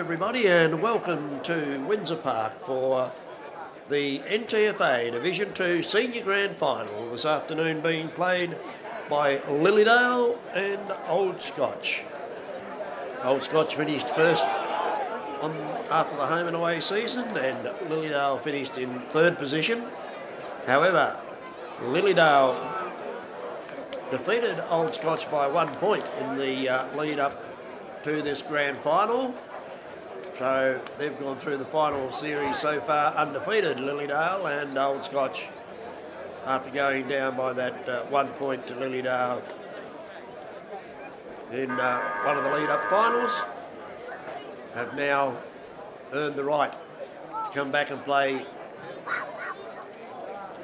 everybody, and welcome to Windsor Park for the NTFA Division 2 Senior Grand Final this afternoon, being played by Lilydale and Old Scotch. Old Scotch finished first after the home and away season, and Lilydale finished in third position. However, Lilydale defeated Old Scotch by 1 point in the lead up to this grand final. So they've gone through the final series so far undefeated, Lilydale, and Old Scotch, after going down by that 1 point to Lilydale in one of the lead-up finals, have now earned the right to come back and play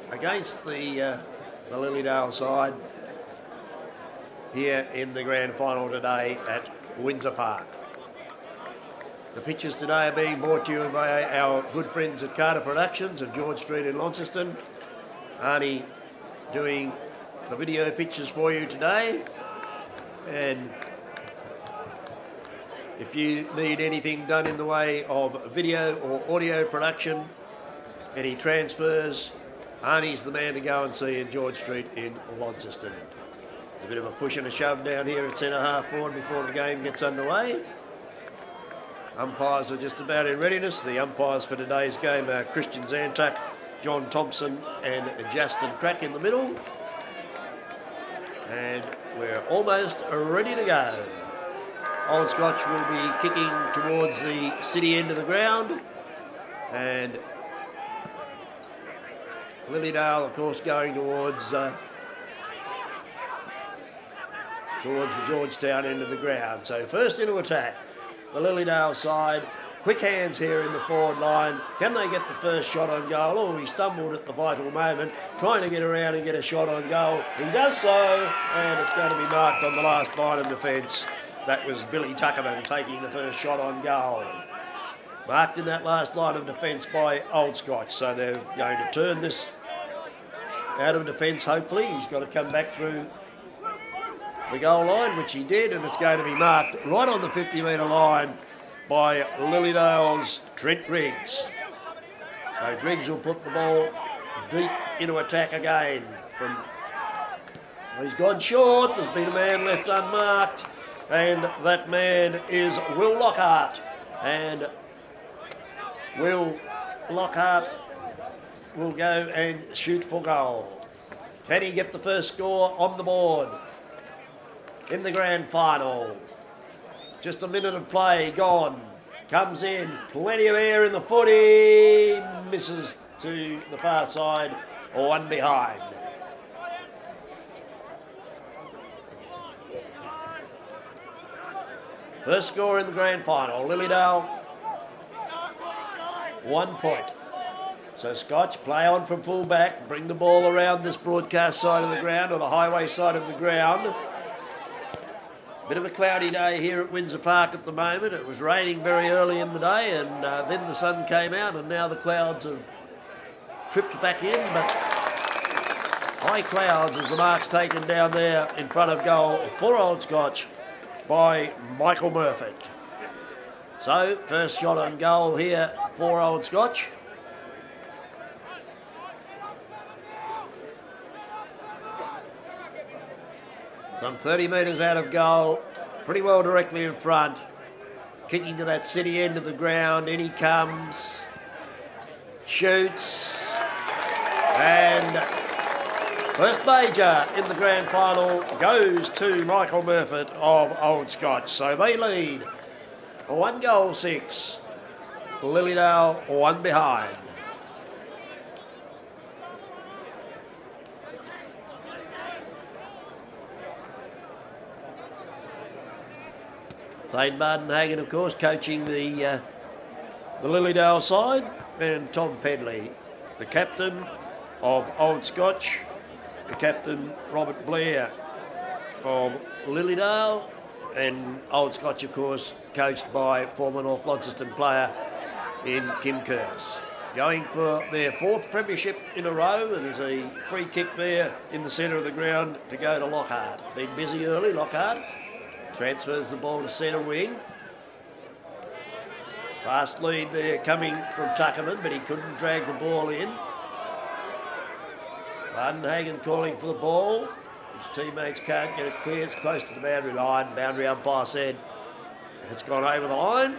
against the Lilydale side here in the grand final today at Windsor Park. The pictures today are being brought to you by our good friends at Carter Productions of George Street in Launceston. Arnie doing the video pictures for you today, and if you need anything done in the way of video or audio production, any transfers, Arnie's the man to go and see in George Street in Launceston. There's a bit of a push and a shove down here at centre half forward before the game gets underway. Umpires are just about in readiness. The umpires for today's game are Christian Zantuck, John Thompson and Justin Crack in the middle. And we're almost ready to go. Old Scotch will be kicking towards the city end of the ground, and Lilydale, of course, going towards the Georgetown end of the ground. So first into attack, the Lilydale side. Quick hands here in the forward line. Can they get the first shot on goal? Oh, he stumbled at the vital moment, trying to get around and get a shot on goal. He does so, and it's going to be marked on the last line of defence. That was Billy Tuckerman taking the first shot on goal. Marked in that last line of defence by Old Scotch. So they're going to turn this out of defence, hopefully. He's got to come back through the goal line, which he did, and it's going to be marked right on the 50-metre line by Lilydale's Trent Griggs. So Griggs will put the ball deep into attack again. He's gone short. There's been a man left unmarked, and that man is Will Lockhart. And Will Lockhart will go and shoot for goal. Can he get the first score on the board in the grand final? Just a minute of play gone. Comes in, plenty of air in the footy, misses to the far side, or one behind. First score in the grand final, Lilydale, 1 point. So Scotch play on from full back, bring the ball around this broadcast side of the ground, or the highway side of the ground. Bit of a cloudy day here at Windsor Park at the moment. It was raining very early in the day, and then the sun came out, and now the clouds have tripped back in, but high clouds as the mark's taken down there in front of goal for Old Scotch by Michael Murfitt. So first shot on goal here for Old Scotch. Some 30 metres out of goal, pretty well directly in front. Kicking to that city end of the ground, in he comes, shoots, and first major in the grand final goes to Michael Murfitt of Old Scotch. So they lead 1-6, Lilydale 1 behind. Thane Mardenhagen, of course, coaching the Lilydale side, and Tom Pedley, the captain of Old Scotch, the captain Robert Blair of Lilydale, and Old Scotch, of course, coached by former North Launceston player in Kim Curtis. Going for their 4th premiership in a row, and there's a free kick there in the centre of the ground to go to Lockhart. Been busy early, Lockhart. Transfers the ball to centre wing. Fast lead there coming from Tuckerman, but he couldn't drag the ball in. Vardenhagen calling for the ball. His teammates can't get it clear. It's close to the boundary line. Boundary umpire said it's gone over the line.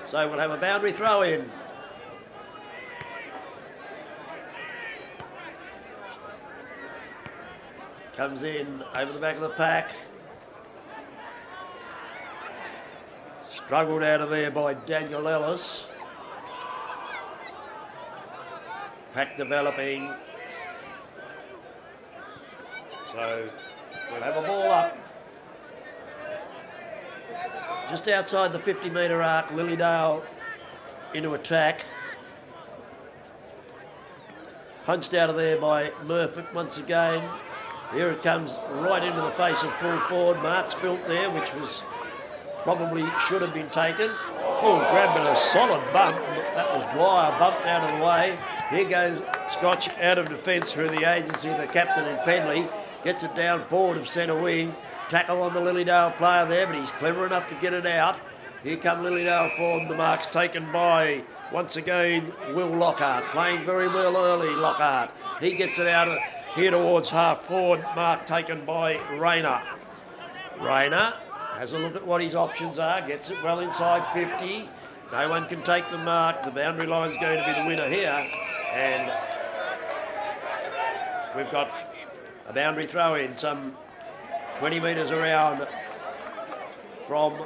So we'll have a boundary throw in. Comes in over the back of the pack. Struggled out of there by Daniel Ellis. Pack developing. So we'll have a ball up. Just outside the 50-metre arc, Lilydale into attack. Punched out of there by Murphy once again. Here it comes right into the face of full forward. Mark's built there, which was probably should have been taken. Oh, grabbed a solid bump. That was Dwyer, bumped out of the way. Here goes Scotch out of defence through the agency of the captain in Pedley. Gets it down forward of centre wing. Tackle on the Lilydale player there, but he's clever enough to get it out. Here come Lilydale forward. The mark's taken by, once again, Will Lockhart. Playing very well early, Lockhart. He gets it out of here towards half forward. Mark taken by Rayner. Rayner has a look at what his options are. Gets it well inside 50. No one can take the mark. The boundary line's going to be the winner here. And we've got a boundary throw in some 20 metres around from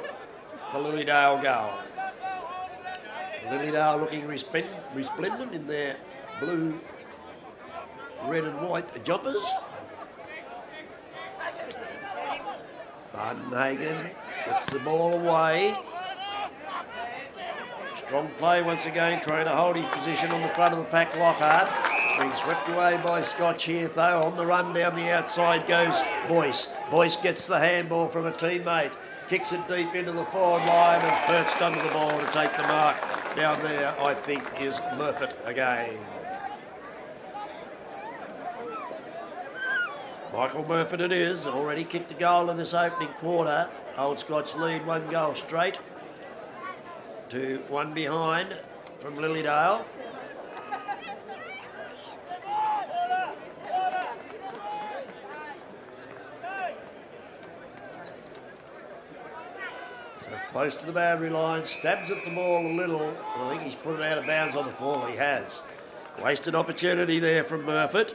the Lilydale goal. Lilydale looking resplendent in their blue, red and white jumpers. Vardenhagen gets the ball away. Strong play once again, trying to hold his position on the front of the pack. Lockhart being swept away by Scotch here though. On the run down the outside goes Boyce. Boyce gets the handball from a teammate. Kicks it deep into the forward line and perched under the ball to take the mark. Down there, I think, is Murphy again. Michael Murphy it is. Already kicked a goal in this opening quarter. Old Scotch lead 1 goal straight to 1 behind from Lilydale. Close to the boundary line, stabs at the ball a little, and I think he's put it out of bounds on the fall. He has. Wasted opportunity there from Murphy.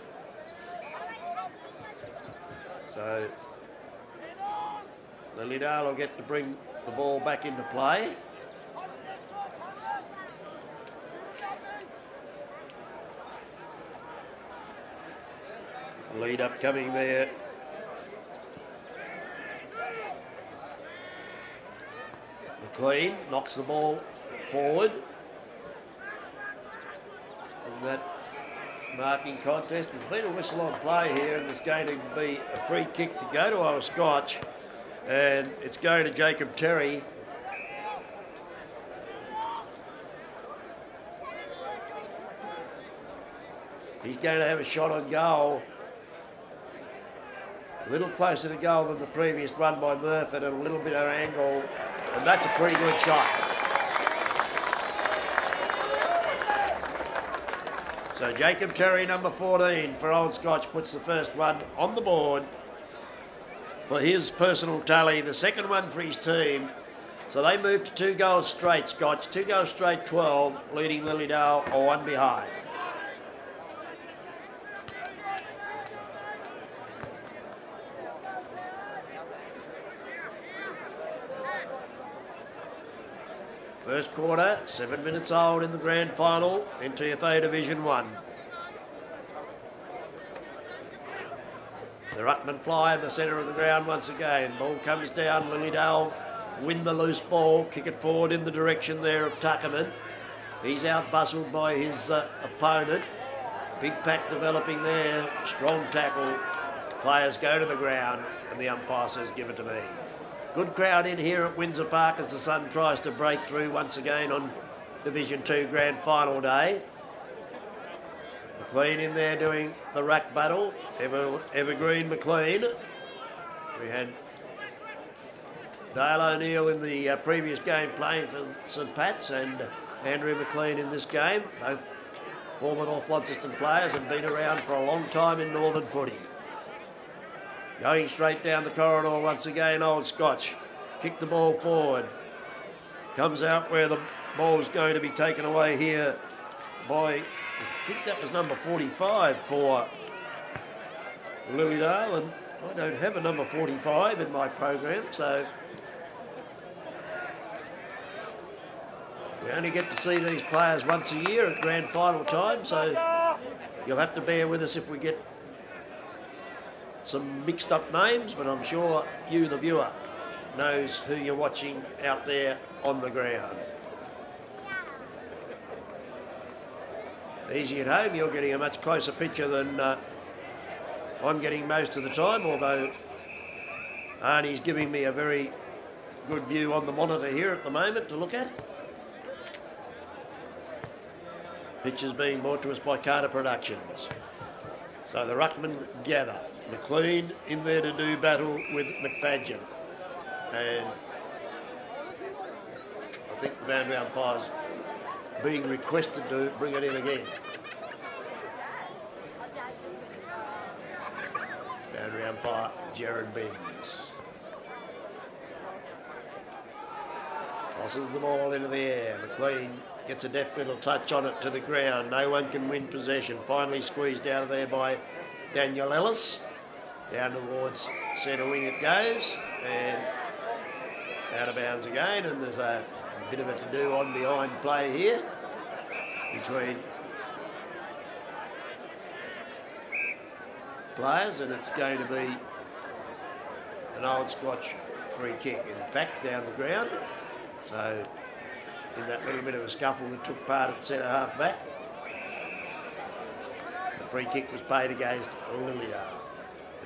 So Lilydale will get to bring the ball back into play. Lead up coming there. McLean knocks the ball forward. And that marking contest. There's been a whistle on play here, and there's going to be a free kick to go to Old Scotch. And it's going to Jacob Terry. He's going to have a shot on goal. A little closer to goal than the previous run by Murphy and a little bit of angle. And that's a pretty good shot. So Jacob Terry, number 14 for Old Scotch, puts the first one on the board for his personal tally. The second one for his team. So they move to 2 goals straight, Scotch. 2 goals straight, 12, leading Lilydale or 1 behind. First quarter, 7 minutes old in the grand final, NTFA Division 1. The ruckman fly in the centre of the ground once again. Ball comes down, Lilydale win the loose ball, kick it forward in the direction there of Tuckerman. He's out bustled by his opponent. Big pack developing there, strong tackle. Players go to the ground and the umpire says, give it to me. Good crowd in here at Windsor Park as the sun tries to break through once again on Division 2 Grand Final day. McLean in there doing the ruck battle. Evergreen McLean. We had Dale O'Neill in the previous game playing for St Pat's, and Andrew McLean in this game. Both former North Launceston players and been around for a long time in Northern footy. Going straight down the corridor once again, Old Scotch. Kick the ball forward. Comes out where the ball is going to be taken away here by, I think that was number 45 for Lilydale, and I don't have a number 45 in my program, so we only get to see these players once a year at grand final time, so you'll have to bear with us if we get some mixed up names, but I'm sure you, the viewer, knows who you're watching out there on the ground. Easy at home, you're getting a much closer picture than I'm getting most of the time, although Arnie's giving me a very good view on the monitor here at the moment to look at. Pictures being brought to us by Carter Productions. So the ruckmen gather. McLean in there to do battle with McFadgen. And I think the boundary umpire's being requested to bring it in again. Boundary umpire Jared Benz. Tosses the ball into the air. McLean gets a deft little touch on it to the ground. No one can win possession. Finally squeezed out of there by Daniel Ellis. Down towards centre wing it goes, and out of bounds again, and there's a bit of a to-do on behind play here between players, and it's going to be an Old Scotch free kick. In fact, down the ground. So in that little bit of a scuffle that took part at centre half back, the free kick was paid against Lilydale.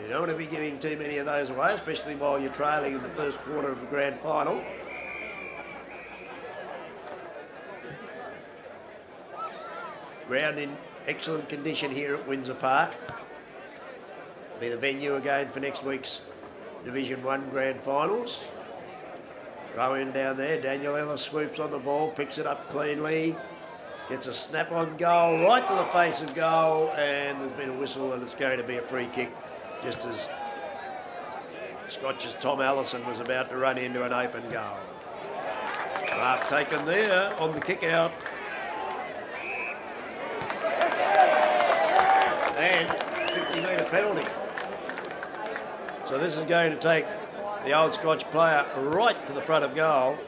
You don't want to be giving too many of those away, especially while you're trailing in the first quarter of the grand final. Ground in excellent condition here at Windsor Park. Be the venue again for next week's Division 1 grand finals. Throw in down there. Daniel Ellis swoops on the ball, picks it up cleanly, gets a snap-on goal right to the face of goal, and there's been a whistle, and it's going to be a free kick, just as Scotch's Tom Allison was about to run into an open goal. Mark taken there on the kick out. And 50-metre penalty. So this is going to take the Old Scotch player right to the front of goal.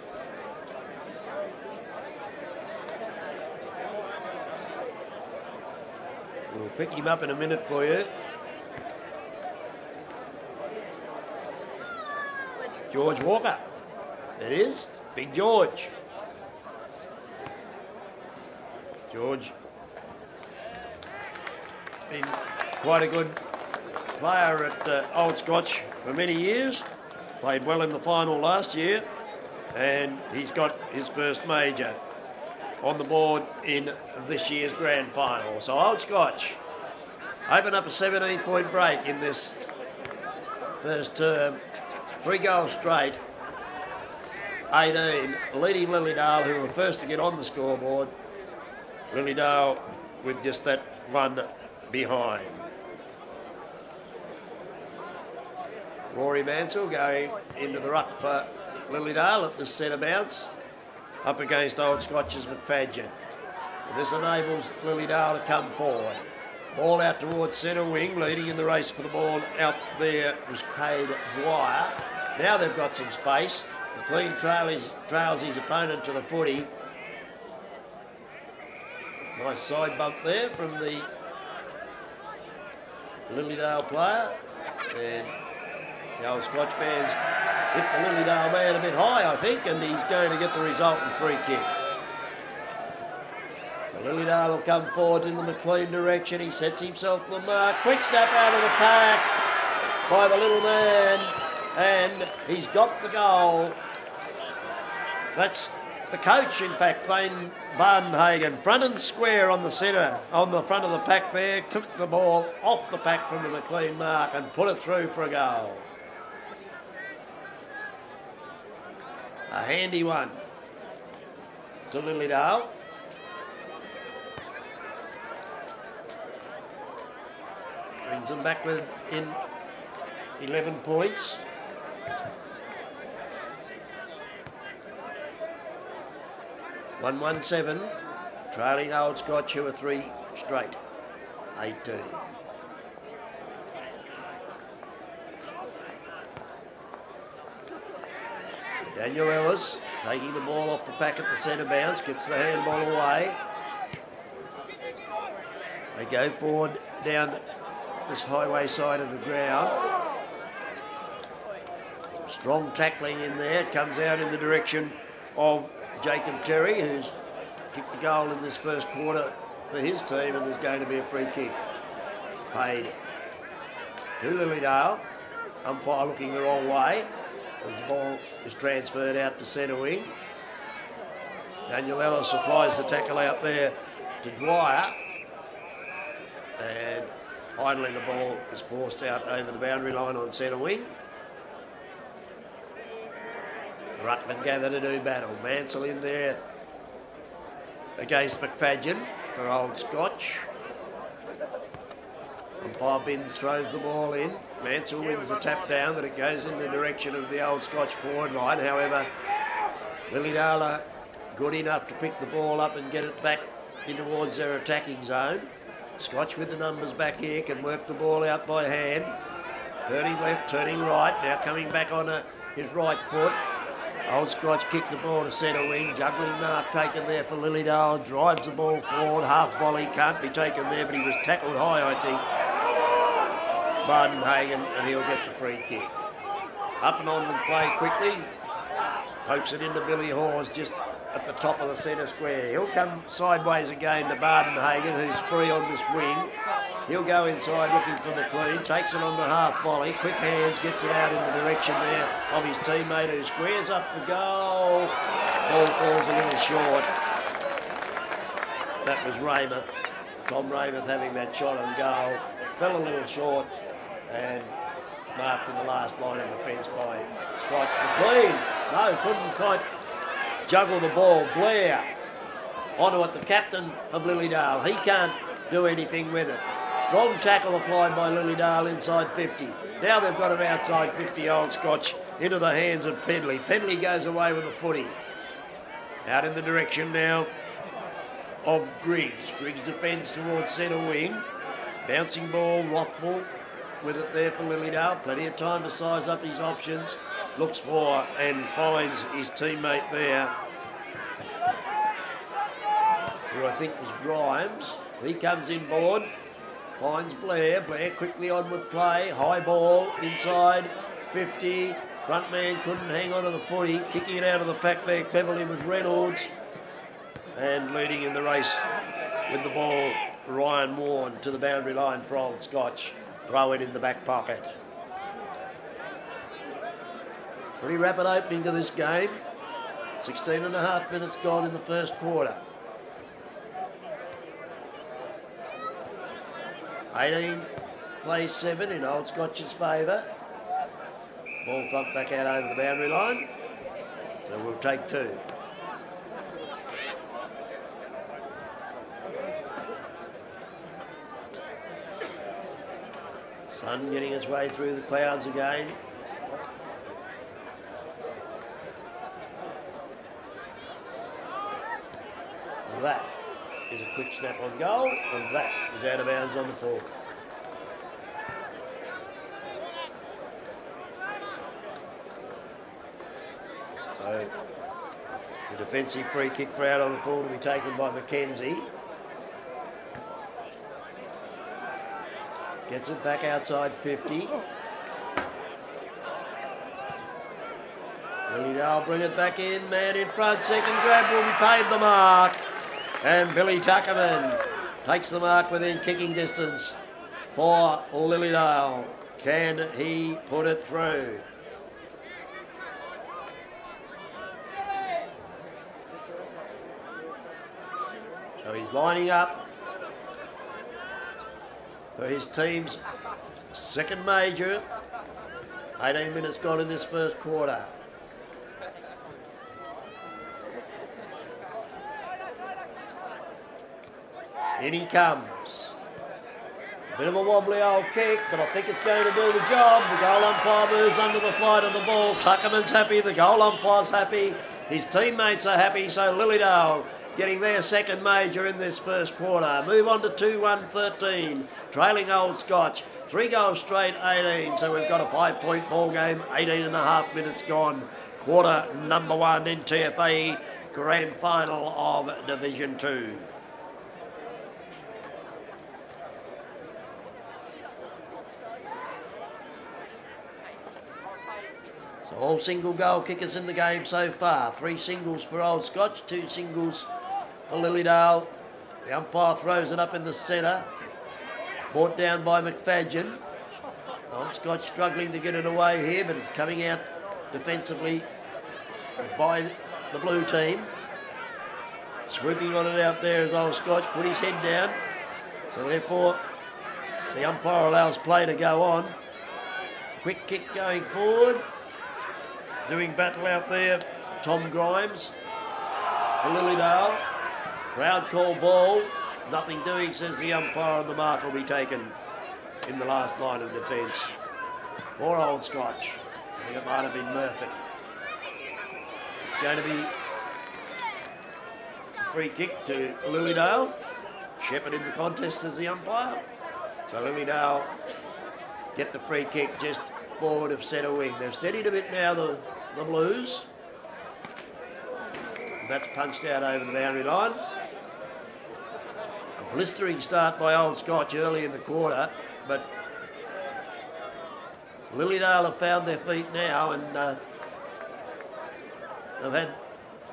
We'll pick him up in a minute for you. George Walker. It is. Big George. George been quite a good player at Old Scotch for many years. Played well in the final last year, and he's got his first major on the board in this year's grand final. So Old Scotch open up a 17-point break in this first term. 3 goals straight, 18, leading Lilydale, who were first to get on the scoreboard. Lilydale with just that one behind. Rory Mansell going into the ruck for Lilydale at the centre bounce, up against Old Scotch's McFadgen. And this enables Lilydale to come forward. Ball out towards centre wing, leading in the race for the ball out there was Cade Dwyer. Now they've got some space. McLean trails his opponent to the footy. Nice side bump there from the Lilydale player. And the Old Scotch man's hit the Lilydale man a bit high, I think, and he's going to get the resultant free kick. So Lilydale will come forward in the McLean direction. He sets himself the mark. Quick snap out of the pack by the little man, and he's got the goal. That's the coach, in fact, Thane Bardenhagen, front and square on the centre, on the front of the pack there, took the ball off the pack from the McLean mark and put it through for a goal. A handy one to Lilydale. Brings them back in 11 points. (1-1-7), trailing Old Scotch, who are 3 straight. 18. Daniel Ellis taking the ball off the pack at the centre bounce, gets the handball away. They go forward down this highway side of the ground. Strong tackling in there, comes out in the direction of Jacob Terry, who's kicked the goal in this first quarter for his team, and there's going to be a free kick paid to Lilydale. Umpire looking the wrong way as the ball is transferred out to centre wing. Daniel Ellis applies the tackle out there to Dwyer, and finally the ball is forced out over the boundary line on centre wing. Ruttman gather to do battle. Mansell in there against McFadden for Old Scotch. Umpire Binns throws the ball in. Mansell wins the tap down, but it goes in the direction of the Old Scotch forward line. However, Lilydale are good enough to pick the ball up and get it back in towards their attacking zone. Scotch with the numbers back here can work the ball out by hand. Turning left, turning right, now coming back on his right foot. Old Scotch kicked the ball to centre wing, juggling mark taken there for Lilydale, drives the ball forward, half volley, can't be taken there, but he was tackled high, I think. Bardenhagen, and he'll get the free kick. Up and on with play quickly, pokes it into Billy Hawes just at the top of the centre square. He'll come sideways again to Bardenhagen, who's free on this wing. He'll go inside looking for McLean, takes it on the half volley, quick hands, gets it out in the direction there of his teammate who squares up the goal. Ball falls a little short. That was Raymond. Tom Raymond having that shot on goal. Fell a little short and marked in the last line of defence by Scotch. McLean, no, couldn't quite juggle the ball. Blair onto it, the captain of Lilydale. He can't do anything with it. Strong tackle applied by Lilydale inside 50. Now they've got it outside 50, Old Scotch, into the hands of Pedley. Pedley goes away with the footy. Out in the direction now of Griggs. Griggs defends towards centre wing. Bouncing ball, Rothwell with it there for Lilydale. Plenty of time to size up his options. Looks for and finds his teammate there, who I think was Grimes. He comes inboard. Finds Blair. Blair quickly on with play. High ball inside 50. Front man couldn't hang on to the footy. Kicking it out of the pack there cleverly was Reynolds. And leading in the race with the ball, Ryan Warren to the boundary line for Old Scotch. Throw it in the back pocket. Pretty rapid opening to this game. 16 and a half minutes gone in the first quarter. 18 plays 7 in Old Scotch's favour. Ball thumped back out over the boundary line. So we'll take 2. Sun getting its way through the clouds again. That is a quick snap on goal, and that is out of bounds on the forward. So the defensive free kick for out on the forward will be taken by Mackenzie. Gets it back outside 50. Lilydale bring it back in, man in front, second grab will be paid the mark. And Billy Tuckerman takes the mark within kicking distance for Lilydale. Can he put it through? So he's lining up for his team's second major. 18 minutes gone in this first quarter. In he comes. A bit of a wobbly old kick, but I think it's going to do the job. The goal umpire moves under the flight of the ball. Tuckerman's happy, the goal umpire's happy, his teammates are happy, so Lilydale getting their second major in this first quarter. Move on to 2-1-13, trailing Old Scotch. 3 goals straight, 18, so we've got a 5-point ball game, 18 and a half minutes gone. Quarter number 1 NTFA Grand Final of Division 2. So all single goal kickers in the game so far. 3 singles for Old Scotch, 2 singles for Lilydale. The umpire throws it up in the centre. Brought down by McFadgen. Old Scotch struggling to get it away here, but it's coming out defensively by the blue team. Swooping on it out there as Old Scotch put his head down. So therefore, the umpire allows play to go on. Quick kick going forward. Doing battle out there, Tom Grimes for Lilydale. Crowd call ball. Nothing doing, says the umpire, and the mark will be taken in the last line of defence for Old Scotch. I think it might have been Murphy. It's going to be a free kick to Lilydale. Shepherd in the contest as the umpire. So Lilydale get the free kick just forward of centre wing. They've steadied a bit now, the Blues. That's punched out over the boundary line. A blistering start by Old Scotch early in the quarter, but Lilydale have found their feet now, and they've had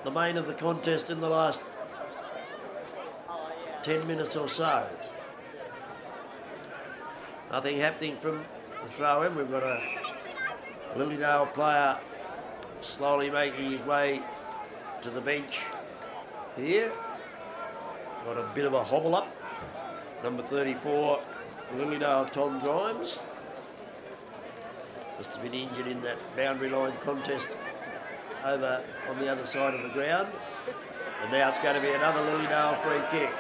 the main of the contest in the last 10 minutes or so. Nothing happening from the throw-in. We've got a Lilydale player slowly making his way to the bench here. Got a bit of a hobble up. Number 34, Lilydale, Tom Grimes. Must have been injured in that boundary line contest over on the other side of the ground. And now it's going to be another Lilydale free kick.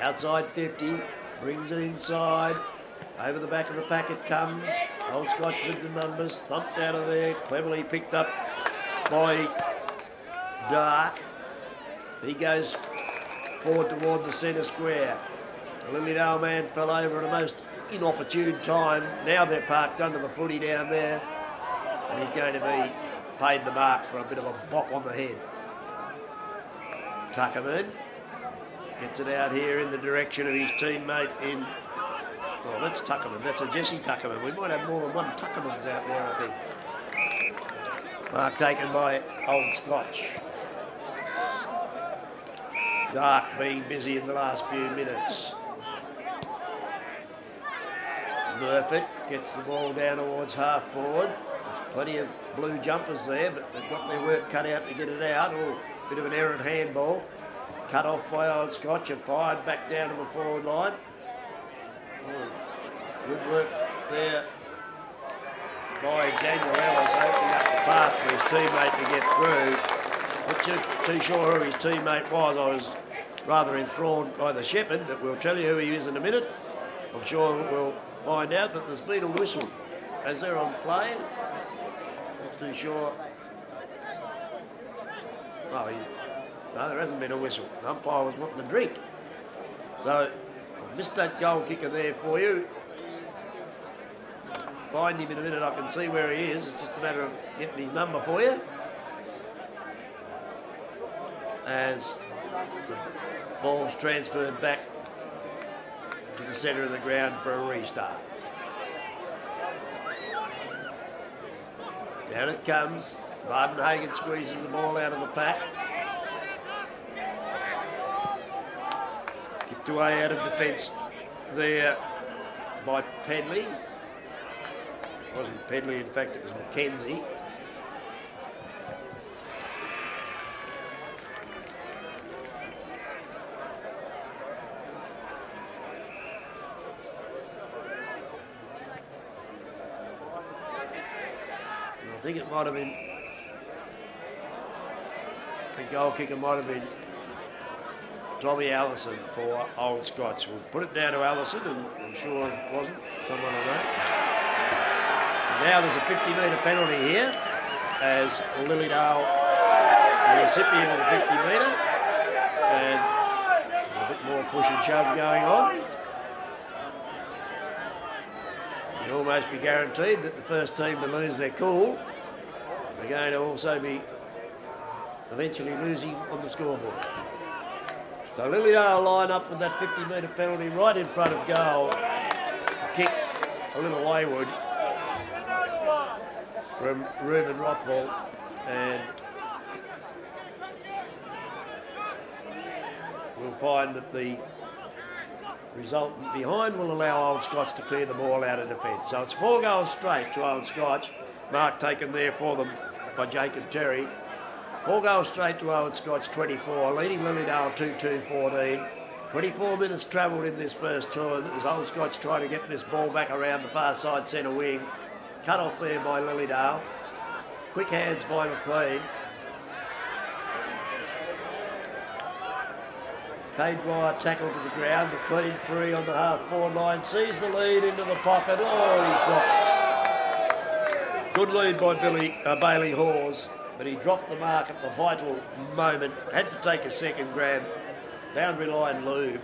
Outside 50, brings it inside. Over the back of the pack it comes. Old Scotch with the numbers, thumped out of there, cleverly picked up by Dark. He goes forward toward the centre square. The Lilydale man fell over at a most inopportune time. Now they're parked under the footy down there, and he's going to be paid the mark for a bit of a bop on the head. Tuckerman gets it out here in the direction of his teammate in... Oh, that's Tuckerman. That's a Jesse Tuckerman. We might have more than one Tuckermans out there, I think. Mark taken by Old Scotch. Dark being busy in the last few minutes. Murphy gets the ball down towards half forward. There's plenty of blue jumpers there, but they've got their work cut out to get it out. Oh, bit of an errant handball. Cut off by Old Scotch and fired back down to the forward line. Oh, good work there by Daniel Ellis, opening up the path for his teammate to get through. Not too sure who his teammate was. I was rather enthralled by the shepherd, but we'll tell you who he is in a minute. I'm sure we'll find out, but there's been a whistle as they're on play. Not too sure. Oh, no, there hasn't been a whistle. The umpire was wanting a drink. So, I missed that goal kicker there for you. Find him in a minute, I can see where he is. It's just a matter of getting his number for you. As the ball's transferred back to the centre of the ground for a restart. Down it comes. Martin Hagan squeezes the ball out of the pack. Kicked away out of defence there by Pedley. It wasn't Pedley, in fact it was McKenzie. I think it might have been, the goal kicker might have been Tommy Allison for Old Scotch. We'll put it down to Allison, and I'm sure it wasn't someone I know. And now there's a 50-metre penalty here as Lilydale, the recipient of the 50-metre, and a bit more push and shove going on. You can almost be guaranteed that the first team to lose their cool are going to also be eventually losing on the scoreboard. So Lilydale line up with that 50-metre penalty right in front of goal. Kick a little wayward from Reuben Rothwell, and we'll find that the resultant behind will allow Old Scotch to clear the ball out of defence. So it's 4 goals straight to Old Scotch. Mark taken there for them by Jacob Terry. 4 goals straight to Old Scotch, 24, leading Lilydale 2-2-14. 24 minutes travelled in this first turn as Old Scotch trying to get this ball back around the far side centre wing. Cut off there by Lilydale. Quick hands by McLean. Cade Dwyer tackled to the ground. McLean free on the half-forward line. Sees the lead into the pocket. Oh, he's dropped. Good lead by Bailey Hawes, but he dropped the mark at the vital moment. Had to take a second grab. Boundary line loomed,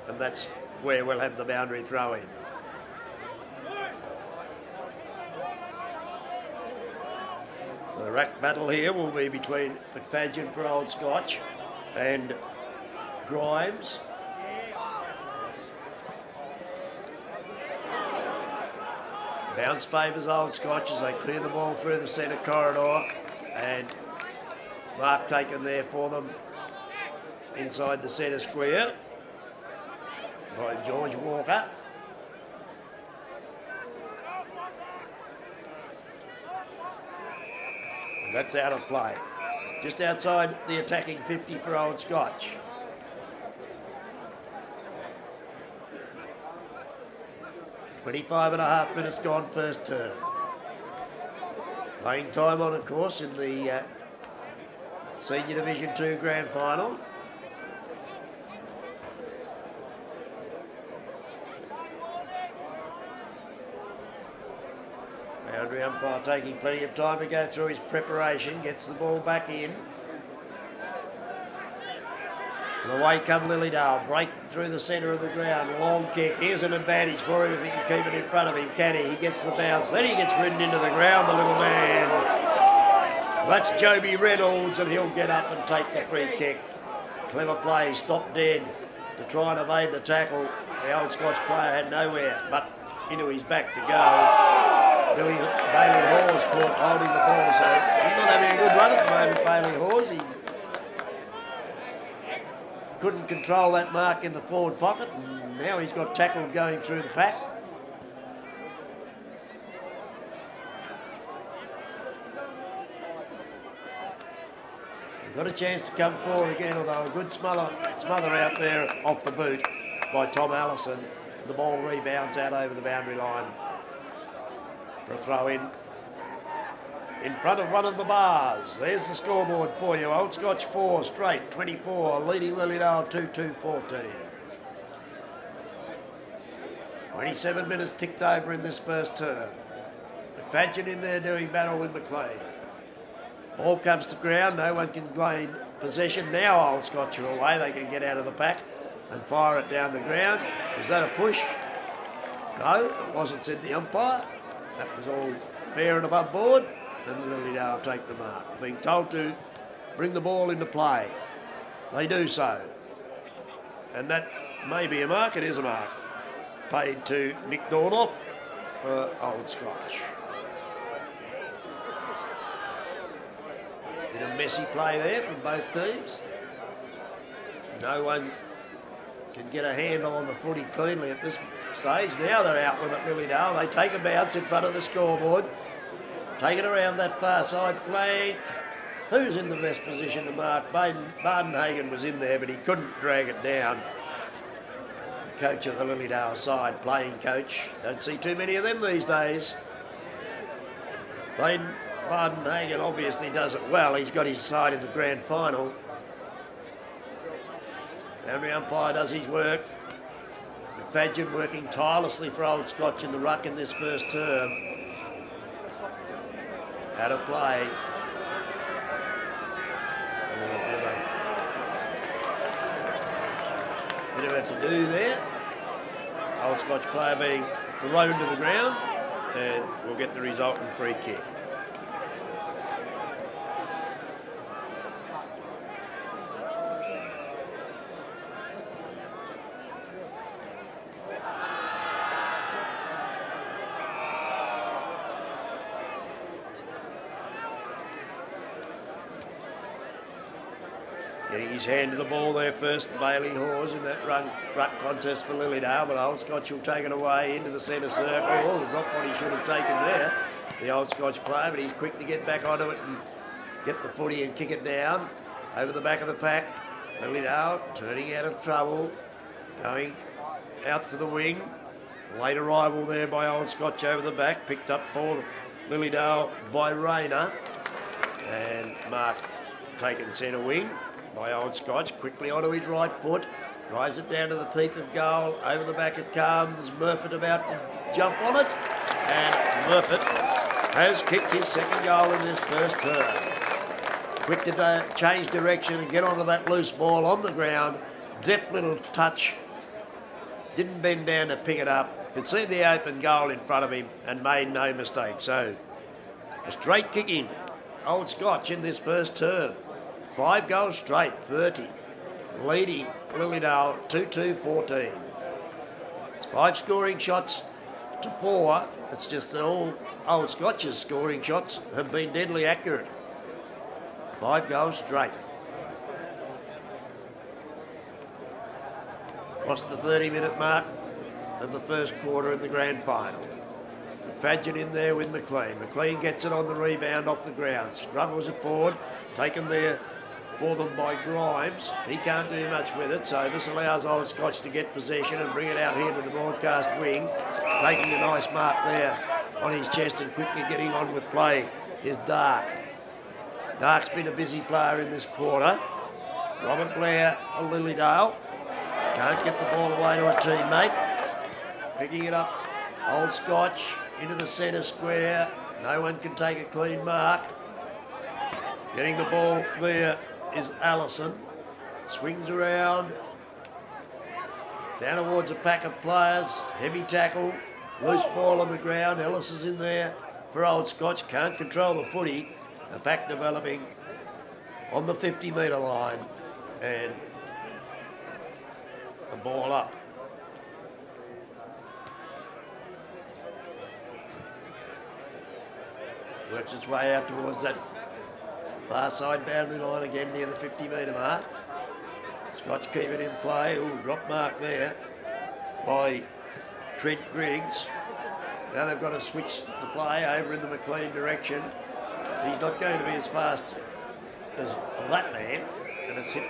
and that's where we'll have the boundary throw in. So the rack battle here will be between McFadgen for Old Scotch and Grimes. Bounce favours Old Scotch as they clear the ball through the centre corridor, and mark taken there for them inside the centre square by George Walker. And that's out of play. Just outside the attacking 50 for Old Scotch. .5.5 minutes gone first turn. Playing time on, of course, in the Senior Division 2 Grand Final. Boundary umpire taking plenty of time to go through his preparation, gets the ball back in. And away come Lilydale, break through the centre of the ground, long kick. Here's an advantage for him if he can keep it in front of him, can he? He gets the bounce, then he gets ridden into the ground, the little man. That's Joby Reynolds, and he'll get up and take the free kick. Clever play, stopped dead to try and evade the tackle. The Old Scotch player had nowhere but into his back to go. Bailey Hawes caught holding the ball, so he's not having a good run at the moment, Bailey Hawes. He couldn't control that mark in the forward pocket, and now he's got tackled going through the pack. Got a chance to come forward again, although a good smother out there off the boot by Tom Allison. The ball rebounds out over the boundary line for a throw in front of one of the bars. There's the scoreboard for you. Old Scotch 4 straight, 24, leading Lilydale 2-2-14. 27 minutes ticked over in this first term. McFadgen in there doing battle with McLean. Ball comes to ground, no one can gain possession. Now Old Scotch are away, they can get out of the pack and fire it down the ground. Was that a push? No, it wasn't, said the umpire. That was all fair and above board, and Lilydale take the mark. Being told to bring the ball into play. They do so. And that may be a mark, it is a mark. Paid to Nick Dornoff for Old Scotch. Bit of messy play there from both teams. No one can get a handle on the footy cleanly at this stage. Now they're out with it, Lilydale. They take a bounce in front of the scoreboard. Take it around that far side flank. Who's in the best position to mark? Bardenhagen was in there, but he couldn't drag it down. The coach of the Lilydale side, playing coach. Don't see too many of them these days. Bardenhagen obviously does it well. He's got his side in the grand final. Boundary umpire does his work. McFadgen working tirelessly for Old Scotch in the ruck in this first term. Out of play. Bit of it to do there. Old Scotch player being thrown to the ground, and we'll get the resultant free kick. Getting his hand to the ball there first, Bailey Hawes in that ruck contest for Lilydale, but Old Scotch will take it away into the centre circle. Oh, dropped what he should have taken there, the Old Scotch player, but he's quick to get back onto it and get the footy and kick it down over the back of the pack. Lilydale turning out of trouble, going out to the wing. Late arrival there by Old Scotch over the back, picked up for Lilydale by Rayner, and Mark taken centre wing by Old Scotch, quickly onto his right foot, drives it down to the teeth of goal, over the back it comes, Murphy about to jump on it, and Murphy has kicked his second goal in this first term. Quick to change direction and get onto that loose ball on the ground, deft little touch, didn't bend down to pick it up, could see the open goal in front of him and made no mistake. So, a straight kick in, Old Scotch in this first term. 5 goals straight, 30. Leading Lilydale 2-2-14. It's 5 scoring shots to 4. It's just that all Old Scotch's scoring shots have been deadly accurate. 5 goals straight. Across the 30-minute mark of the first quarter in the grand final. McFadgen in there with McLean. McLean gets it on the rebound off the ground. Struggles it forward. Taken there for them by Grimes. He can't do much with it, so this allows Old Scotch to get possession and bring it out here to the broadcast wing. Taking a nice mark there on his chest and quickly getting on with play is Dark. Dark's been a busy player in this quarter. Robert Blair for Lilydale. Can't get the ball away to a teammate. Picking it up, Old Scotch into the centre square. No one can take a clean mark. Getting the ball there is Allison. Swings around. Down towards a pack of players. Heavy tackle. Loose ball on the ground. Ellis is in there for Old Scotch. Can't control the footy. A pack developing on the 50-metre line. And the ball up. Works its way out towards that far side boundary line again near the 50-metre mark. Scotch keep it in play. Ooh, drop mark there by Trent Griggs. Now they've got to switch the play over in the McLean direction. He's not going to be as fast as that man, and it's hit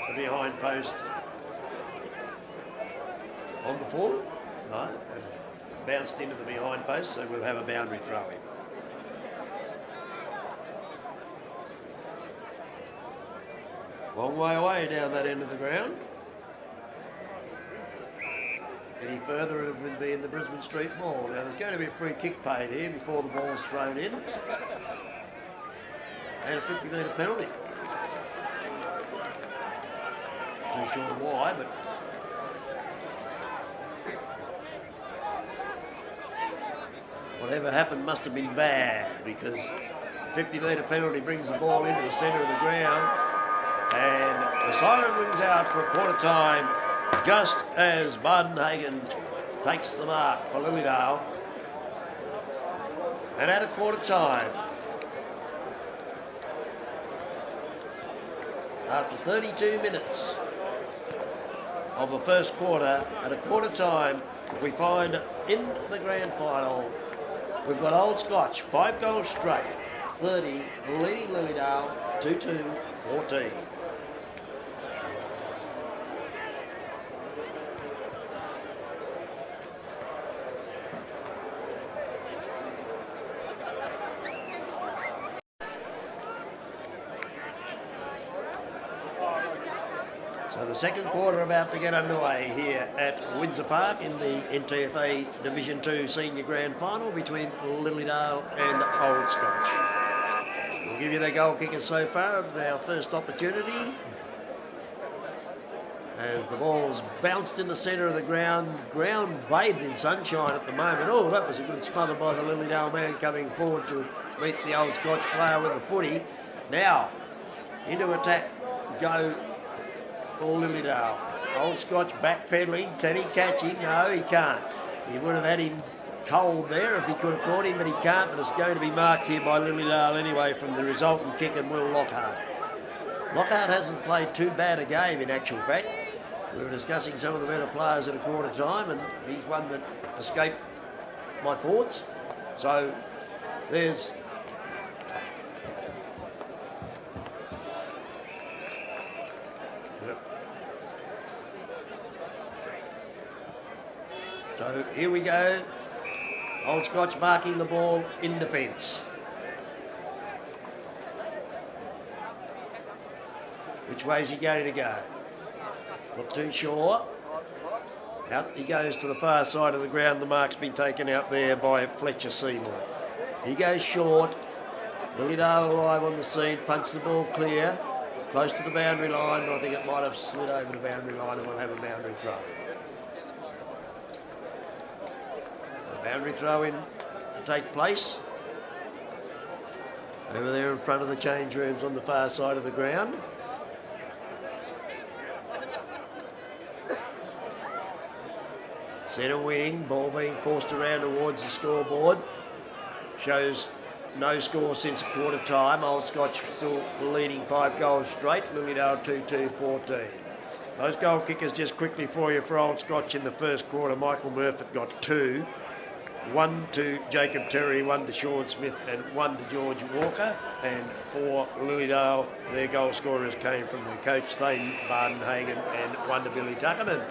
the behind post on the full. No, bounced into the behind post, so we'll have a boundary throw in. Long way away down that end of the ground. Any further it would be in the Brisbane Street Mall. Now there's going to be a free kick paid here before the ball's thrown in. And a 50-metre penalty. Too sure why, but whatever happened must have been bad, because 50-metre penalty brings the ball into the centre of the ground. And the siren rings out for a quarter time, just as Bardenhagen takes the mark for Lilydale. And at a quarter time, after 32 minutes of the first quarter, at a quarter time, we find in the grand final, we've got Old Scotch, 5 goals straight, 30, leading Lilydale 2-2-14. So the second quarter about to get underway here at Windsor Park in the NTFA Division 2 Senior Grand Final between Lilydale and Old Scotch. We'll give you the goal kickers so far of our first opportunity. As the ball's bounced in the centre of the ground bathed in sunshine at the moment. Oh, that was a good smother by the Lilydale man coming forward to meet the Old Scotch player with the footy. Now, into attack go Lilydale. Old Scotch backpedaling. Can he catch him? No, he can't. He would have had him cold there if he could have caught him, but he can't. But it's going to be marked here by Lilydale anyway from the resultant kick and Will Lockhart. Lockhart hasn't played too bad a game in actual fact. We were discussing some of the better players at a quarter time, and he's one that escaped my thoughts. So there's so here we go. Old Scotch marking the ball in defence. Which way is he going to go? Not too sure. Out he goes to the far side of the ground. The mark's been taken out there by Fletcher Seymour. He goes short. Lilydale arrive on the scene, punch the ball clear, close to the boundary line. I think it might have slid over the boundary line and we'll have a boundary throw. A boundary throw in to take place. Over there in front of the change rooms on the far side of the ground. Centre wing, ball being forced around towards the scoreboard. Shows no score since quarter time. Old Scotch still leading 5 goals straight. Lilydale 2-2-14. Those goal kickers just quickly for you for Old Scotch in the first quarter. Michael Murphy got 2. 1 to Jacob Terry, 1 to Sean Smith and 1 to George Walker. And for Lilydale, their goal scorers came from the coach Thane Bardenhagen and 1 to Billy Tuckerman.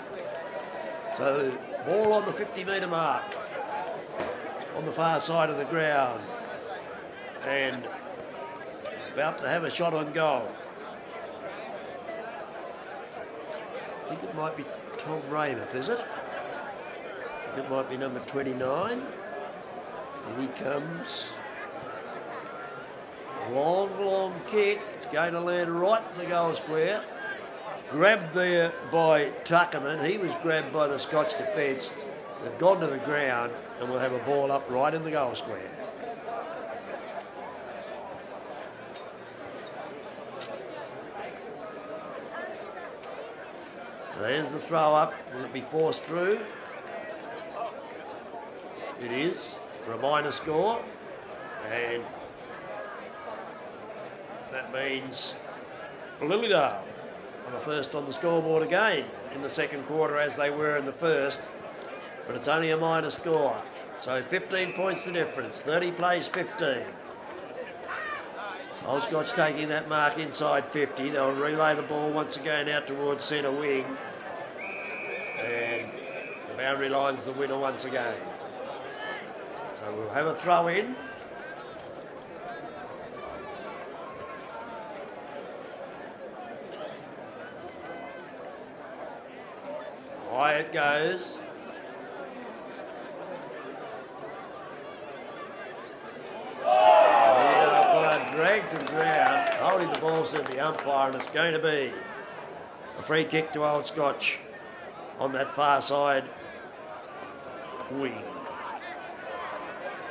So ball on the 50-metre mark on the far side of the ground and about to have a shot on goal. I think it might be Tom Raymouth, is it? It might be number 29. And he comes. Long kick. It's going to land right in the goal square. Grabbed there by Tuckerman. He was grabbed by the Scotch defence. They've gone to the ground and we'll have a ball up right in the goal square. There's the throw up. Will it be forced through? It is for a minor score. And that means Lilydale on the first on the scoreboard again in the second quarter as they were in the first, but it's only a minor score. So 15 points the difference, 30 plays 15. Old Scotch taking that mark inside 50. They'll relay the ball once again out towards centre wing. And the boundary line's the winner once again. So we'll have a throw in. High it goes. Dragged to the ground, holding the ball, said the umpire, and it's going to be a free kick to Old Scotch on that far side wing.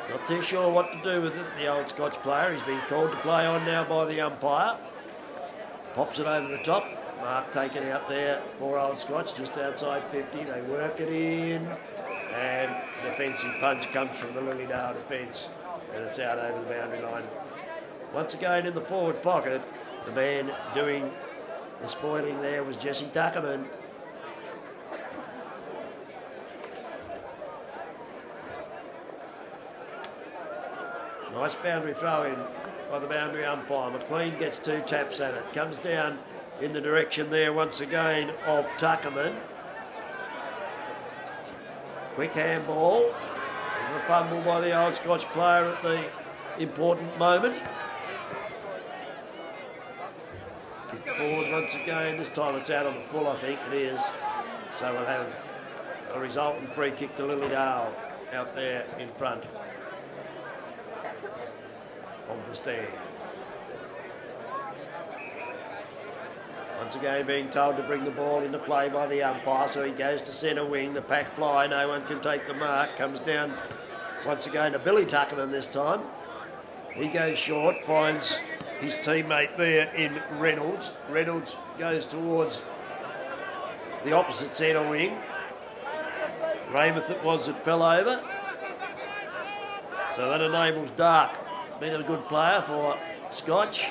Not too sure what to do with it, the Old Scotch player. He's been called to play on now by the umpire. Pops it over the top. Mark taken out there for Old Scotch, just outside 50. They work it in, and defensive punch comes from the Lilydale defence, and it's out over the boundary line. Once again in the forward pocket, the man doing the spoiling there was Jesse Tuckerman. Nice boundary throw in by the boundary umpire. McLean gets 2 taps at it. Comes down in the direction there once again of Tuckerman. Quick handball. And a fumble by the Old Scotch player at the important moment. forward once again. This time it's out on the full, I think it is. So we'll have a resultant free kick to Lilydale out there in front of the stand. Once again being told to bring the ball into play by the umpire, so he goes to centre wing. The pack fly, no one can take the mark. Comes down once again to Billy Tuckerman this time. He goes short, finds his teammate there in Reynolds. Reynolds goes towards the opposite centre wing. Raymond it was that fell over. So that enables Dark. Been a good player for Scotch.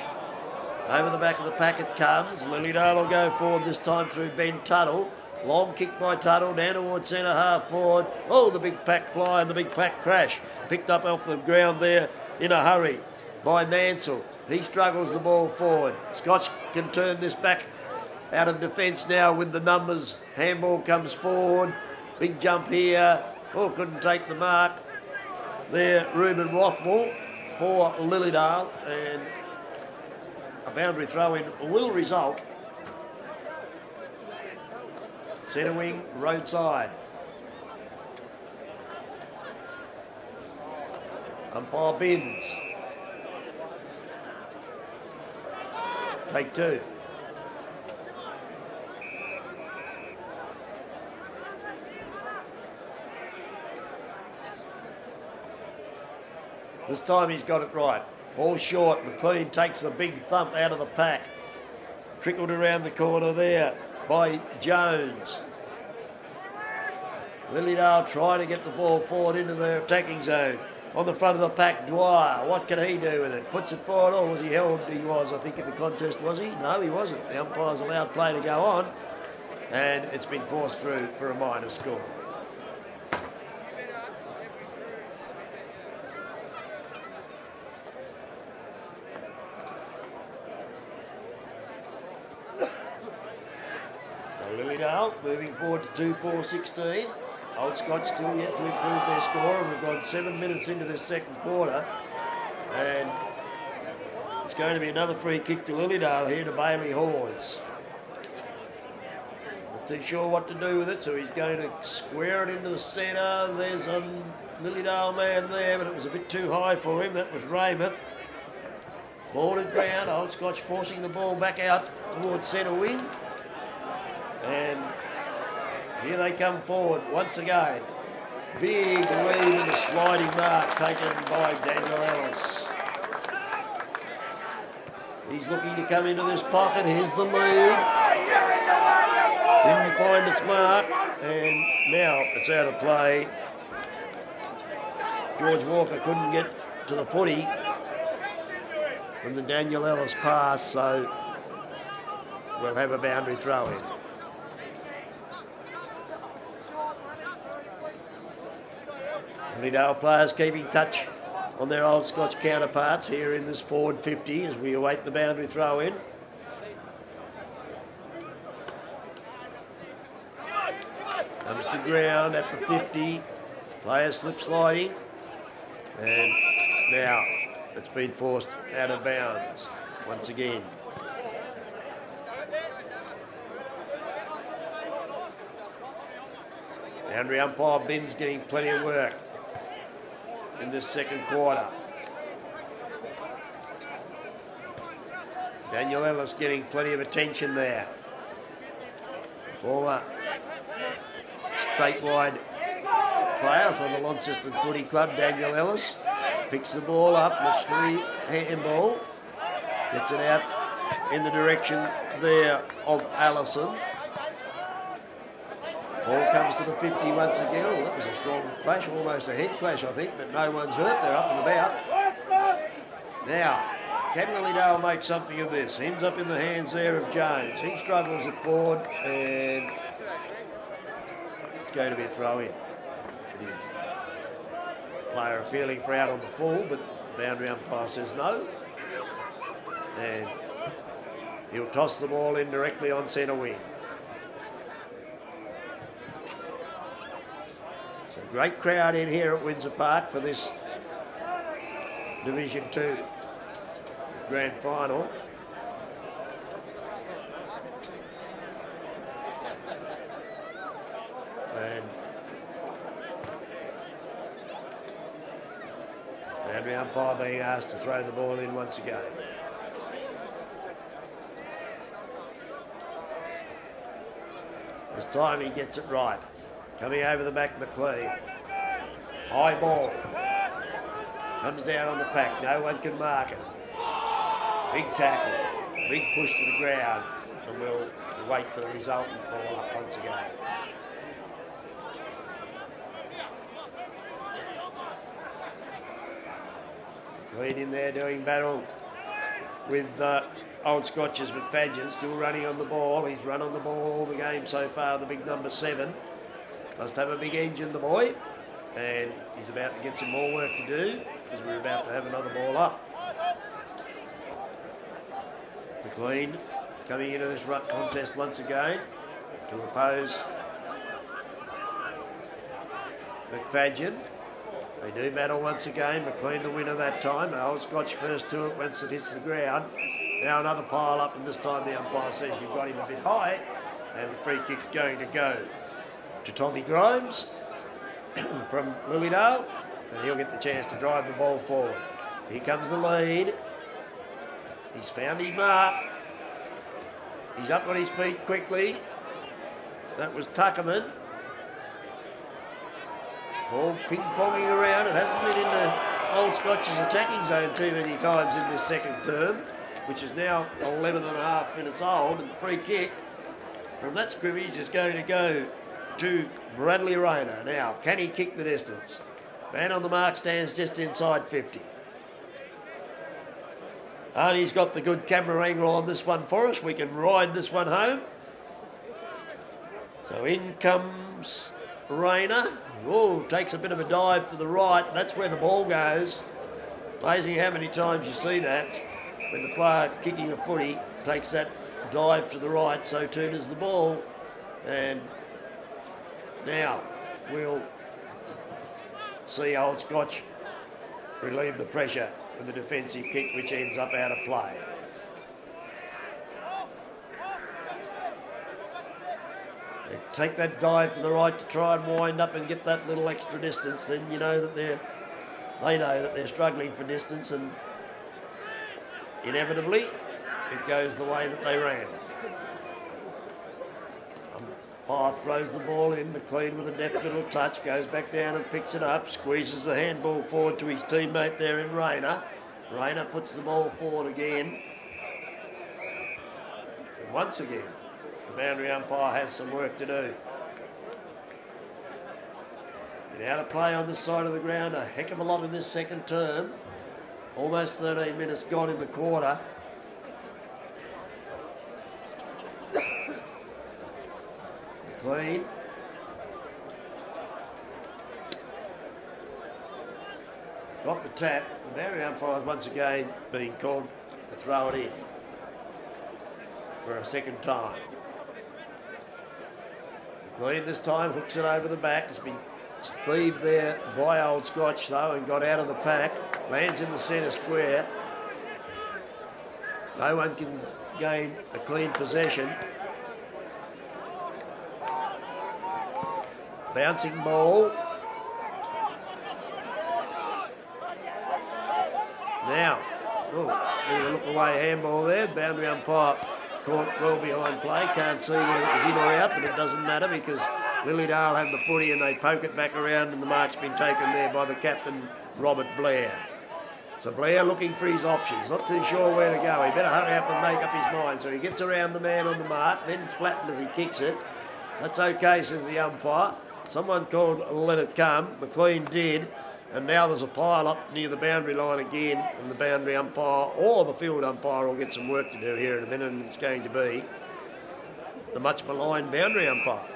Over the back of the pack it comes. Lilydale will go forward this time through Ben Tuttle. Long kick by Tuttle down towards centre half forward. Oh, the big pack fly and the big pack crash. Picked up off the ground there in a hurry by Mansell. He struggles the ball forward. Scotch can turn this back out of defence now with the numbers. Handball comes forward. Big jump here. Oh, couldn't take the mark. There, Reuben Rothwell for Lilydale, and a boundary throw-in will result. Centre wing, roadside. Umpire bins. Take two. This time he's got it right. Ball short. McLean takes the big thump out of the pack. Trickled around the corner there by Jones. Lilydale trying to get the ball forward into their attacking zone. On the front of the pack, Dwyer. What can he do with it? Puts it forward. Oh, was he held? He was, I think, in the contest, was he? No, he wasn't. The umpire's allowed play to go on. And it's been forced through for a minor score. Lilydale moving forward to 2-4-16. Old Scotch still yet to improve their score, and we've gone 7 minutes into the second quarter. And it's going to be another free kick to Lilydale here to Bailey Hawes. Not too sure what to do with it, so he's going to square it into the centre. There's a Lilydale man there, but it was a bit too high for him. That was Raymond. Ball to ground. Old Scotch forcing the ball back out towards centre wing. And here they come forward once again. Big lead in the sliding mark taken by Daniel Ellis. He's looking to come into this pocket. Here's the lead. Didn't find its mark. And now it's out of play. George Walker couldn't get to the footy from the Daniel Ellis pass, so we'll have a boundary throw in. Lilydale players keeping touch on their Old Scotch counterparts here in this forward 50 as we await the boundary throw in. Comes to ground at the 50. Player slip sliding. And now it's been forced out of bounds once again. Boundary umpire Bin's getting plenty of work in this second quarter. Daniel Ellis getting plenty of attention there. Former statewide player for the Launceston Footy Club, Daniel Ellis. Picks the ball up, looks for the handball. Gets it out in the direction there of Allison. Ball comes to the 50 once again. Oh, that was a strong clash, almost a head clash, I think, but no one's hurt. They're up and about. Now, can Lilydale make something of this? Ends up in the hands there of Jones. He struggles it forward, and it's going to be a throw-in. It is. Player appealing for out on the full, but the boundary umpire says no. And he'll toss the ball in directly on centre wing. Great crowd in here at Windsor Park for this Division 2 Grand Final. Boundary umpire being asked to throw the ball in once again. This time he gets it right. Coming over the back, McLean. High ball. Comes down on the pack. No one can mark it. Big tackle. Big push to the ground. And we'll wait for the resultant ball up once again. McLean in there doing battle with Old Scotch's McFadgen still running on the ball. He's run on the ball all the game so far, the big number 7. Must have a big engine, the boy. And he's about to get some more work to do because we're about to have another ball up. McLean coming into this ruck contest once again to oppose McFadgen. They do battle once again. McLean the winner that time. Old Scotch first to it once it hits the ground. Now another pile up, and this time the umpire says you've got him a bit high, and the free kick going to go to Tommy Grimes from Lilydale, and he'll get the chance to drive the ball forward. Here comes the lead. He's found his mark. He's up on his feet quickly. That was Tuckerman. Ball ping-ponging around. It hasn't been in the Old Scotch's attacking zone too many times in this second term, which is now 11 and a half minutes old, and the free kick from that scrimmage is going to go to Bradley Rayner. Now, can he kick the distance? Man on the mark stands just inside 50. Arnie's got the good camera angle on this one for us. We can ride this one home. So in comes Rayner. Oh, takes a bit of a dive to the right. That's where the ball goes. Amazing how many times you see that. When the player kicking a footy takes that dive to the right, so too does the ball. And now we'll see Old Scotch relieve the pressure with a defensive kick which ends up out of play. They take that dive to the right to try and wind up and get that little extra distance, then you know that they know that they're struggling for distance, and inevitably it goes the way that they ran. Umpire throws the ball in. McLean with a deft little touch goes back down and picks it up, squeezes the handball forward to his teammate there in Rayner. Rayner puts the ball forward again. And once again, the boundary umpire has some work to do. Been out of play on this side of the ground a heck of a lot in this second term. Almost 13 minutes gone in the quarter. McLean. Got the tap. The boundary umpire once again being called to throw it in for a second time. McLean this time hooks it over the back. It's been thieved there by Old Scotch though and got out of the pack. Lands in the centre square. No one can gain a clean possession. Bouncing ball. Now, bit of a look away handball there. Boundary umpire caught well behind play. Can't see whether it was in or out, but it doesn't matter because Lilydale had the footy and they poke it back around, and the mark's been taken there by the captain, Robert Blair. So Blair looking for his options, not too sure where to go. He better hurry up and make up his mind. So he gets around the man on the mark, then flattened as he kicks it. That's okay, says the umpire. Someone called let it come. McLean did. And now there's a pile up near the boundary line again, and the boundary umpire or the field umpire will get some work to do here in a minute, and it's going to be the much maligned boundary umpire.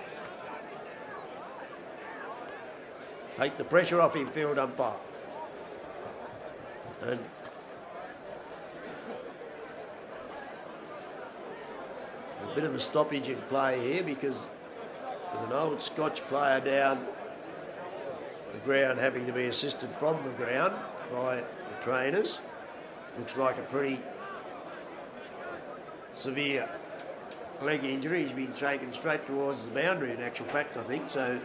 Take the pressure off him, field umpire. And a bit of a stoppage in play here because there's an Old Scotch player down the ground having to be assisted from the ground by the trainers. Looks like a pretty severe leg injury. He's been taken straight towards the boundary in actual fact, I think, so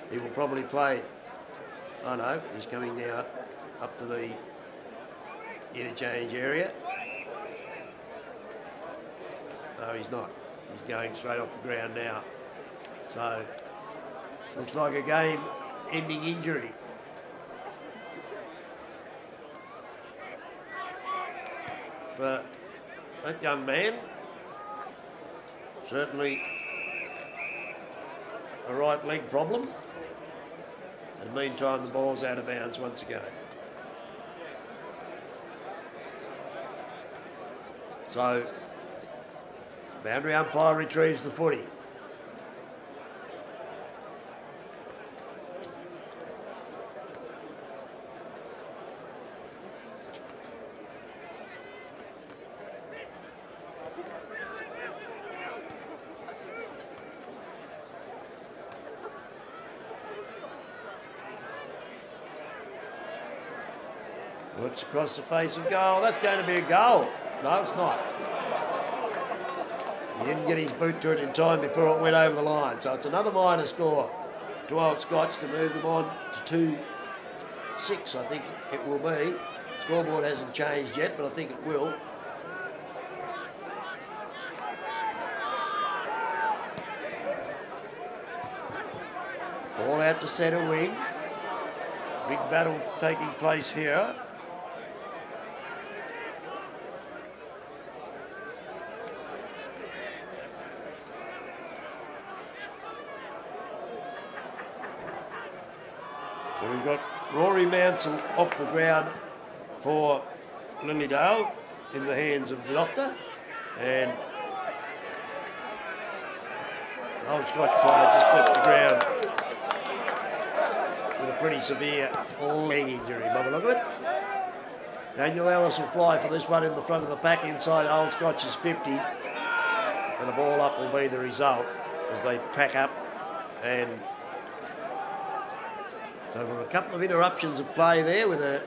he will probably play. Oh no, he's coming now up to the interchange area. No, he's not. He's going straight off the ground now. So, looks like a game-ending injury. But that young man, certainly a right leg problem. And meantime, the ball's out of bounds once again. So, boundary umpire retrieves the footy. Looks across the face of goal. That's going to be a goal. No, it's not. He didn't get his boot to it in time before it went over the line. So it's another minor score to Old Scotch to move them on to 2-6, I think it will be. Scoreboard hasn't changed yet, but I think it will. Ball out to centre wing. Big battle taking place here. So we've got Rory Mansell off the ground for Lilydale in the hands of the doctor, and the Old Scotch player just left the ground with a pretty severe leg injury by the look of it. Daniel Ellis will fly for this one in the front of the pack inside Old Scotch's 50, and the ball up will be the result as they pack up. And so from a couple of interruptions of play there with a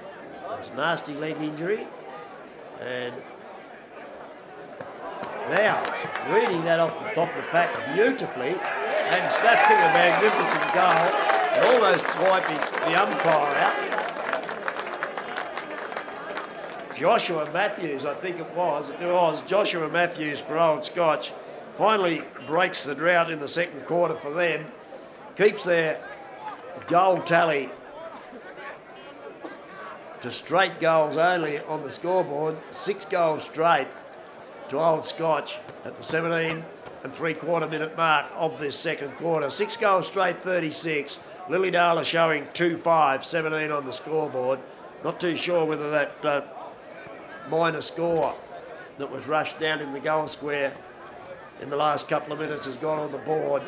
nasty leg injury. And now, reading that off the top of the pack beautifully and snapping a magnificent goal and almost wiping the umpire out. Joshua Matthews, I think it was Joshua Matthews for Old Scotch, finally breaks the drought in the second quarter for them, keeps their goal tally to straight goals only on the scoreboard, 6 goals straight to Old Scotch at the 17 and 3/4 minute mark of this second quarter. 6 goals straight, 36. Lilydale are showing 2-5, 17 on the scoreboard. Not too sure whether that minor score that was rushed down in the goal square in the last couple of minutes has gone on the board.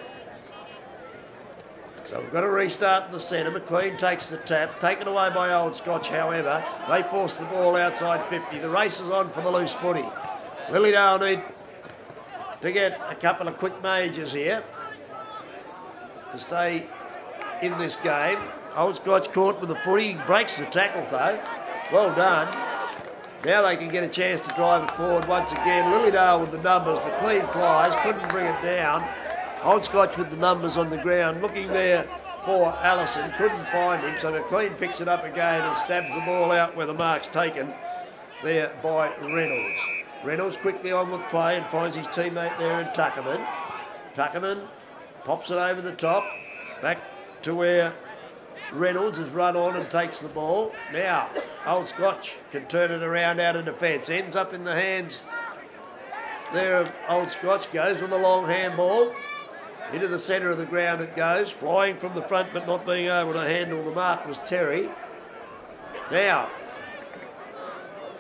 So we've got to restart in the centre. McLean takes the tap, taken away by Old Scotch, however. They force the ball outside 50. The race is on for the loose footy. Lilydale need to get a couple of quick majors here to stay in this game. Old Scotch caught with the footy. He breaks the tackle though. Well done. Now they can get a chance to drive it forward once again. Lilydale with the numbers. McLean flies, couldn't bring it down. Old Scotch with the numbers on the ground, looking there for Allison, couldn't find him, so McLean picks it up again and stabs the ball out where the mark's taken there by Reynolds. Reynolds quickly on with play and finds his teammate there in Tuckerman. Tuckerman pops it over the top, back to where Reynolds has run on and takes the ball. Now, Old Scotch can turn it around out of defence, ends up in the hands there of Old Scotch, goes with a long handball. Into the centre of the ground it goes, flying from the front but not being able to handle the mark was Terry. Now,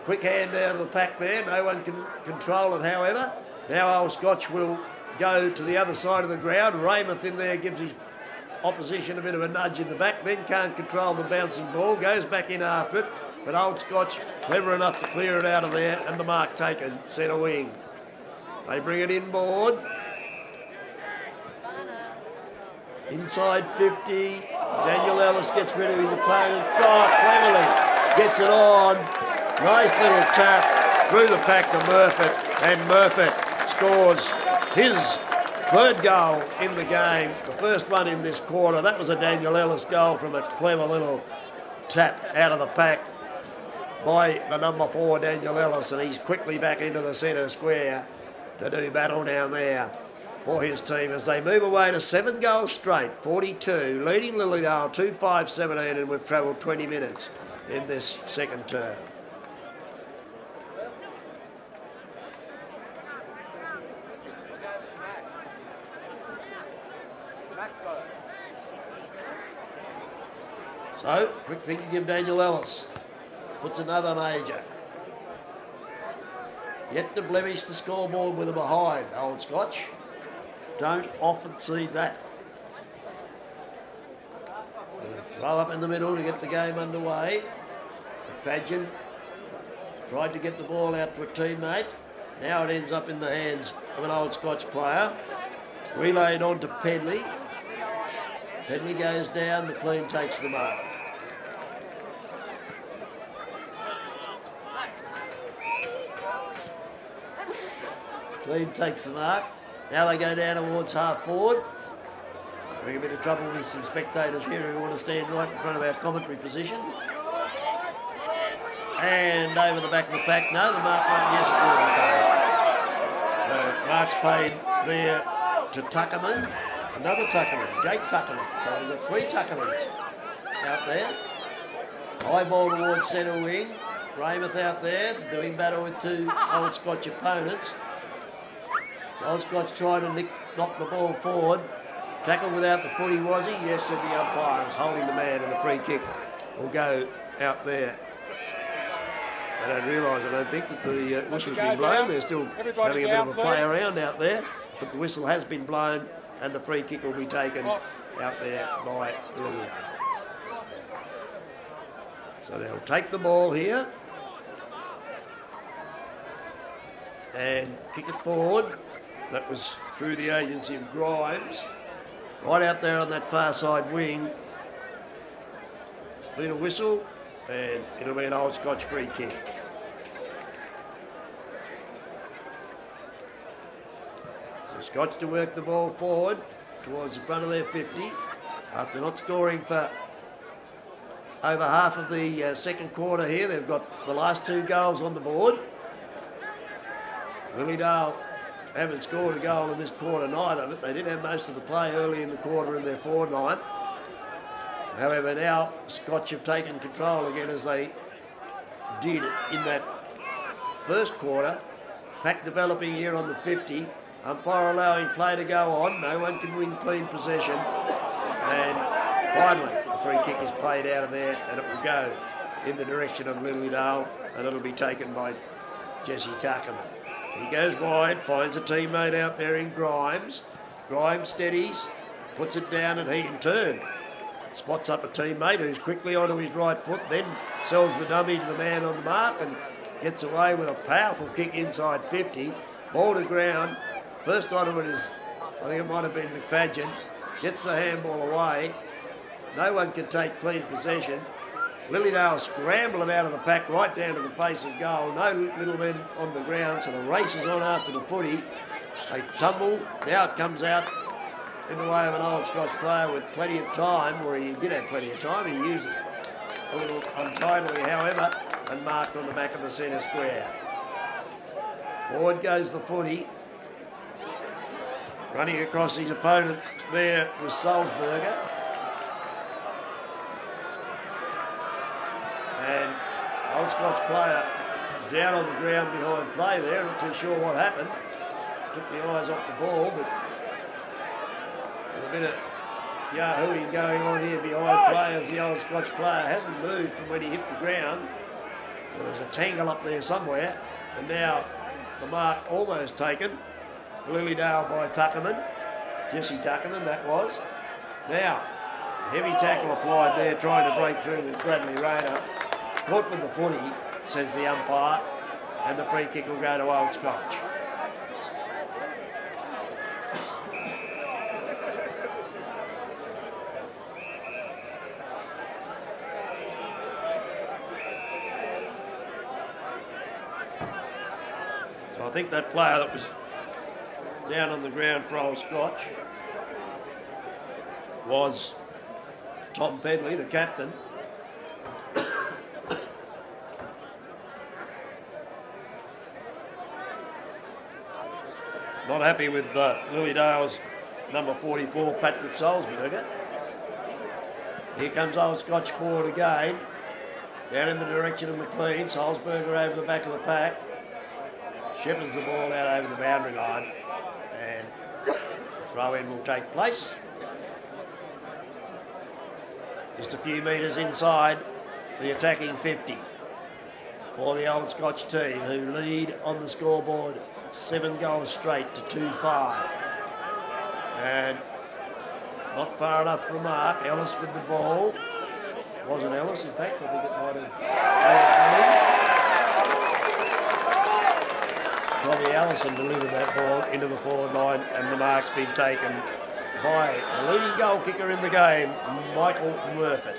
quick hand out of the pack there, no one can control it however. Now Old Scotch will go to the other side of the ground. Raymond in there gives his opposition a bit of a nudge in the back, then can't control the bouncing ball, goes back in after it, but Old Scotch clever enough to clear it out of there and the mark taken, centre wing. They bring it inboard. Inside 50, Daniel Ellis gets rid of his opponent. Cleverly gets it on. Nice little tap through the pack to Murfitt, and Murfitt scores his 3rd goal in the game, the first one in this quarter. That was a Daniel Ellis goal from a clever little tap out of the pack. by the number 4, Daniel Ellis, and he's quickly back into the centre square to do battle down there for his team as they move away to 7 goals straight, 42, leading Lilydale 2-5-17, and we've travelled 20 minutes in this second term. So, quick thinking of Daniel Ellis. Puts another major. Yet to blemish the scoreboard with a behind, Old Scotch. Don't often see that. Throw up in the middle to get the game underway. McFadgen tried to get the ball out to a teammate. Now it ends up in the hands of an Old Scotch player. Relayed on to Pedley. Pedley goes down, McLean takes the mark. McLean takes the mark. Now they go down towards half forward. Having a bit of trouble with some spectators here who want to stand right in front of our commentary position. And over the back of the pack, no, the mark won't, yes it will be paid. So mark's paid there to Tuckerman, another Tuckerman, Jake Tuckerman. So we've got 3 Tuckermans out there. High ball towards centre wing. Raymond out there doing battle with 2 Old Scotch opponents. Old Scotch trying to knock the ball forward. Tackle without the footy, was he? Yes, said the umpire was holding the man, and the free kick will go out there. I don't realise, I don't think that the whistle's been blown. They're still having a bit of a play around out there, but the whistle has been blown, and the free kick will be taken out there by Lilydale. So they'll take the ball here and kick it forward. That was through the agency of Grimes. Right out there on that far side wing. It's been a whistle, and it'll be an Old Scotch free kick. So Scotch to work the ball forward towards the front of their 50. After not scoring for over half of the second quarter here, they've got the last 2 goals on the board. Lilydale haven't scored a goal in this quarter neither, but they did have most of the play early in the quarter in their forward line. However, now Scotch have taken control again as they did in that first quarter. Pack developing here on the 50. Umpire allowing play to go on. No one can win clean possession. And finally, the free kick is played out of there, and it will go in the direction of Lilydale, and it'll be taken by Jesse Tuckerman. He goes wide, finds a teammate out there in Grimes. Grimes steadies, puts it down, and he in turn spots up a teammate who's quickly onto his right foot, then sells the dummy to the man on the mark and gets away with a powerful kick inside 50. Ball to ground. First onto it is, I think it might have been McFadgen. Gets the handball away. No one can take clean possession. Lilydale scrambling out of the pack right down to the face of goal. No little men on the ground, so the race is on after the footy. They tumble. Now it comes out in the way of an Old Scotch player with plenty of time, or he did have plenty of time. He used it a little untidily, however, and marked on the back of the centre square. Forward goes the footy. Running across his opponent there was Salzberger. And Old Scotch player down on the ground behind play there. Not too sure what happened. Took the eyes off the ball, but a bit of yahooing going on here behind play as the Old Scotch player hasn't moved from when he hit the ground. So there's a tangle up there somewhere. And now the mark almost taken. Lilydale by Tuckerman. Jesse Tuckerman, that was. Now, heavy tackle applied there, trying to break through with Bradley Rayner. Caught with the footy, says the umpire, and the free kick will go to Old Scotch. So I think that player that was down on the ground for Old Scotch was Tom Pedley, the captain. Not happy with Lilydale's number 44, Patrick Salzberger. Here comes Old Scotch forward again. Down in the direction of McLean. Salzberger over the back of the pack. Shepherds the ball out over the boundary line. And the throw-in will take place. Just a few metres inside the attacking 50 for the Old Scotch team, who lead on the scoreboard 7 goals straight to 2-5. And not far enough for mark. Ellis with the ball. Wasn't Ellis, in fact. I think it might have. Tommy Allison delivered that ball into the forward line, and the mark's been taken by the leading goal kicker in the game, Michael Murfitt.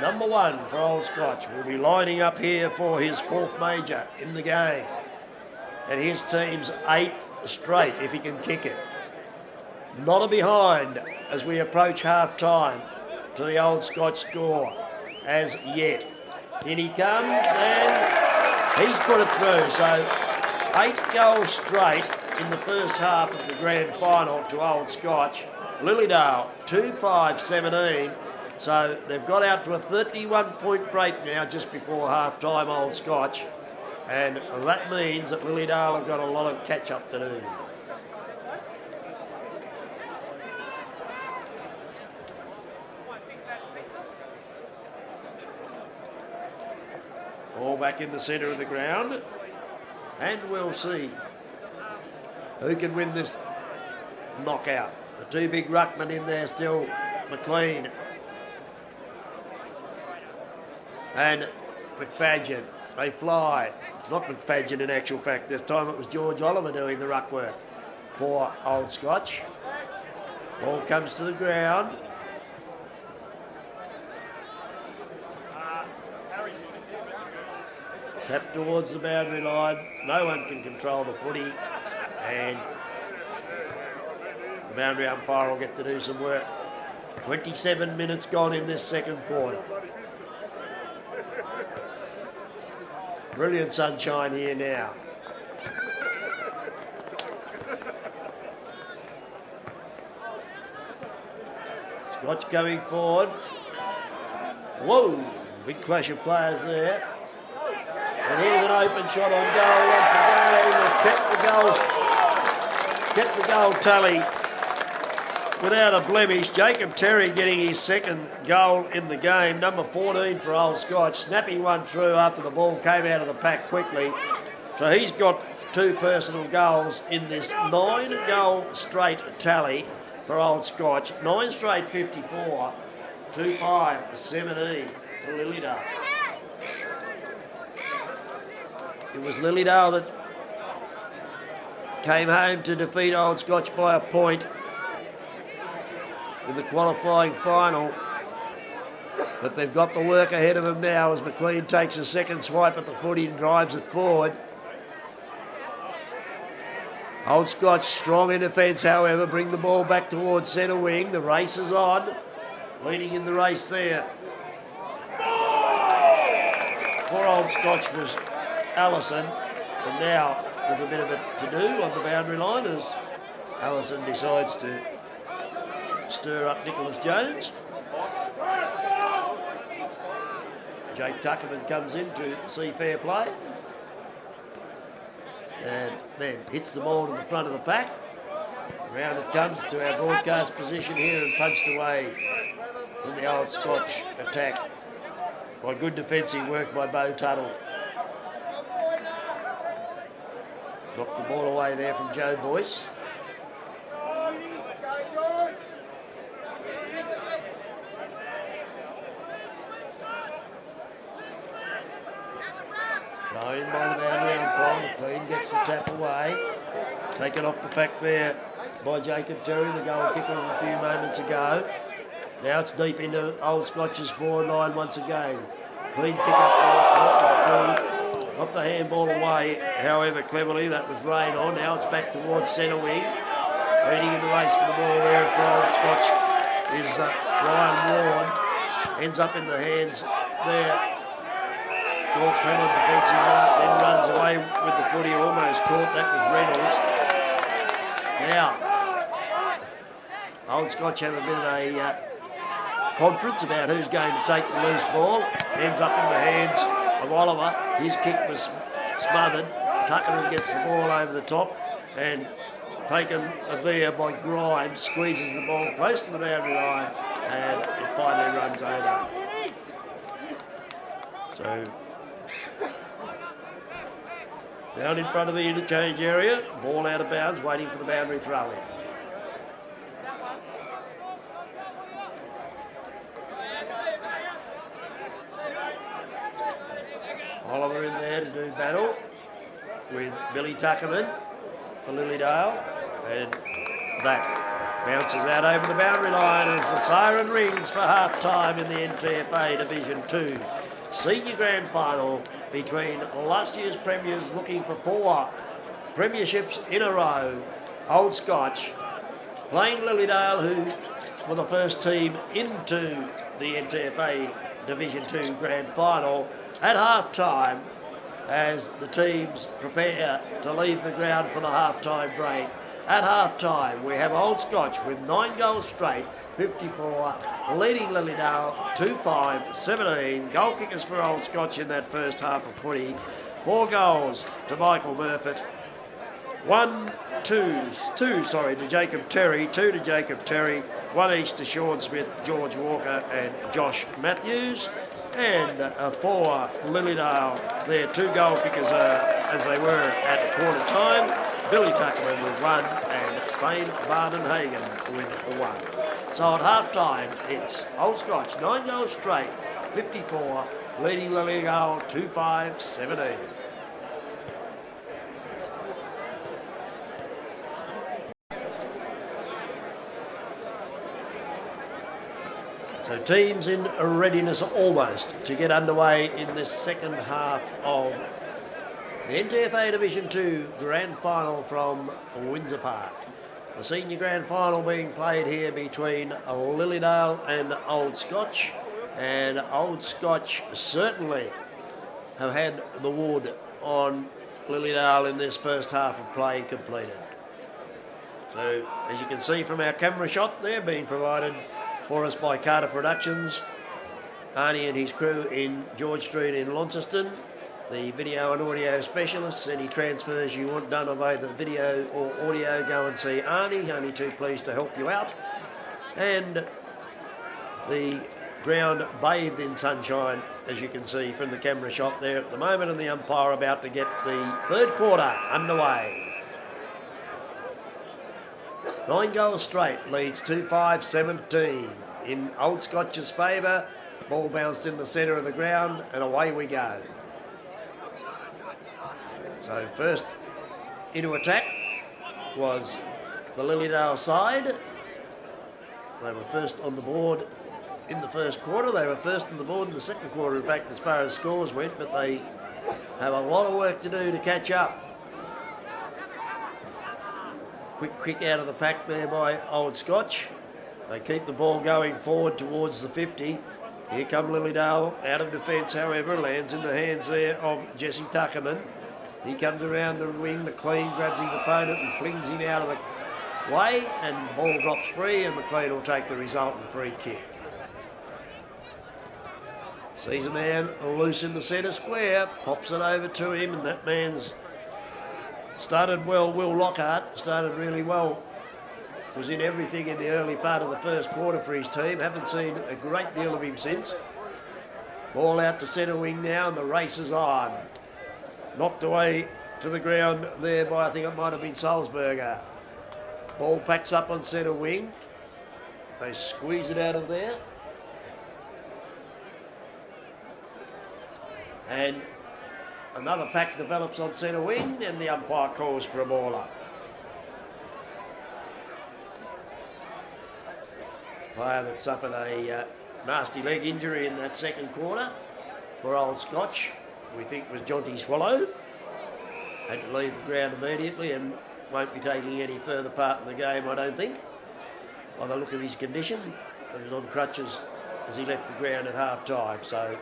Number 1 for Old Scotch will be lining up here for his 4th major in the game. And his team's 8th straight if he can kick it. Not a behind as we approach half-time to the Old Scotch score as yet. In he comes and he's put it through. So 8 goals straight in the first half of the grand final to Old Scotch. Lilydale 2-5-17. So they've got out to a 31-point break now just before half-time, Old Scotch. And that means that Lilydale have got a lot of catch-up to do. All back in the centre of the ground. And we'll see who can win this knockout. The 2 big ruckmen in there still, McLean and McFadgen. They fly. It's not McFadgen in actual fact. This time it was George Oliver doing the ruck work for Old Scotch. Ball comes to the ground. Tap towards the boundary line. No one can control the footy. And the boundary umpire will get to do some work. 27 minutes gone in this second quarter. Brilliant sunshine here now. Scotch coming forward. Whoa, big clash of players there. And here's an open shot on goal once again. They've kept the goal tally without a blemish. Jacob Terry getting his 2nd goal in the game. Number 14 for Old Scotch. Snapping one through after the ball came out of the pack quickly. So he's got 2 personal goals in this 9-goal straight tally for Old Scotch. 9 straight 54. 2-5-17 to Lilydale. It was Lilydale that came home to defeat Old Scotch by a point in the qualifying final. But they've got the work ahead of them now as McLean takes a 2nd swipe at the footy and drives it forward. Old Scotch strong in defence, however, bring the ball back towards centre wing. The race is on. Leading in the race there for Old Scotch was Allison, and now there's a bit of a to-do on the boundary line as Allison decides to stir up Nicholas Jones. Jake Tuckerman comes in to see fair play and then hits the ball to the front of the pack. Round it comes to our broadcast position here and punched away from the Old Scotch attack by good defensive work by Bo Tuttle. Knocked the ball away there from Joe Boyce. Thrown in by the boundary umpire. McLean gets the tap away. Taken off the pack there by Jacob Terry, the goal kicker of a few moments ago. Now it's deep into Old Scotch's forward line once again. Clean kick up. Got the handball away, however, cleverly. That was rain on. Now it's back towards centre wing. Leading in the race for the ball there for Old Scotch is Ryan Ward. Ends up in the hands there. Caught Clement defensive mark, then runs away with the footy. Almost caught. That was Reynolds. Now, Old Scotch have a bit of a conference about who's going to take the loose ball. Ends up in the hands of Oliver. His kick was smothered. Tuckerman gets the ball over the top and taken there by Grimes, squeezes the ball close to the boundary line, and it finally runs over. So, down in front of the interchange area, ball out of bounds, waiting for the boundary throw in. Oliver in there to do battle with Billy Tuckerman for Lilydale, and that bounces out over the boundary line as the siren rings for half-time in the NTFA Division 2 Senior Grand Final between last year's premiers looking for 4 premierships in a row, Old Scotch, playing Lilydale, who were the first team into the NTFA Division 2 Grand Final, at half-time as the teams prepare to leave the ground for the half-time break. At half-time, we have Old Scotch with 9 goals straight, 54, leading Lilydale 2-5-17. Goal kickers for Old Scotch in that first half of footy. 4 goals to Michael Murfitt. 2 to Jacob Terry, 2 to Jacob Terry, 1 each to Sean Smith, George Walker and Josh Matthews. And for Lilydale, their 2 goal kickers as they were at quarter time. Billy Tuckerman with 1 and Thane Vardenhagen with 1. So at half time, it's Old Scotch, 9 goals straight, 54, leading Lilydale 2-5-17. So teams in readiness almost to get underway in this second half of the NTFA Division 2 Grand Final from Windsor Park. The Senior Grand Final being played here between Lilydale and Old Scotch. And Old Scotch certainly have had the wood on Lilydale in this first half of play completed. So as you can see from our camera shot, they're being provided for us by Carter Productions, Arnie and his crew in George Street in Launceston, the video and audio specialists. Any transfers you want done of either video or audio, go and see Arnie, only too pleased to help you out. And the ground bathed in sunshine, as you can see from the camera shot there at the moment, and the umpire about to get the third quarter underway. 9 goals straight leads 2-5-17 in Old Scotch's favour. Ball bounced in the centre of the ground and away we go. So first into attack was the Lilydale side. They were first on the board in the first quarter. They were first on the board in the second quarter, in fact, as far as scores went, but they have a lot of work to do to catch up. Quick kick out of the pack there by Old Scotch. They keep the ball going forward towards the 50. Here come Lilydale out of defence, however, lands in the hands there of Jesse Tuckerman. He comes around the wing, McLean grabs his opponent and flings him out of the way, and the ball drops free, and McLean will take the resultant free kick. Sees a man loose in the centre square, pops it over to him, and that man's started well. Will Lockhart started really well. Was in everything in the early part of the first quarter for his team. Haven't seen a great deal of him since. Ball out to centre wing now, and the race is on. Knocked away to the ground there by, I think it might have been Salzberger. Ball packs up on centre wing. They squeeze it out of there. And another pack develops on centre wing, and the umpire calls for a ball up. Player that suffered a nasty leg injury in that second quarter for Old Scotch, we think was Jonty Swallow. Had to leave the ground immediately and won't be taking any further part in the game, I don't think. By the look of his condition, he was on crutches as he left the ground at half time, so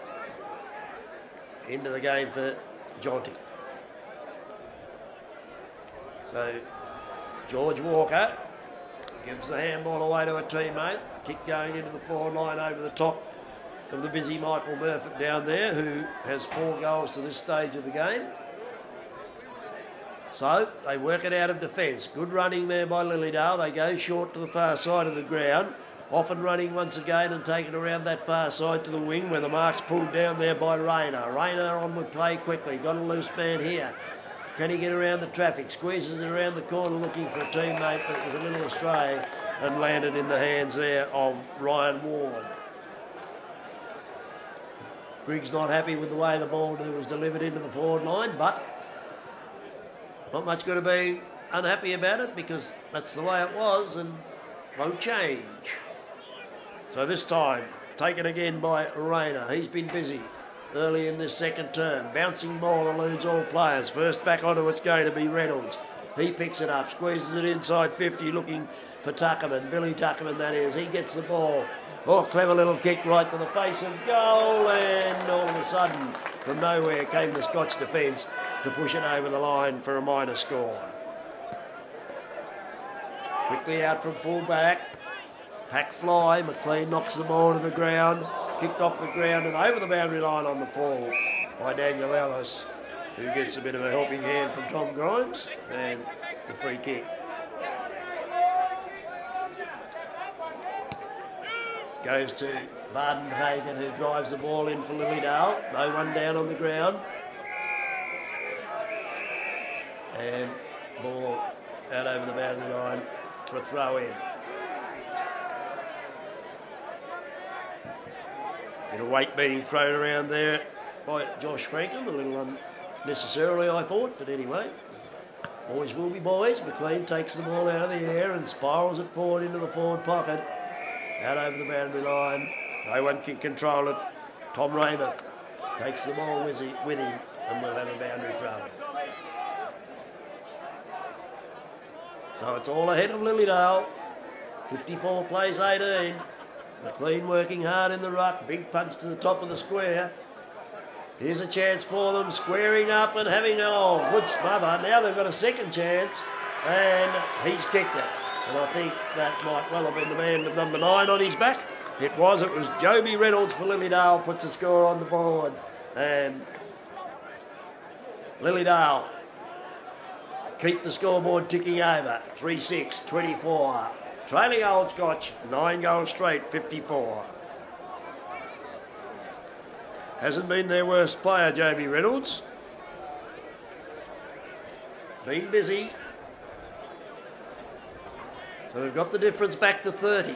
into the game for Jonty. So George Walker gives the handball away to a teammate. Kick going into the forward line over the top of the busy Michael Murphy down there, who has 4 goals to this stage of the game. So they work it out of defence. Good running there by Lilydale. They go short to the far side of the ground. Often running once again and taken around that far side to the wing where the mark's pulled down there by Rayner. Rayner on with play quickly. Got a loose man here. Can he get around the traffic? Squeezes it around the corner looking for a teammate, but was a little astray and landed in the hands there of Ryan Ward. Griggs not happy with the way the ball was delivered into the forward line, but not much going to be unhappy about it because that's the way it was and won't change. So this time, taken again by Rayner. He's been busy early in this second term. Bouncing ball eludes all players. First back onto it's going to be Reynolds. He picks it up, squeezes it inside 50, looking for Tuckerman. Billy Tuckerman, that is. He gets the ball. Oh, clever little kick right to the face of goal, and all of a sudden, from nowhere came the Scotch defence to push it over the line for a minor score. Quickly out from full back. Pack fly. McLean knocks the ball to the ground. Kicked off the ground and over the boundary line on the fall by Daniel Ellis, who gets a bit of a helping hand from Tom Grimes, and the free kick. Goes to Bardenhagen, who drives the ball in for Lilydale. No one down on the ground. And ball out over the boundary line for a throw in. Bit of weight being thrown around there by Josh Franklin, a little unnecessarily I thought, but anyway. Boys will be boys. McLean takes the ball out of the air and spirals it forward into the forward pocket. Out over the boundary line. No one can control it. Tom Raymond takes the ball with him and we'll have a boundary throw. So it's all ahead of Lilydale. 54 plays 18. McLean working hard in the ruck. Big punch to the top of the square. Here's a chance for them. Squaring up and having a good smother. Now they've got a second chance. And he's kicked it. And I think that might well have been the man with number 9 on his back. It was Joby Reynolds for Lilydale, puts a score on the board. And Lilydale keep the scoreboard ticking over. 3-6, 24. Trailing Old Scotch, 9 goals straight, 54. Hasn't been their worst player, Joby Reynolds. Been busy. So they've got the difference back to 30.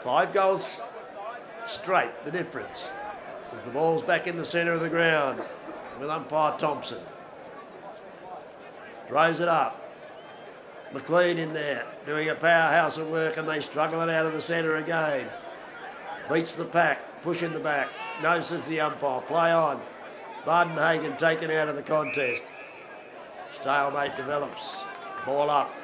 5 goals straight, the difference. As the ball's back in the centre of the ground with umpire Thompson. Throws it up. McLean in there, doing a powerhouse of work, and they struggle it out of the centre again. Beats the pack, pushing the back. No, says the umpire. Play on. Bardenhagen taken out of the contest. Stalemate develops. Ball up.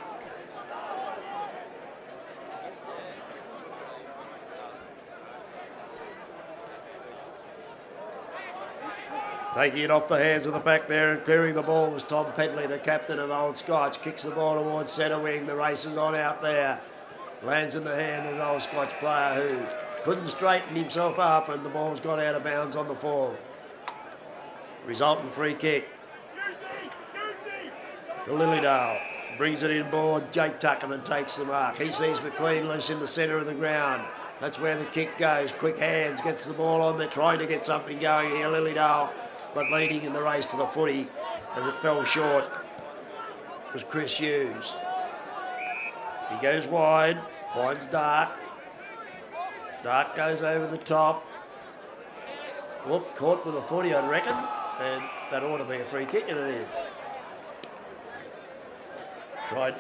Taking it off the hands of the back there and clearing the ball was Tom Pedley, the captain of Old Scotch. Kicks the ball towards centre wing. The race is on out there. Lands in the hand of an Old Scotch player who couldn't straighten himself up, and the ball's gone out of bounds on the fall. Resultant free kick. To Lilydale. Brings it inboard. Jake Tuckerman takes the mark. He sees McLean loose in the centre of the ground. That's where the kick goes. Quick hands. Gets the ball on. They're trying to get something going here, Lilydale. But leading in the race to the footy as it fell short was Chris Hughes. He goes wide. Finds Dark. Dark goes over the top. Whoop, caught with a footy, I reckon. And that ought to be a free kick, and it is. Tried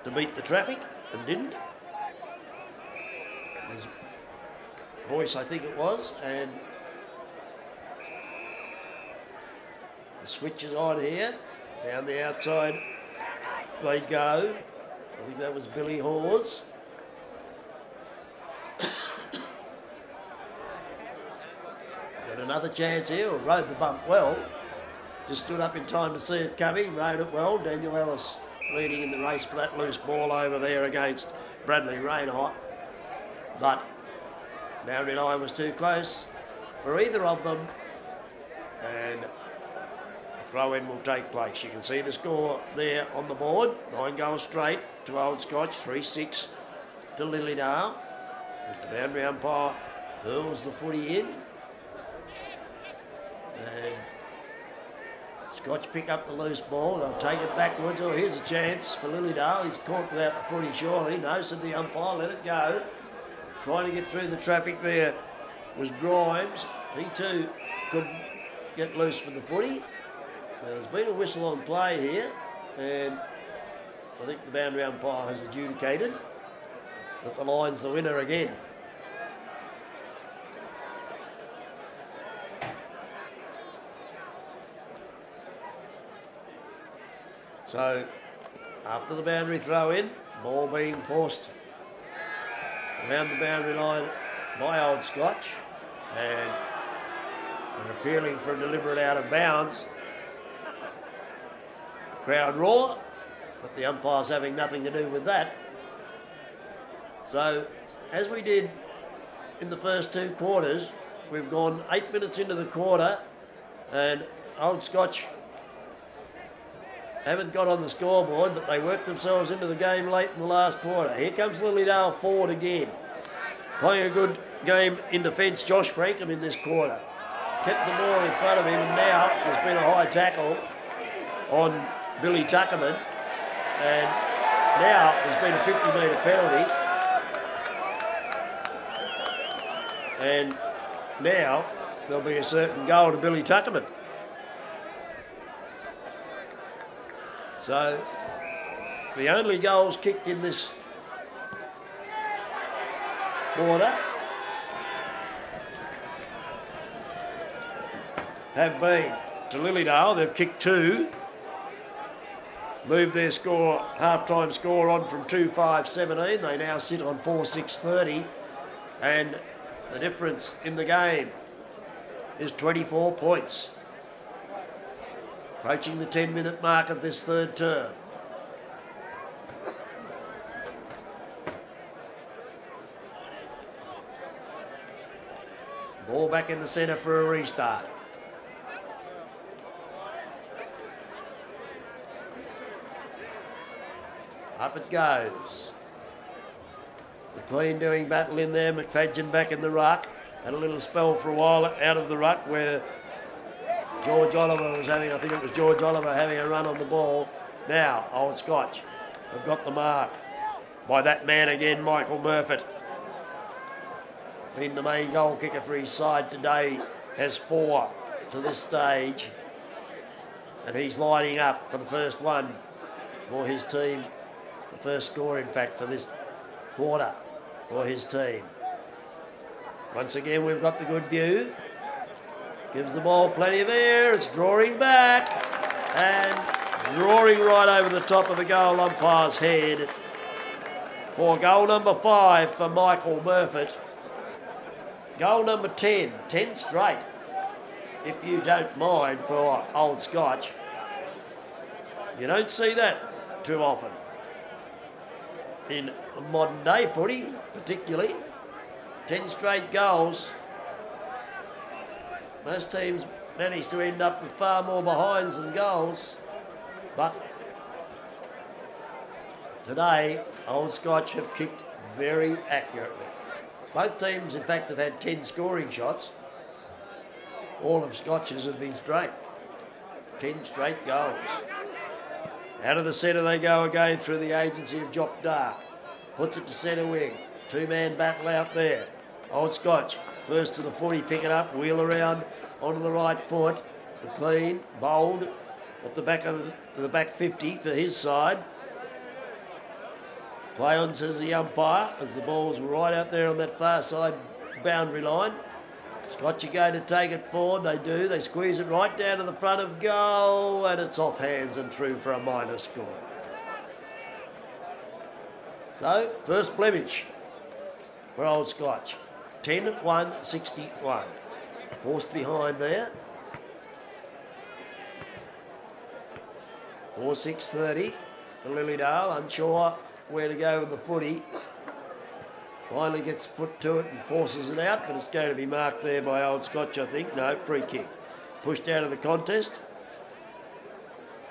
to beat the traffic and didn't. His voice, I think it was, and the switch is on here. Down the outside they go. I think that was Billy Hawes. Got another chance here. Rode the bump well. Just stood up in time to see it coming. Rode it well. Daniel Ellis leading in the race for that loose ball over there against Bradley Reinhart. But boundary line was too close for either of them, and a throw-in will take place. You can see the score there on the board. 9 goals straight to Old Scotch, 3-6 to Lilydale. As the boundary umpire hurls the footy in. And Scotch pick up the loose ball. They'll take it backwards. Oh, here's a chance for Lilydale. He's caught without the footy, surely. No, said the umpire, let it go. Trying to get through the traffic there was Grimes. He too couldn't get loose for the footy. There's been a whistle on play here, and I think the boundary umpire has adjudicated that the line's the winner again. So, after the boundary throw in, ball being forced around the boundary line by Old Scotch, and they're appealing for a deliberate out of bounds. Crowd roar, but the umpire's having nothing to do with that. So, as we did in the first 2 quarters, we've gone 8 minutes into the quarter, and Old Scotch haven't got on the scoreboard, but they worked themselves into the game late in the last quarter. Here comes Lilydale forward again. Playing a good game in defence, Josh Frankham in this quarter. Kept the ball in front of him, and now there's been a high tackle on Billy Tuckerman. And now there's been a 50-metre penalty. And now there'll be a certain goal to Billy Tuckerman. So, the only goals kicked in this quarter have been to Lilydale. They've kicked 2. Moved their score, half-time score on from 2-5-17. They now sit on 4-6-30. And the difference in the game is 24 points. Approaching the 10-minute mark of this third term. Ball back in the centre for a restart. Up it goes. McLean doing battle in there. McFadgen back in the ruck. Had a little spell for a while out of the ruck where George Oliver was having, I think it was George Oliver having a run on the ball. Now, Old Scotch have got the mark by that man again, Michael Murfitt. Been the main goal kicker for his side today, has 4 to this stage. And he's lining up for the first one for his team. The first score, in fact, for this quarter for his team. Once again, we've got the good view. Gives the ball plenty of air. It's drawing back and drawing right over the top of the goal umpire's head for goal number 5 for Michael Murfitt. Goal number 10, 10 straight, if you don't mind, for Old Scotch. You don't see that too often in modern day footy, particularly. 10 straight goals. Most teams manage to end up with far more behinds than goals, but today Old Scotch have kicked very accurately. Both teams, in fact, have had 10 scoring shots. All of Scotch's have been straight. 10 straight goals. Out of the centre they go again through the agency of Jock Dark. Puts it to centre wing. 2-man battle out there. Old Scotch first to the footy, pick it up, wheel around onto the right foot. McLean, bold at the back of the back 50 for his side. Play on, says the umpire, as the ball's right out there on that far side boundary line. Scotch are going to take it forward. They do. They squeeze it right down to the front of goal, and it's off hands and through for a minor score. So, first blemish for Old Scotch. 10-1-61. Forced behind there. 4-6-30. the Lilydale, unsure where to go with the footy. Finally gets foot to it and forces it out, but it's going to be marked there by Old Scotch, I think. No, free kick. Pushed out of the contest.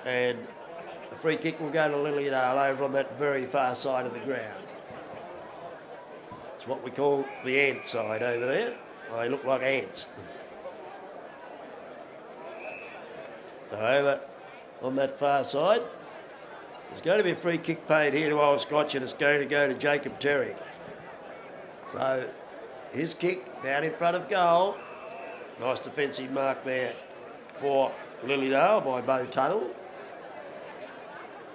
And the free kick will go to Lilydale over on that very far side of the ground. It's what we call the ant side over there. They look like ants. So over on that far side, there's going to be a free kick paid here to Old Scotch, and it's going to go to Jacob Terry. So his kick down in front of goal. Nice defensive mark there for Lilydale by Bo Tuttle.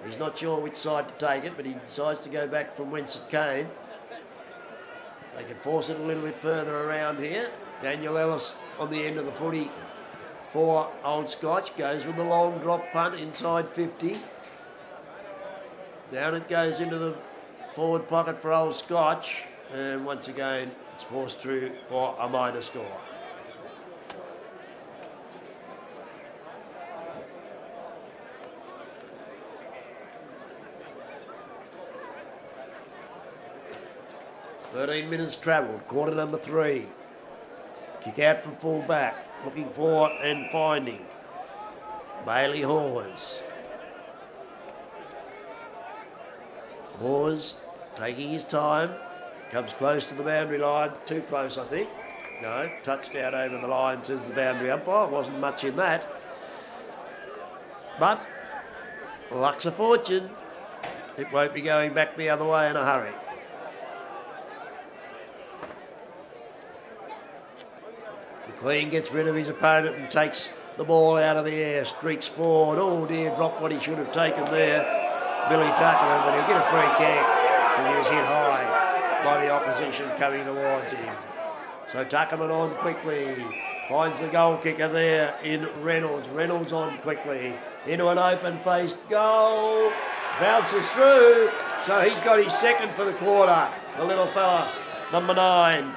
He's not sure which side to take it, but he decides to go back from whence it came. They can force it a little bit further around here. Daniel Ellis on the end of the footy for Old Scotch. Goes with the long drop punt inside 50. Down it goes into the forward pocket for Old Scotch. And once again, it's forced through for a minor score. "13 minutes travelled, quarter number 3. Kick out from full back, looking for and finding Bailey Hawes. Hawes taking his time. Comes close to the boundary line. Too close, I think. No, touched out over the line, says the boundary umpire. Wasn't much in that. But, luck's a fortune. It won't be going back the other way in a hurry. McLean gets rid of his opponent and takes the ball out of the air. Streaks forward. Oh dear, dropped what he should have taken there. Billy Tuckerman, but he'll get a free kick because he was hit high by the opposition coming towards him. So Tuckerman on quickly, finds the goal kicker there in Reynolds. Reynolds on quickly, into an open-faced goal, bounces through, so he's got his second for the quarter. The little fella, number 9,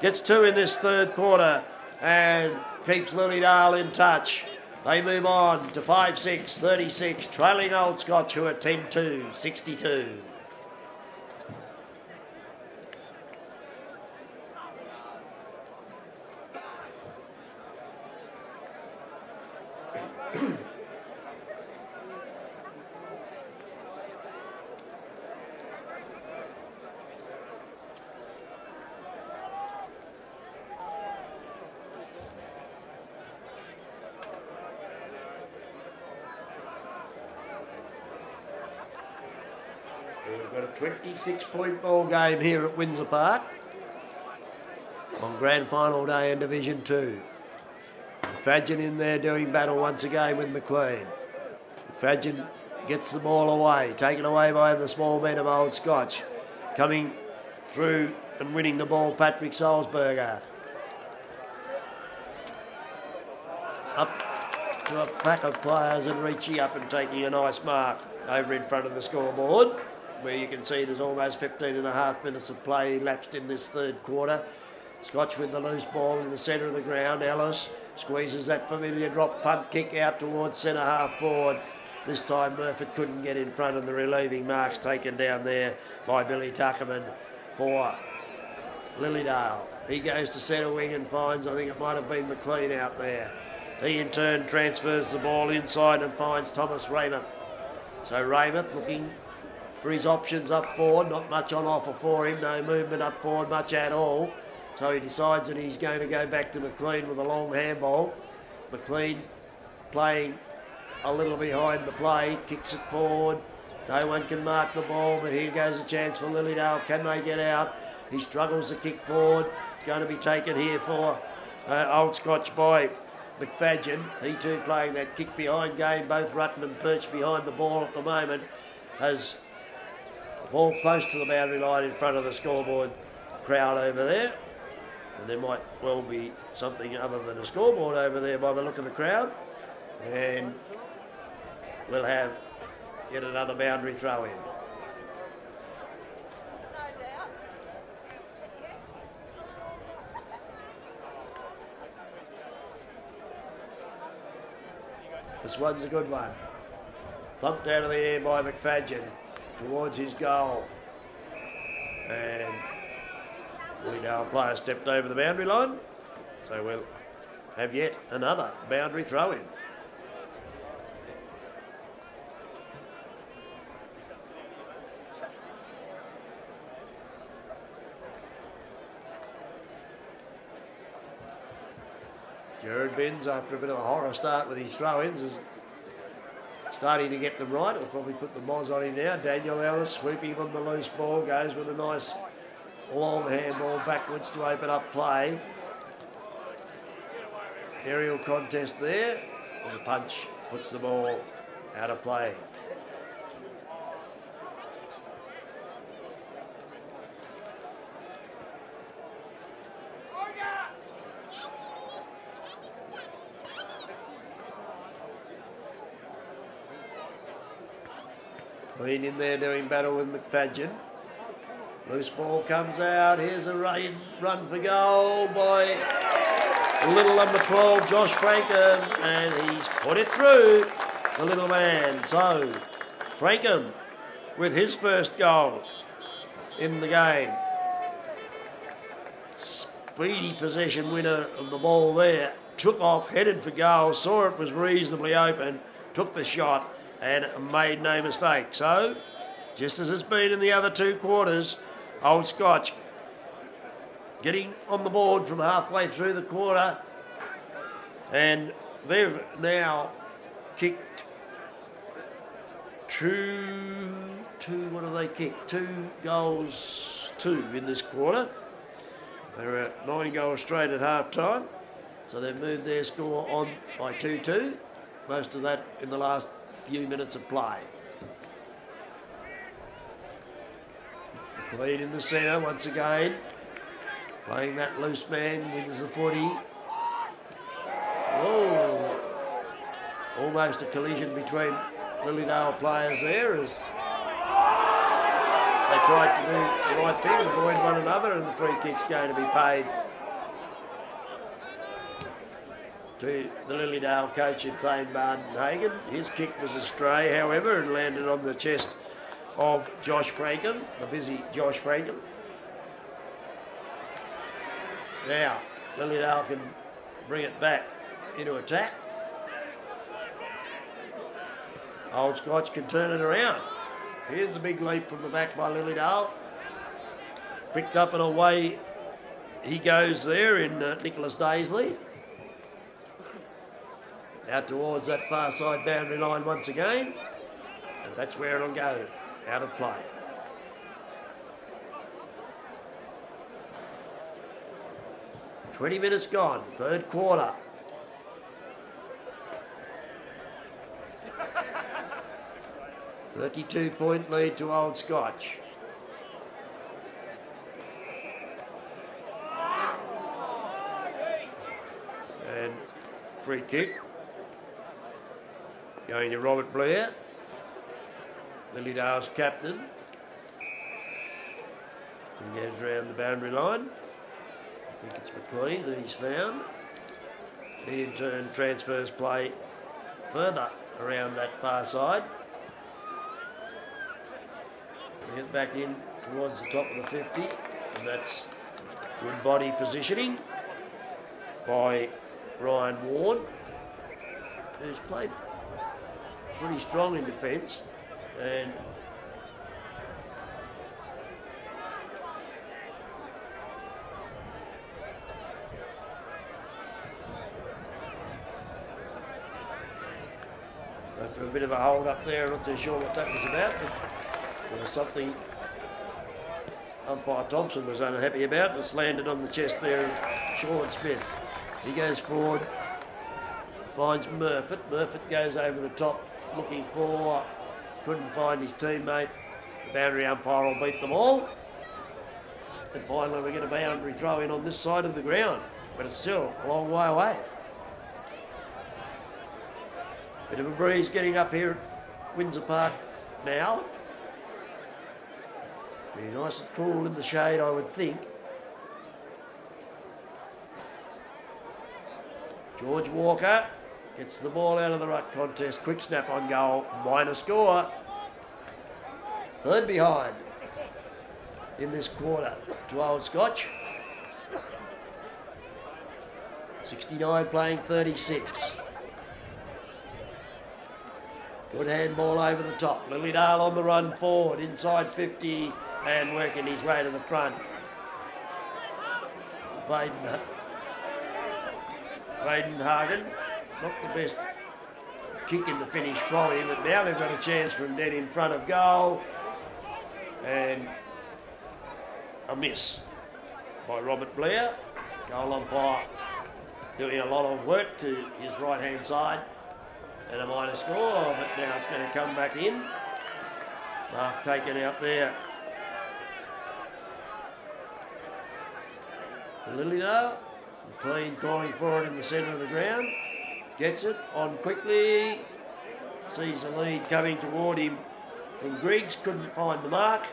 gets 2 in this third quarter and keeps Lilydale in touch. They move on to 5-6, 36, trailing Old Scotch, who are 10-2, 62. We've got a 26-point ball game here at Windsor Park on grand final day in Division 2. Fadgen in there doing battle once again with McLean. Fadgen gets the ball away, taken away by the small men of Old Scotch. Coming through and winning the ball, Patrick Salzberger. Up to a pack of players and reaching up and taking a nice mark over in front of the scoreboard, where you can see there's almost 15 and a half minutes of play elapsed in this third quarter. Scotch with the loose ball in the centre of the ground. Ellis squeezes that familiar drop punt kick out towards centre half forward. This time Murphy couldn't get in front of the relieving marks taken down there by Billy Tuckerman for Lilydale. He goes to centre wing and finds, I think it might have been McLean out there. He in turn transfers the ball inside and finds Thomas Raymouth. So Raymouth looking for his options up forward, not much on offer for him, no movement up forward much at all. So he decides that he's going to go back to McLean with a long handball. McLean playing a little behind the play, kicks it forward. No one can mark the ball, but here goes a chance for Lilydale. Can they get out? He struggles to kick forward. It's going to be taken here for Old Scotch by McFadgen. He too playing that kick behind game. Both Ruttman perched behind the ball at the moment. Has the ball close to the boundary line in front of the scoreboard crowd over there. And there might well be something other than a scoreboard over there by the look of the crowd. And we'll have yet another boundary throw in. This one's a good one. Thumped out of the air by McFadden towards his goal. And Lilydale player stepped over the boundary line. So we'll have yet another boundary throw in. Jared Binns, after a bit of a horror start with his throw-ins, is starting to get them right. He'll probably put the moz on him now. Daniel Ellis sweeping on the loose ball, goes with a nice long handball backwards to open up play. Aerial contest there. And the punch puts the ball out of play. Green in there doing battle with McFadden. Loose ball comes out. Here's a run for goal by little number 12, Josh Frankham, and he's put it through, the little man. So, Frankham with his first goal in the game. Speedy possession winner of the ball there. Took off, headed for goal, saw it was reasonably open, took the shot, and made no mistake. So, just as it's been in the other two quarters, Old Scotch getting on the board from halfway through the quarter, and they've now kicked what have they kicked? 2 goals, 2 in this quarter. They were at 9 goals straight at half time, so they've moved their score on by 2-2, most of that in the last few minutes of play. McLean in the centre once again, playing that loose man, wins the footy. Oh, almost a collision between Lilydale players there as they tried to do the right thing and avoid one another, and the free kick's going to be paid to the Lilydale coach in Thane Bardenhagen. His kick was astray, however, and landed on the chest of Josh Frankham, the busy Josh Frankham. Now, Lilydale can bring it back into attack. Old Scotch can turn it around. Here's the big leap from the back by Lilydale. Picked up and away he goes there in Nicholas Daisley. Out towards that far side boundary line once again. And that's where it'll go, out of play. "20 minutes gone, third quarter. "32-point lead to Old Scotch. And free kick going to Robert Blair, Lilydale's captain. He goes around the boundary line. I think it's McLean that he's found. He in turn transfers play further around that far side. Bring it back in towards the top of the 50, and that's good body positioning by Ryan Warren, who's played pretty strong in defence, and after a bit of a hold up there, I'm not too sure what that was about, but there was something umpire Thompson was unhappy about. It's landed on the chest there of Sean Smith. He goes forward, finds Murfitt. Murfitt goes over the top looking for, couldn't find his teammate. The boundary umpire will beat them all. And finally we get a boundary throw in on this side of the ground, but it's still a long way away. Bit of a breeze getting up here at Windsor Park now. Be nice and cool in the shade, I would think. George Walker gets the ball out of the ruck contest. Quick snap on goal. Minor score. Third behind in this quarter to Old Scotch. 69 playing 36. Good handball over the top. Lilydale on the run forward, inside 50 and working his way to the front. Braden Hagen, not the best kick in the finish from him, but now they've got a chance from dead in front of goal. And a miss by Robert Blair. Goal umpire doing a lot of work to his right-hand side. And a minor score, but now it's going to come back in. Mark taken out there. Lilydale, McLean calling for it in the centre of the ground. Gets it on quickly. Sees the lead coming toward him from Griggs. Couldn't find the mark.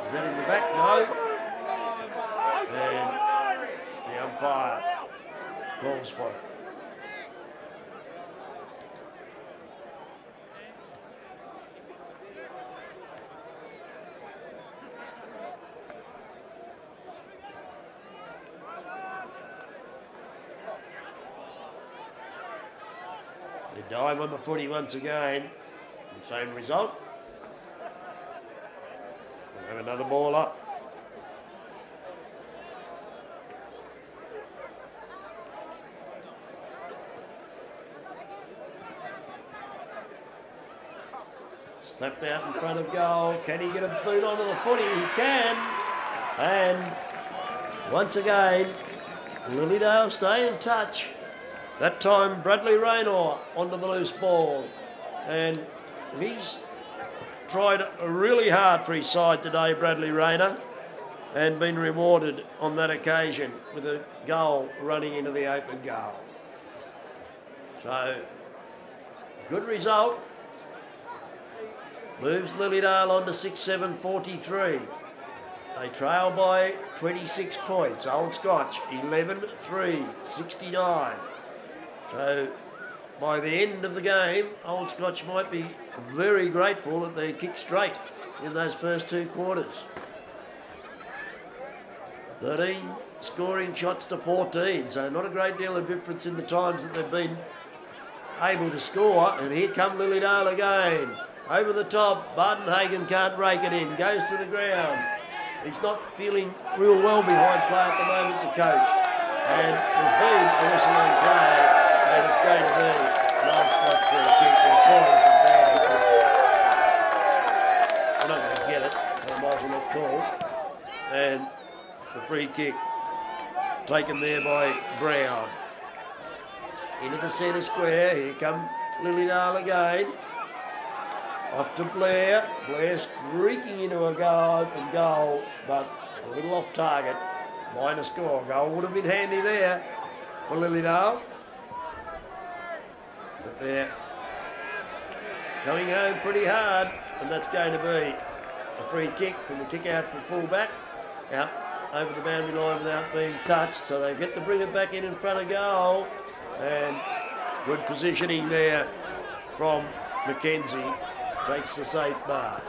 Is that in the back? No. And the umpire calls for it. They dive on the footy once again. Same result. We'll have another ball up. Slapped out in front of goal. Can he get a boot onto the footy? He can. And once again, Lilydale stay in touch. That time, Bradley Raynor onto the loose ball. And he's tried really hard for his side today, Bradley Rayner, and been rewarded on that occasion with a goal running into the open goal. So, good result. Moves Lilydale on to 6-7-43. They trail by 26 points. Old Scotch, 11-3, 69. So, by the end of the game, Old Scotch might be very grateful that they kicked straight in those first two quarters. 13 scoring shots to 14, so not a great deal of difference in the times that they've been able to score. And here come Lilydale again. Over the top, Bardenhagen can't rake it in, goes to the ground. He's not feeling real well behind play at the moment, the coach. And there's been a whistling play. And it's going to be an Old Scotch for a kick. They're calling from bad. They're not going to get it, so they might as well not call. And the free kick taken there by Brown. Into the centre square. Here come Lilydale again. Off to Blair. Blair streaking into a goal, open goal, but a little off target. Minor score. Goal would have been handy there for Lilydale. But they're coming home pretty hard, and that's going to be a free kick from the kick out from full-back, out over the boundary line without being touched, so they get to bring it back in front of goal, and good positioning there from Mackenzie, takes the safe mark.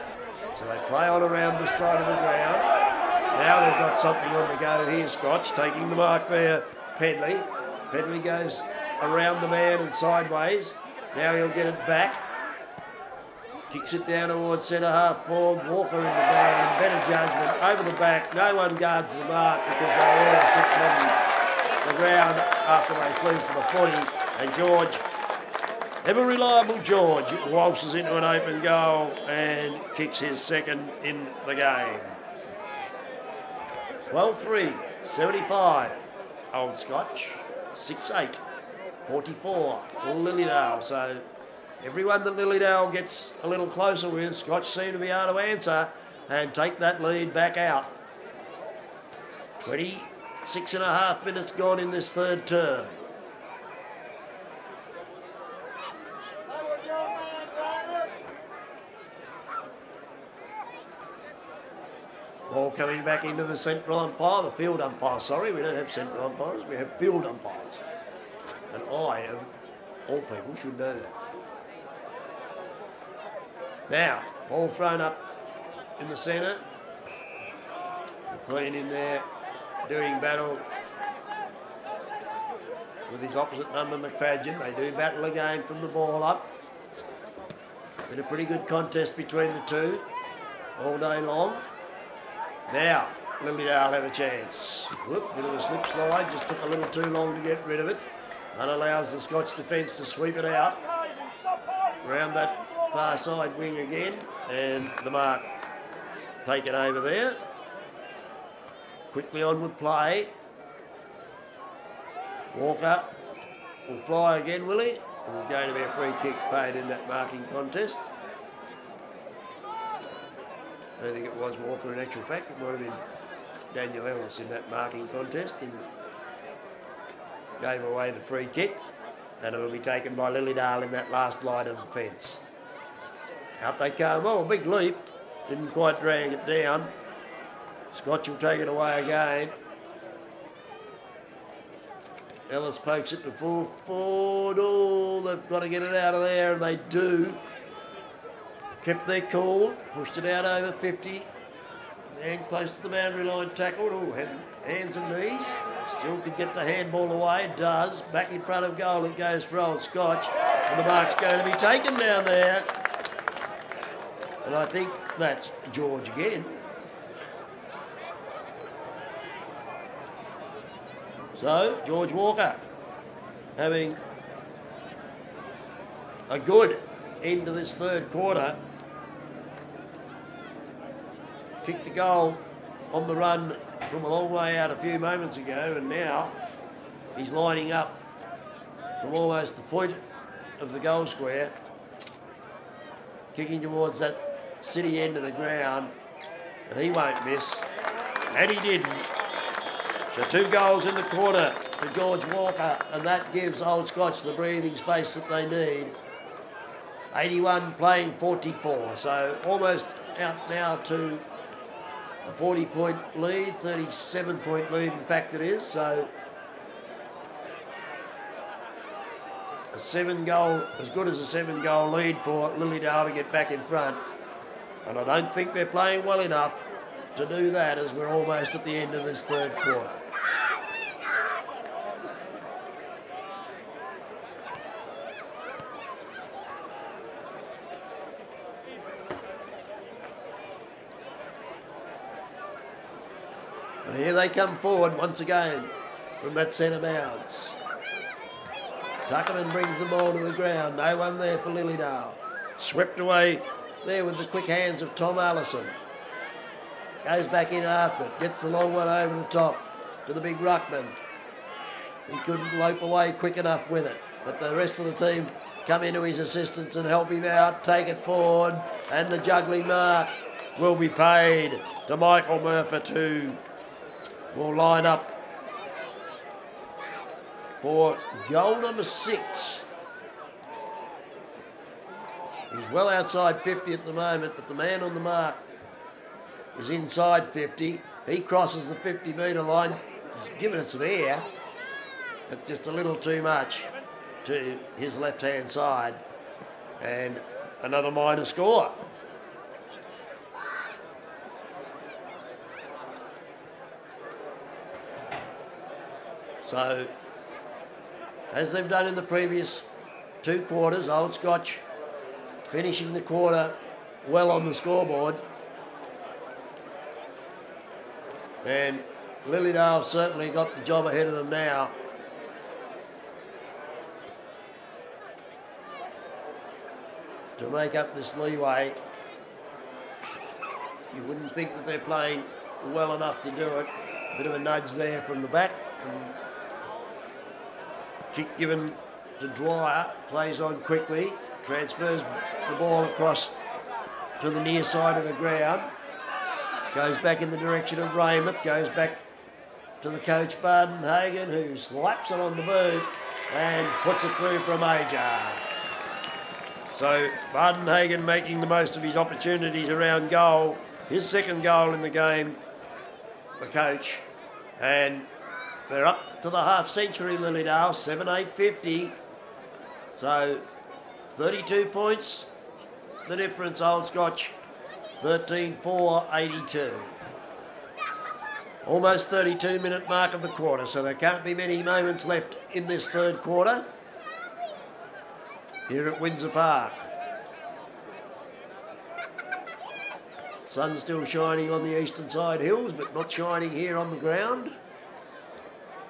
So they play on around this side of the ground. Now they've got something on the go here, Scotch, taking the mark there, Pedley. Pedley goes around the man and sideways. Now he'll get it back. Kicks it down towards centre half forward. Walker in the band. Better judgment. Over the back. No one guards the mark because they're all sitting on the ground after they flew for the footy. And George, ever reliable George, waltzes into an open goal and kicks his second in the game. 12-3, 75. Old Scotch. 6-8. 44, Lilydale. So everyone that Lilydale gets a little closer with, Scotch seem to be able to answer and take that lead back out. 26 and a half minutes gone in this third term. Ball coming back into the central umpire, the field umpire, sorry, we don't have central umpires, we have field umpires. And I have All people should know that. Now, ball thrown up in the centre. McLean in there doing battle with his opposite number, McFadgen. They do battle again from the ball up. Been a pretty good contest between the two all day long. Now, Lilydale have a chance. Whoop, bit of a slip slide, just took a little too long to get rid of it. And allows the Scotch defence to sweep it out. Round that far side wing again, and the mark taken over there. Quickly on with play. Walker will fly again, will he? And there's going to be a free kick paid in that marking contest. I don't think it was Walker in actual fact. It might have been Daniel Ellis in that marking contest and gave away the free kick. And it will be taken by Lilydale in that last line of defence. Out they come. Oh, big leap. Didn't quite drag it down. Scotch will take it away again. Ellis pokes it to full forward. Oh, they've got to get it out of there, and they do. Kept their cool, pushed it out over 50. And close to the boundary line, tackled. Oh, hands and knees. Still could get the handball away. Does. Back in front of goal, it goes for old Scotch. And the mark's going to be taken down there. And I think that's George again. So, George Walker having a good end to this third quarter. Kicked a goal on the run from a long way out a few moments ago, and now he's lining up from almost the point of the goal square, kicking towards that city end of the ground, and he won't miss, and he didn't. So 2 goals in the quarter for George Walker, and that gives Old Scotch the breathing space that they need. 81 playing 44, so almost out now to a 40-point lead, 37-point lead in fact it is, so a 7-goal, as good as a 7-goal lead for Lilydale to get back in front. And I don't think they're playing well enough to do that as we're almost at the end of this third quarter. And here they come forward once again from that centre bounce. Tuckerman brings the ball to the ground. No one there for Lilydale. Swept away there with the quick hands of Tom Allison. Goes back in after it. Gets the long one over the top to the big ruckman. He couldn't lope away quick enough with it. But the rest of the team come into his assistance and help him out. Take it forward. And the juggling mark will be paid to Michael Murphy, who will line up for goal number 6. He's well outside 50 at the moment, but the man on the mark is inside 50. He crosses the 50-metre line. He's given it some air, but just a little too much to his left-hand side. And another minor score. So, as they've done in the previous 2 quarters, Old Scotch finishing the quarter well on the scoreboard. And Lilydale certainly got the job ahead of them now. To make up this leeway. You wouldn't think that they're playing well enough to do it. A bit of a nudge there from the back. And kick given to Dwyer, plays on quickly, transfers the ball across to the near side of the ground, goes back in the direction of Raymouth, goes back to the coach Bardenhagen, who slaps it on the boot and puts it through for a major. So Bardenhagen making the most of his opportunities around goal, his 2nd goal in the game, the coach, and they're up to the half century, Lilydale, 7-8-50. So 32 points, the difference. Old Scotch 13-4-82. Almost 32-minute mark of the quarter, so there can't be many moments left in this third quarter here at Windsor Park. Sun still shining on the eastern side hills, but not shining here on the ground.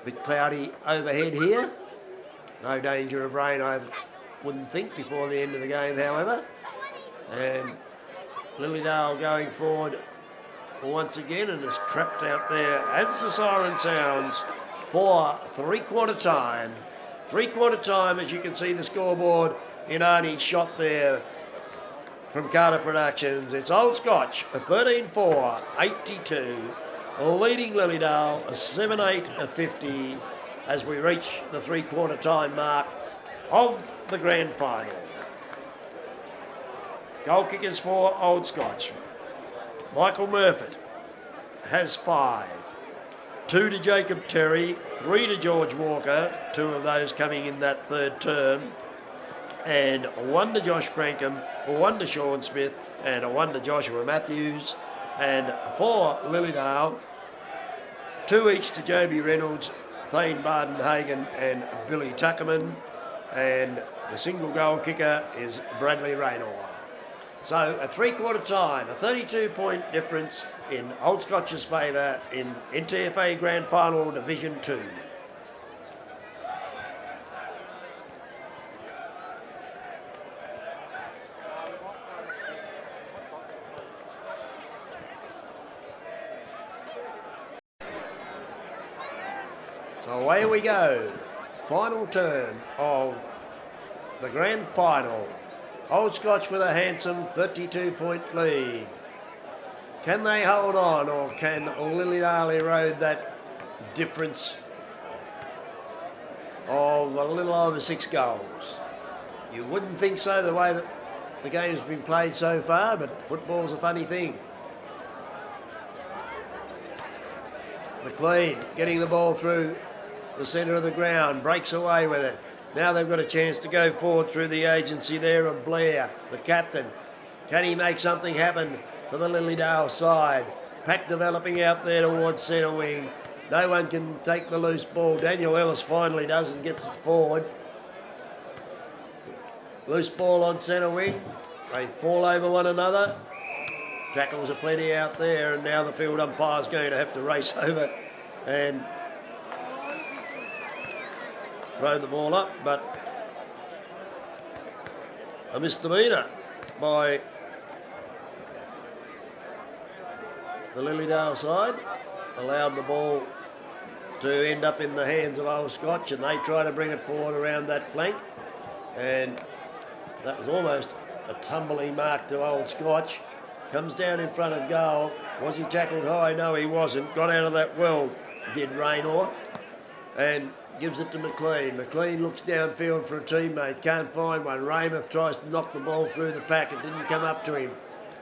Bit cloudy overhead here. No danger of rain, I wouldn't think, before the end of the game, however. And Lilydale going forward once again and is trapped out there as the siren sounds for three-quarter time. Three-quarter time, as you can see the scoreboard in Arnie's shot there from Carter Productions. It's Old Scotch, a 13-4-82, leading Lilydale, a 7-8-50 as we reach the three-quarter time mark of the grand final. Goal kickers for Old Scotch. Michael Murfitt has 5. 2 to Jacob Terry, 3 to George Walker, 2 of those coming in that third term, and 1 to Josh Brankham, 1 to Sean Smith, and 1 to Joshua Matthews. And for Lilydale, 2 each to Joby Reynolds, Thane Bardenhagen and Billy Tuckerman, and the single goal kicker is Bradley Raynor. So a three-quarter time, a 32-point difference in Old Scotch's favour in NTFA Grand Final Division 2. So away we go. Final turn of the grand final. Old Scotch with a handsome 32-point lead. Can they hold on, or can Lilydale erode that difference of a little over 6 goals? You wouldn't think so, the way that the game's been played so far, but football's a funny thing. McLean getting the ball through the centre of the ground, breaks away with it. Now they've got a chance to go forward through the agency there of Blair, the captain. Can he make something happen for the Lilydale side? Pack developing out there towards centre wing. No one can take the loose ball. Daniel Ellis finally does and gets it forward. Loose ball on centre wing. They fall over one another. Tackles are plenty out there, and now the field umpire's going to have to race over and throw the ball up, but a misdemeanor by the Lilydale side. Allowed the ball to end up in the hands of Old Scotch, and they try to bring it forward around that flank, and that was almost a tumbling mark to Old Scotch. Comes down in front of goal. Was he tackled high? No, he wasn't. Got out of that well, did Raynor, and gives it to McLean. McLean looks downfield for a teammate, can't find one. Raymouth tries to knock the ball through the pack. It didn't come up to him.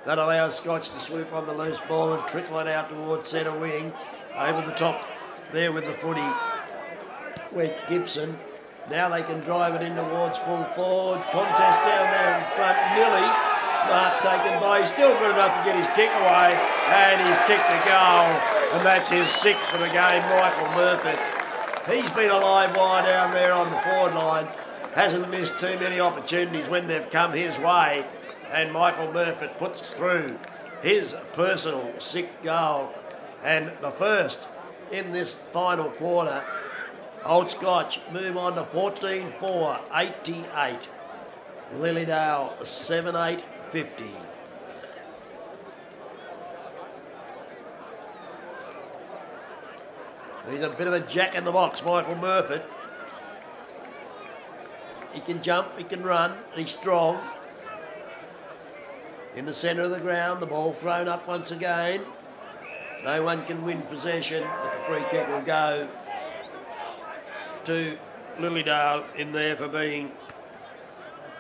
That allows Scotch to swoop on the loose ball and trickle it out towards centre wing. Over the top there with the footy with Gibson. Now they can drive it in towards full forward. Contest down there in front. Millie. Mark taken by. He's still good enough to get his kick away. And he's kicked the goal. And that's his 6th for the game, Michael Murfitt. He's been a live wire down there on the forward line. Hasn't missed too many opportunities when they've come his way. And Michael Murfitt puts through his personal 6th goal. And the first in this final quarter. Old Scotch move on to 14-4-88. Lilydale 7-8-50. He's a bit of a jack in the box, Michael Murfitt. He can jump, he can run, he's strong. In the centre of the ground, the ball thrown up once again. No one can win possession, but the free kick will go to Lilydale in there for being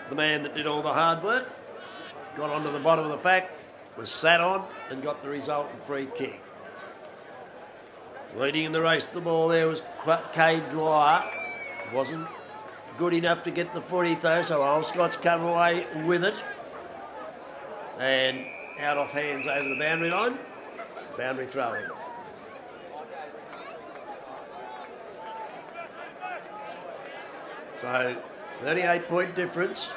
the man that did all the hard work. Got onto the bottom of the pack, was sat on and got the resultant free kick. Leading in the race to the ball there was Cade Dwyer. Wasn't good enough to get the footy though, so Old Scotch come away with it. And out off hands over the boundary line. Boundary throw in. So 38-point difference.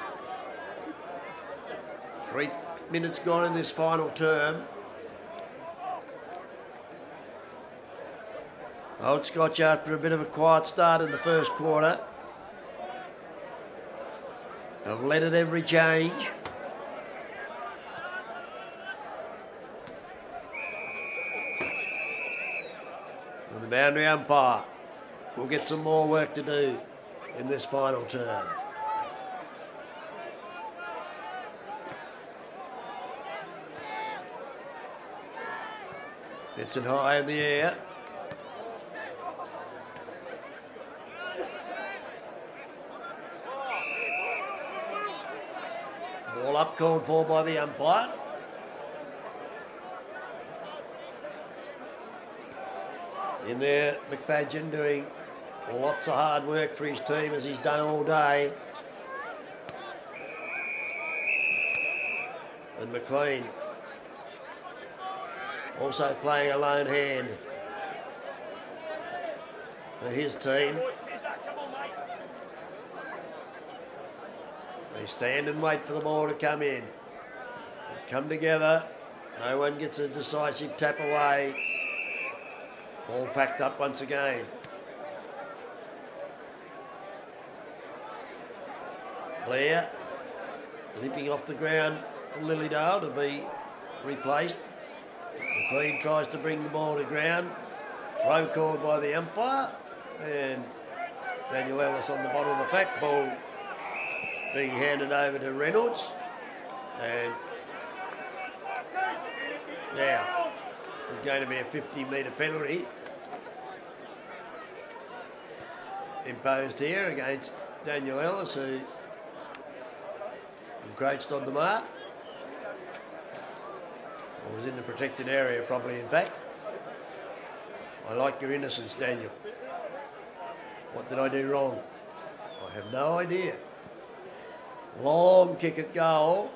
3 minutes gone in this final term. Old Scotch, after a bit of a quiet start in the first quarter, have led at every change. And the boundary umpire will get some more work to do in this final term. It's it high in the air. Ball up, called for by the umpire. In there, McFadgen doing lots of hard work for his team as he's done all day. And McLean also playing a lone hand for his team. They stand and wait for the ball to come in. They come together. No one gets a decisive tap away. Ball packed up once again. Blair limping off the ground for Lilydale to be replaced. McLean tries to bring the ball to ground. Throw called by the umpire. And Daniel Ellis on the bottom of the pack. Ball being handed over to Reynolds. And now there's going to be a 50-metre penalty imposed here against Daniel Ellis, who encroached on the mark. Or was in the protected area probably, in fact. I like your innocence, Daniel. What did I do wrong? I have no idea. Long kick at goal.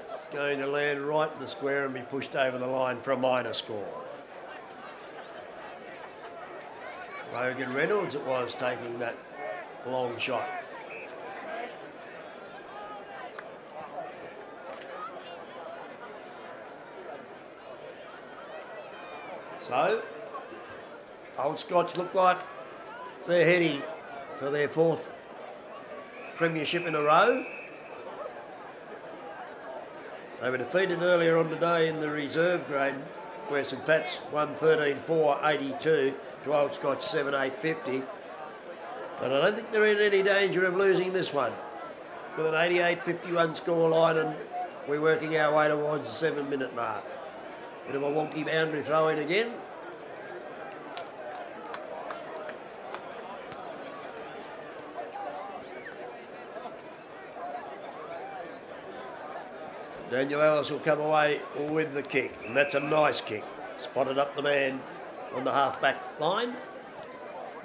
It's going to land right in the square and be pushed over the line for a minor score. Logan Reynolds it was taking that long shot. So, Old Scotch look like they're heading for their 4th premiership in a row. They were defeated earlier on today in the reserve grade, where St Pat's won 13-4-82 to Old Scotch 7-8-50. But I don't think they're in any danger of losing this one. With an 88-51 scoreline, and we're working our way towards the 7-minute mark. Bit of a wonky boundary throw in again. Daniel Ellis will come away with the kick, and that's a nice kick. Spotted up the man on the half-back line.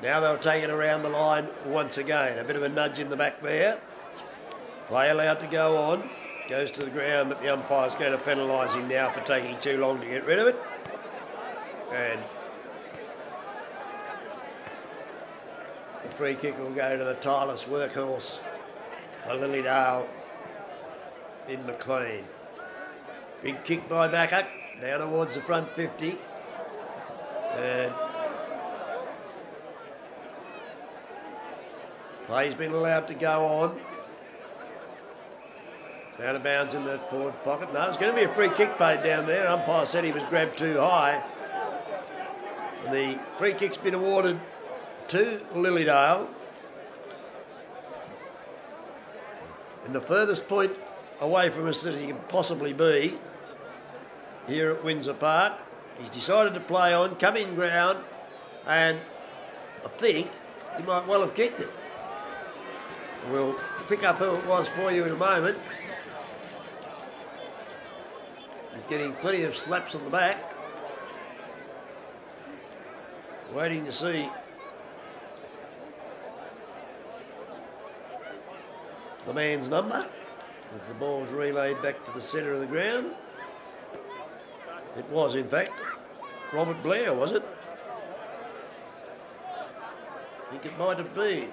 Now they'll take it around the line once again. A bit of a nudge in the back there. Play allowed to go on. Goes to the ground, but the umpire's going to penalise him now for taking too long to get rid of it. And the free kick will go to the tireless workhorse for Lilydale in McLean. Big kick by Backer, down towards the front 50. And play's been allowed to go on. Out of bounds in that forward pocket. No, it's going to be a free kick paid down there. Umpire said he was grabbed too high. And the free kick's been awarded to Lilydale. And the furthest point away from us that he can possibly be here at Windsor Park. He's decided to play on, come in ground, and I think he might well have kicked it. We'll pick up who it was for you in a moment. He's getting plenty of slaps on the back. Waiting to see the man's number as the ball's relayed back to the centre of the ground. It was, in fact, Robert Blair, was it? I think it might have been.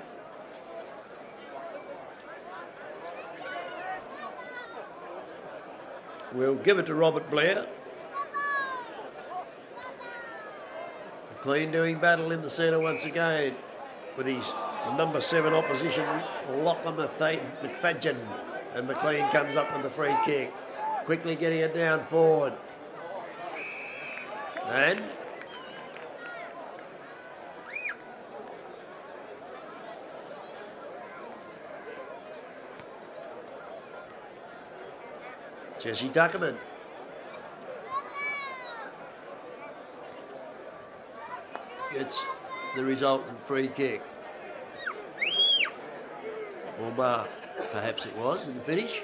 We'll give it to Robert Blair. McLean doing battle in the centre once again with his number 7 opposition, Lachlan McFadgen. And McLean comes up with the free kick. Quickly getting it down forward. And Jesse Tuckerman. Gets the resultant free kick. Or mark, perhaps it was, in the finish.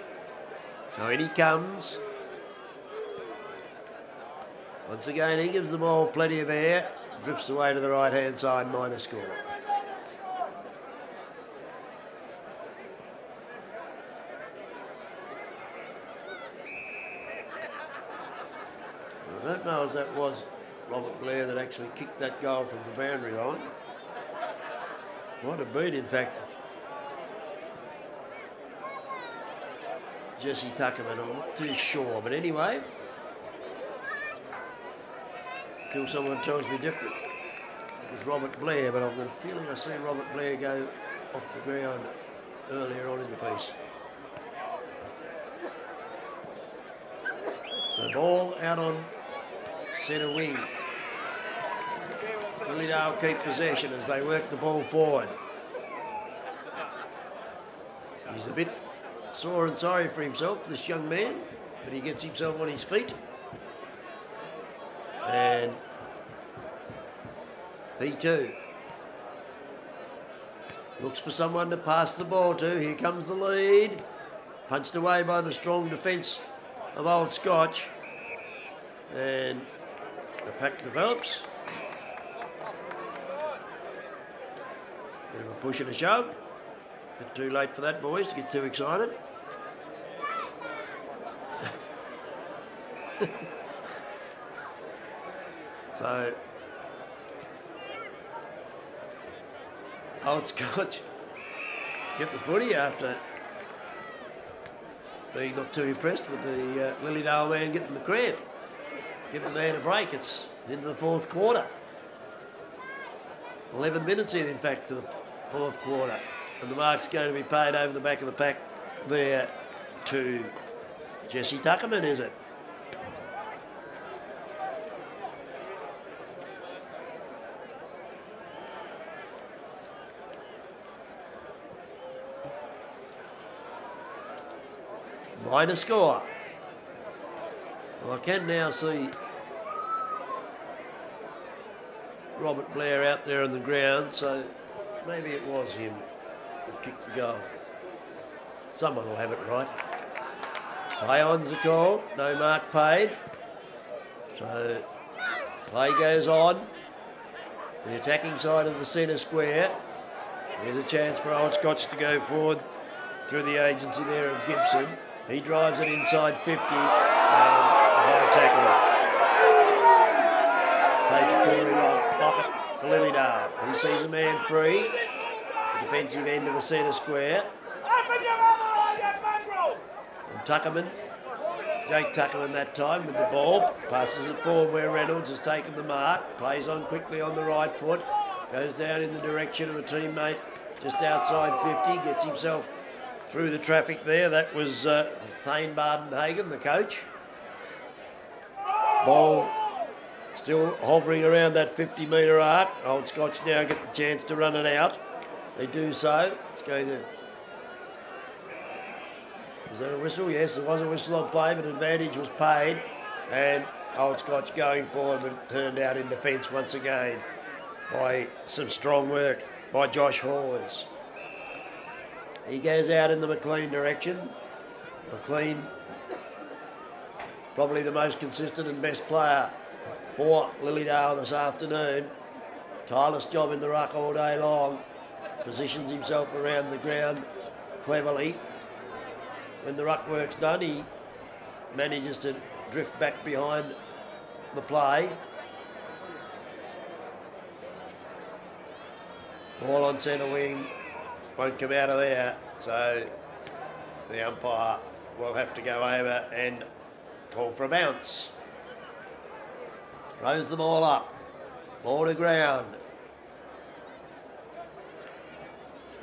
So in he comes. Once again, he gives the ball plenty of air. Drifts away to the right-hand side, minor score. I don't know if that was Robert Blair that actually kicked that goal from the boundary line. Might have been, in fact, Jesse Tuckerman. I'm not too sure. But anyway, until someone tells me different, it was Robert Blair, but I've got a feeling I seen Robert Blair go off the ground earlier on in the piece. So ball out on centre wing. Lilydale keep possession as they work the ball forward. He's a bit sore and sorry for himself, this young man, but he gets himself on his feet. And he too looks for someone to pass the ball to. Here comes the lead. Punched away by the strong defence of Old Scotch. And the pack develops. Bit of a push and a shove. Bit too late for that, boys, to get too excited. So, Old Scotch get the footy after being not too impressed with the Lilydale man getting the cramp. Give the man a break. It's into the fourth quarter. 11 minutes in fact, to the fourth quarter. And the mark's going to be paid over the back of the pack there to Jesse Tuckerman, is it? Minor score. Well, I can now see Robert Blair out there on the ground, so maybe it was him that kicked the goal. Someone will have it right. Play on's the call, no mark paid. So play goes on. The attacking side of the centre square. There's a chance for Old Scotch to go forward through the agency there of Gibson. He drives it inside 50 and high tackle. Pocket for Lilydale. He sees a man free. The defensive end of the centre square. And Tuckerman, Jake Tuckerman that time with the ball. Passes it forward where Reynolds has taken the mark. Plays on quickly on the right foot. Goes down in the direction of a teammate just outside 50. Gets himself through the traffic there. That was Thane Bardenhagen, the coach. Ball still hovering around that 50-metre arc. Old Scotch now get the chance to run it out. They do so. It's going to... Was that a whistle? Yes, there was a whistle on play, but advantage was paid. And Old Scotch going forward, but it turned out in defence once again by some strong work by Josh Hawes. He goes out in the McLean direction. McLean, probably the most consistent and best player for Lilydale this afternoon. Tireless job in the ruck all day long. Positions himself around the ground cleverly. when the ruck work's done, he manages to drift back behind the play. Ball on centre wing, won't come out of there, so the umpire will have to go over and call for a bounce. Throws the ball up, ball to ground.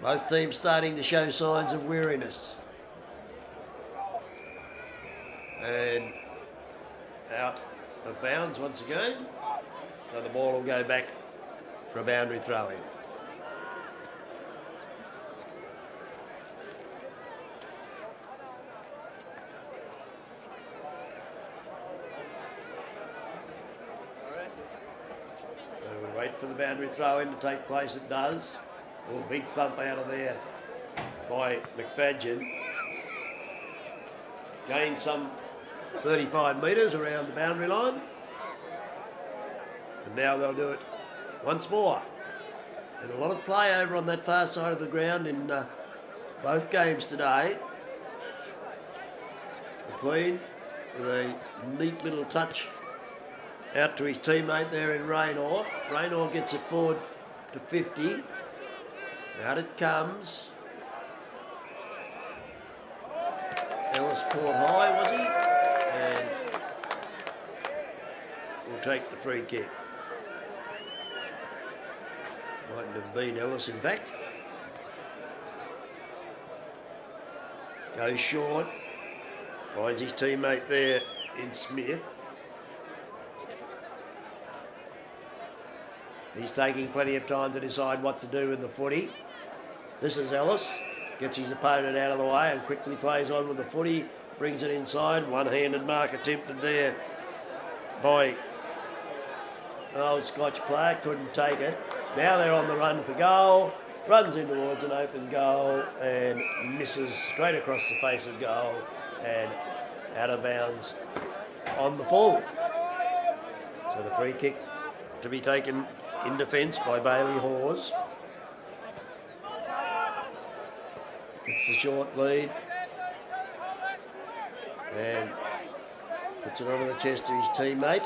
Both teams starting to show signs of weariness. And out of bounds once again, so the ball will go back for a boundary throw-in. For the boundary throw-in to take place, it does. Oh, big thump out of there by McFadden. Gained some 35 metres around the boundary line. And now they'll do it once more. And a lot of play over on that far side of the ground in both games today. McLean with a neat little touch out to his teammate there in Raynor. Raynor gets it forward to 50. Out it comes. Ellis caught high, was he? And will take the free kick. Mightn't have been Ellis, in fact. Goes short. Finds his teammate there in Smith. He's taking plenty of time to decide what to do with the footy. This is Ellis. Gets his opponent out of the way and quickly plays on with the footy. Brings it inside. One-handed mark attempted there by an old Scotch player. Couldn't take it. Now they're on the run for goal. Runs in towards an open goal and misses straight across the face of goal and out of bounds on the full. So the free kick to be taken in defence by Bailey Hawes. It's the short lead. And puts it onto the chest of his teammate.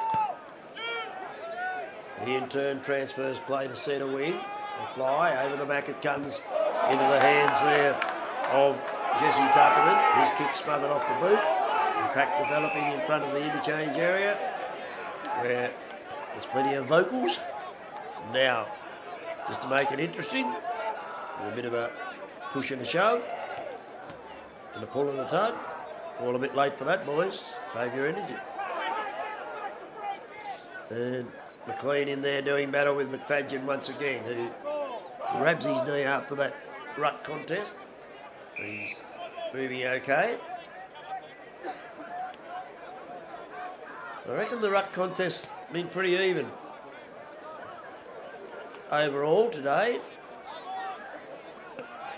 He in turn transfers play to centre wing. They fly, over the back it comes into the hands there of Jesse Tuckerman. His kick smothered off the boot. Impact developing in front of the interchange area where there's plenty of vocals. Now, just to make it interesting, a bit of a push and a shove, and a pull and a tug. All a bit late for that, boys. Save your energy. And McLean in there doing battle with McFadden once again, who grabs his knee after that ruck contest. He's moving okay. I reckon the ruck contest's been pretty even overall today.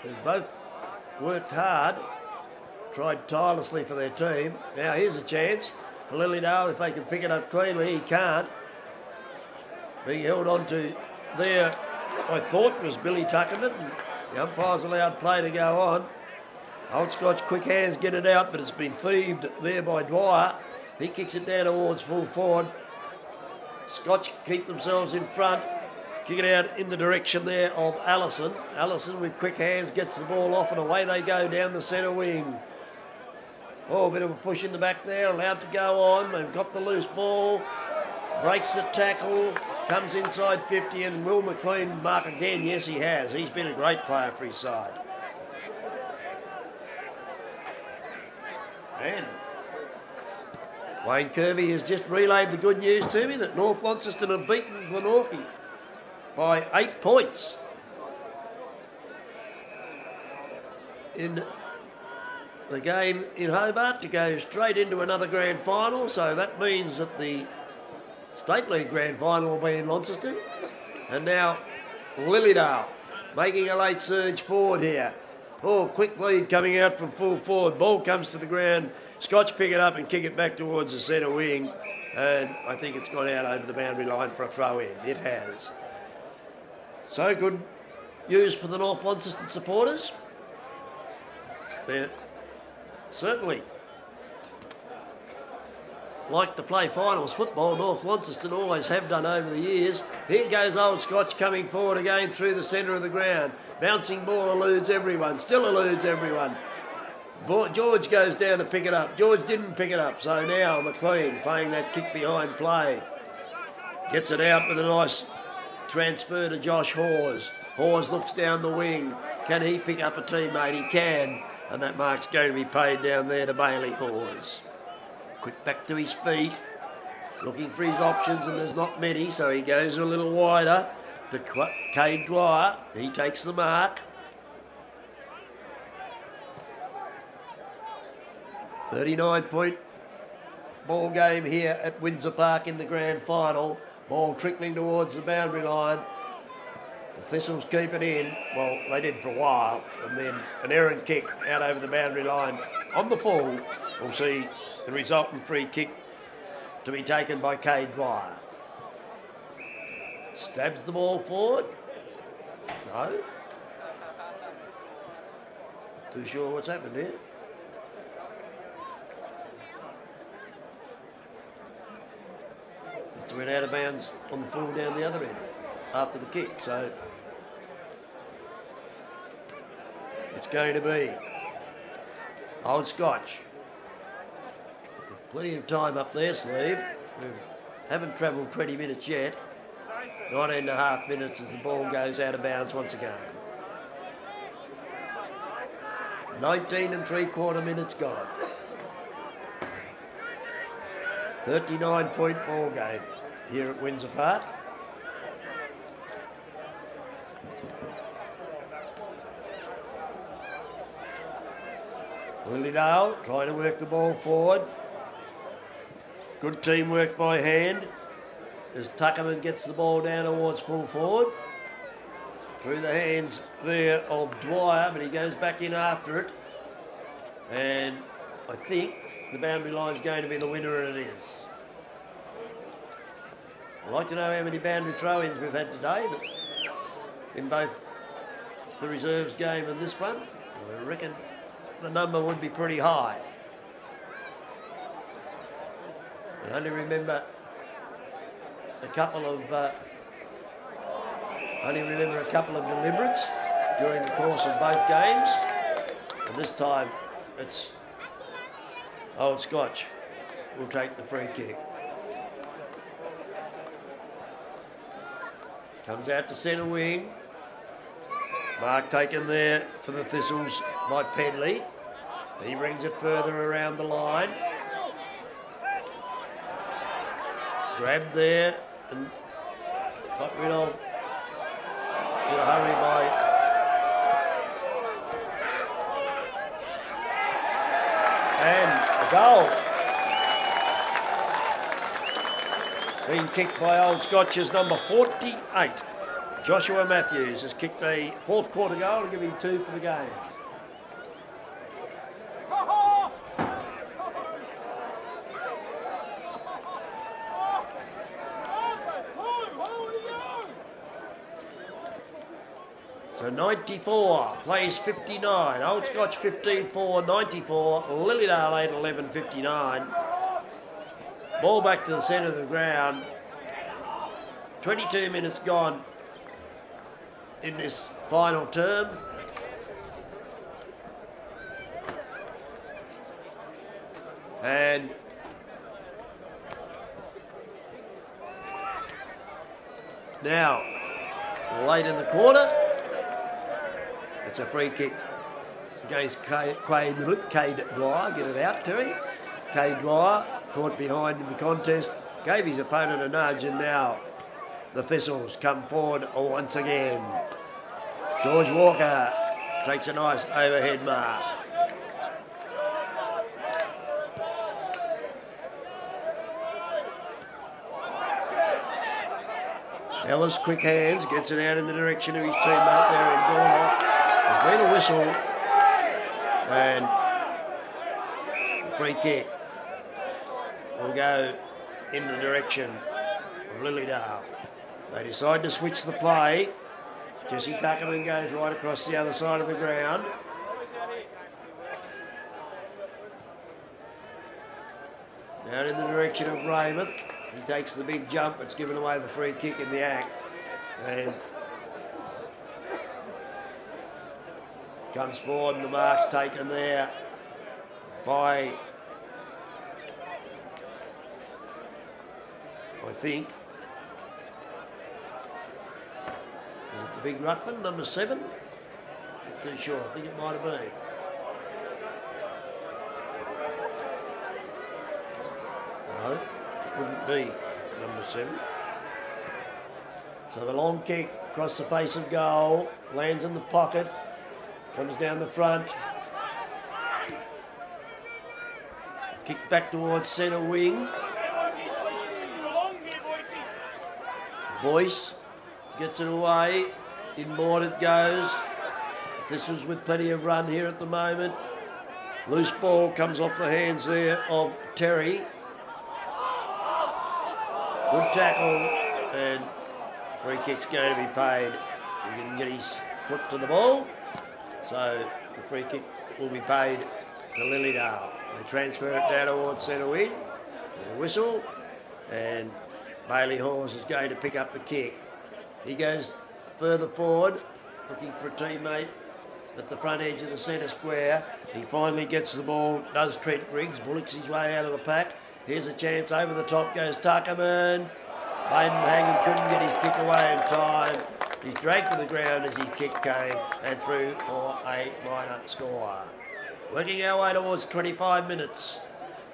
They've both worked hard, tried tirelessly for their team. Now here's a chance for Lilydale if they can pick it up cleanly. He can't. Being held on to there, I thought, was Billy Tuckerman. The umpire's allowed play to go on. Old Scotch quick hands get it out, but it's been thieved there by Dwyer. He kicks it down towards full forward. Scotch keep themselves in front. Kick it out in the direction there of Allison. Allison with quick hands gets the ball off and away they go down the centre wing. Oh, a bit of a push in the back there, allowed to go on. They've got the loose ball. Breaks the tackle, comes inside 50 and will McLean mark again? Yes, he has. He's been a great player for his side. And Wayne Kirby has just relayed the good news to me that North Launceston have beaten Glenorchy by 8 points in the game in Hobart to go straight into another grand final. So that means that the State League grand final will be in Launceston. And now Lilydale making a late surge forward here. Oh, quick lead coming out from full forward. Ball comes to the ground. Scotch pick it up and kick it back towards the centre wing. And I think it's gone out over the boundary line for a throw in. It has. So good news for the North Launceston supporters. They're certainly like to play finals football. North Launceston always have done over the years. Here goes Old Scotch coming forward again through the centre of the ground. Bouncing ball eludes everyone, still eludes everyone. George goes down to pick it up. George didn't pick it up, so now McLean playing that kick behind play. Gets it out with a nice transfer to Josh Hawes. Hawes looks down the wing. Can he pick up a teammate? He can. And that mark's going to be paid down there to Bailey Hawes. Quick back to his feet. Looking for his options, and there's not many, so he goes a little wider to Cade Dwyer. He takes the mark. 39-point ball game here at Windsor Park in the grand final. Ball trickling towards the boundary line. The Thistles keep it in. Well, they did for a while. And then an errant kick out over the boundary line. On the full, we'll see the resultant free kick to be taken by Cade Dwyer. Stabs the ball forward. No. Not too sure what's happened here. Went out of bounds on the full down the other end after the kick, so it's going to be Old Scotch. There's plenty of time up their sleeve. We haven't travelled 20 minutes yet. 19.5 minutes as the ball goes out of bounds once again. 19 3/4 minutes gone. 39-point ball game here at Windsor Park. Lilydale trying to work the ball forward. Good teamwork by hand as Tuckerman gets the ball down towards full forward. Through the hands there of Dwyer, but he goes back in after it. And I think the boundary line's going to be the winner, and it is. I'd like to know how many boundary throw-ins we've had today, but in both the reserves game and this one, I reckon the number would be pretty high. I only remember a couple of deliberates during the course of both games, and this time it's Old Scotch will take the free kick. Comes out to centre wing. Mark taken there for the Thistles by Pedley. He brings it further around the line. Grabbed there and got rid of in a hurry by and a goal. Being kicked by Old Scotch's number 48. Joshua Matthews has kicked a fourth quarter goal to give him 2 for the game. So 94 plays 59. Old Scotch 15-4, 94. Lilydale 8-11, 59. Ball back to the centre of the ground. 22 minutes gone in this final term. And now, late in the quarter, it's a free kick against Cade Dwyer. Get it out, Terry. Cade Dwyer caught behind in the contest, gave his opponent a nudge, and now the Thistles come forward once again. George Walker takes a nice overhead mark. Ellis, quick hands, gets it out in the direction of his teammate there in Dornoch. There's been a whistle and the free kick will go in the direction of Lilydale. They decide to switch the play. Jesse Tuckerman goes right across the other side of the ground. out in the direction of Weymouth. He takes the big jump. It's given away the free kick in the act. And comes forward and the mark's taken there by, I think, is it the big ruckman, number 7? Not too sure, I think it might have been. No, it wouldn't be number 7. So the long kick across the face of goal, lands in the pocket, comes down the front. Kick back towards centre wing. Boyce gets it away. Inboard it goes. This is with plenty of run here at the moment. Loose ball comes off the hands there of Terry. Good tackle, and free kick's going to be paid. He didn't get his foot to the ball, so the free kick will be paid to Lilydale. They transfer it down towards centre wing. There's a whistle, and Bailey Hawes is going to pick up the kick. He goes further forward, looking for a teammate at the front edge of the centre square. He finally gets the ball, does Trent Griggs, bullocks his way out of the pack. Here's a chance, over the top goes Tuckerman. Baden Hagen couldn't get his kick away in time. He's dragged to the ground as his kick came and through for a minor score. Working our way towards 25 minutes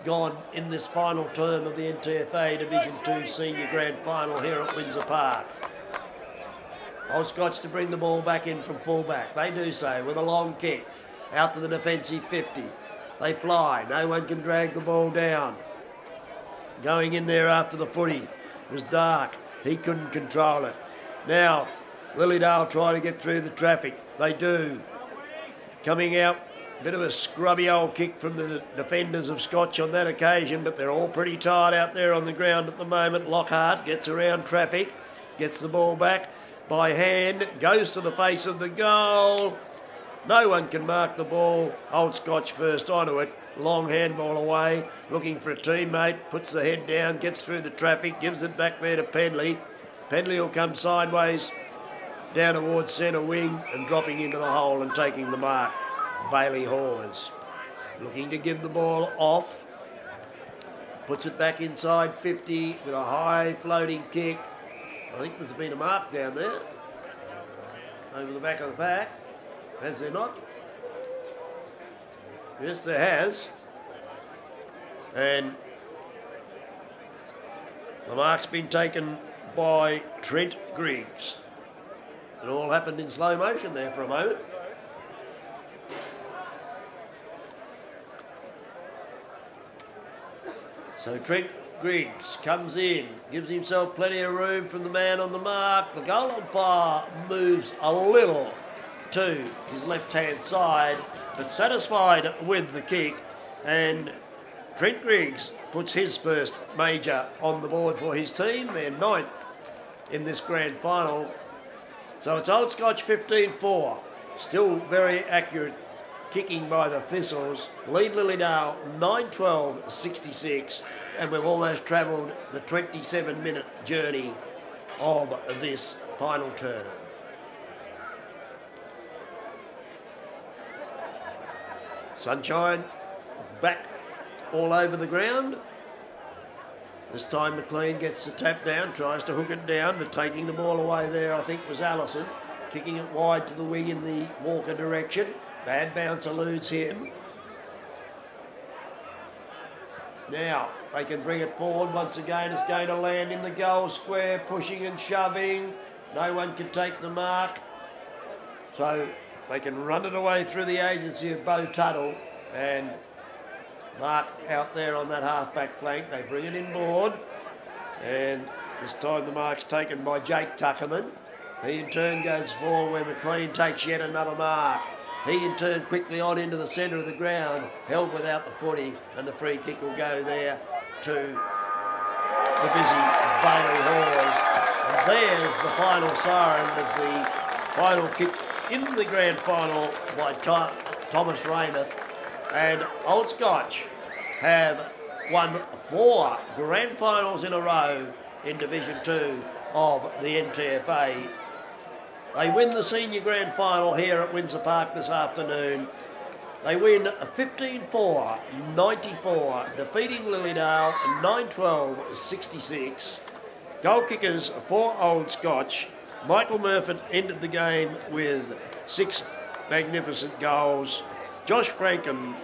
gone in this final term of the NTFA Division 2 Senior Grand Final here at Windsor Park. Old Scotch to bring the ball back in from fullback. They do so with a long kick out to the defensive 50. They fly. No one can drag the ball down. Going in there after the footy was Dark. He couldn't control it. Now, Lilydale try to get through the traffic. They do. Coming out, a bit of a scrubby old kick from the defenders of Scotch on that occasion, but they're all pretty tired out there on the ground at the moment. Lockhart gets around traffic, gets the ball back by hand, goes to the face of the goal. No one can mark the ball. Old Scotch first onto it. Long handball away, looking for a teammate, puts the head down, gets through the traffic, gives it back there to Pedley. Pedley will come sideways down towards centre wing and dropping into the hole and taking the mark. Bailey Hawes looking to give the ball off. Puts it back inside 50 with a high floating kick. I think there's been a mark down there over the back of the pack. Has there not? Yes, there has. And the mark's been taken by Trent Griggs. It all happened in slow motion there for a moment. So Trent Griggs comes in, gives himself plenty of room from the man on the mark. The goal umpire moves a little to his left-hand side, but satisfied with the kick, and Trent Griggs puts his first major on the board for his team, their 9th in this grand final. So it's Old Scotch 15-4, still very accurate kicking by the Thistles. Lead Lilydale 9-12-66, and we've almost travelled the 27-minute journey of this final term. Sunshine back all over the ground. This time McLean gets the tap down, tries to hook it down, but taking the ball away there, I think, was Allison. Kicking it wide to the wing in the Walker direction. Bad bounce eludes him. Now, they can bring it forward once again. It's going to land in the goal square, pushing and shoving. No one can take the mark. So they can run it away through the agency of Bo Tuttle and mark out there on that half-back flank. They bring it inboard, and this time the mark's taken by Jake Tuckerman. He in turn goes forward where McLean takes yet another mark. He in turn quickly on into the centre of the ground, held without the footy, and the free kick will go there to the busy Bailey Hawes. And there's the final siren as the final kick in the grand final by Thomas Weymouth. And Old Scotch have won 4 grand finals in a row in Division 2 of the NTFA. They win the senior grand final here at Windsor Park this afternoon. They win 15-4-94, defeating Lilydale 9-12-66. Goal kickers for Old Scotch. Michael Murphy ended the game with 6 magnificent goals. Josh Frankham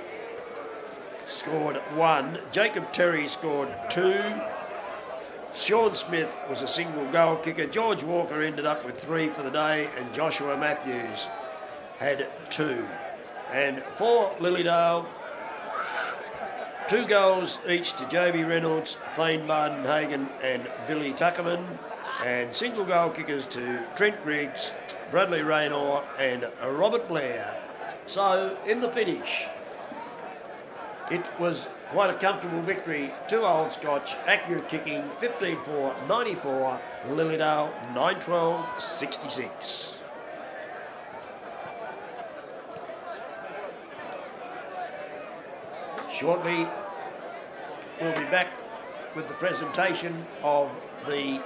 scored 1. Jacob Terry scored 2. Sean Smith was a single goal kicker. George Walker ended up with 3 for the day, and Joshua Matthews had 2. And for Lilydale, 2 goals each to Joby Reynolds, Thane Mardenhagen and Billy Tuckerman, and single goal kickers to Trent Griggs, Bradley Raynor and Robert Blair. So in the finish, it was quite a comfortable victory to Old Scotch, accurate kicking 15-4-94, Lilydale 9-12-66. Shortly, we'll be back with the presentation of the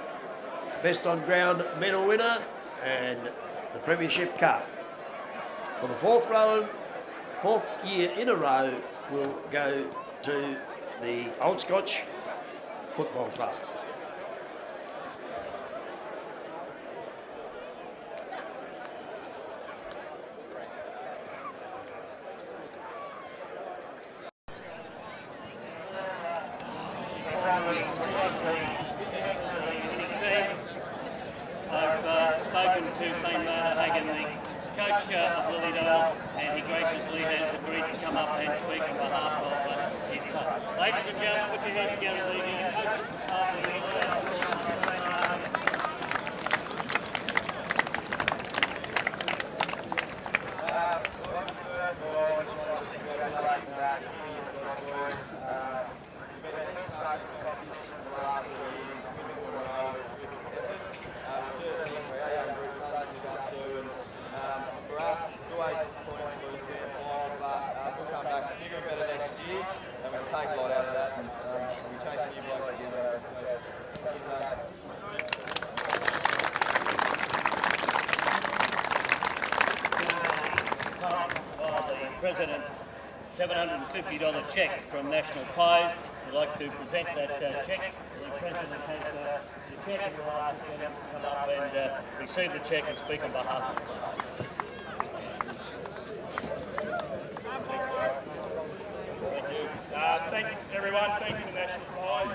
Best on Ground medal winner and the Premiership Cup. For the fourth year in a row, will go to the Old Scotch Football Club. I've spoken to Thane Mardenhagen, the coach of Lilydale, and he graciously has agreed to come up and speak on behalf of his club. Ladies and gentlemen, put your hands together, the coach of Lilydale. President, $750 cheque from National Pies. We'd like to present that cheque. The President has the cheque, and we'll ask him to come up and receive the cheque and speak on behalf of the club. Thanks everyone, thanks to National Pies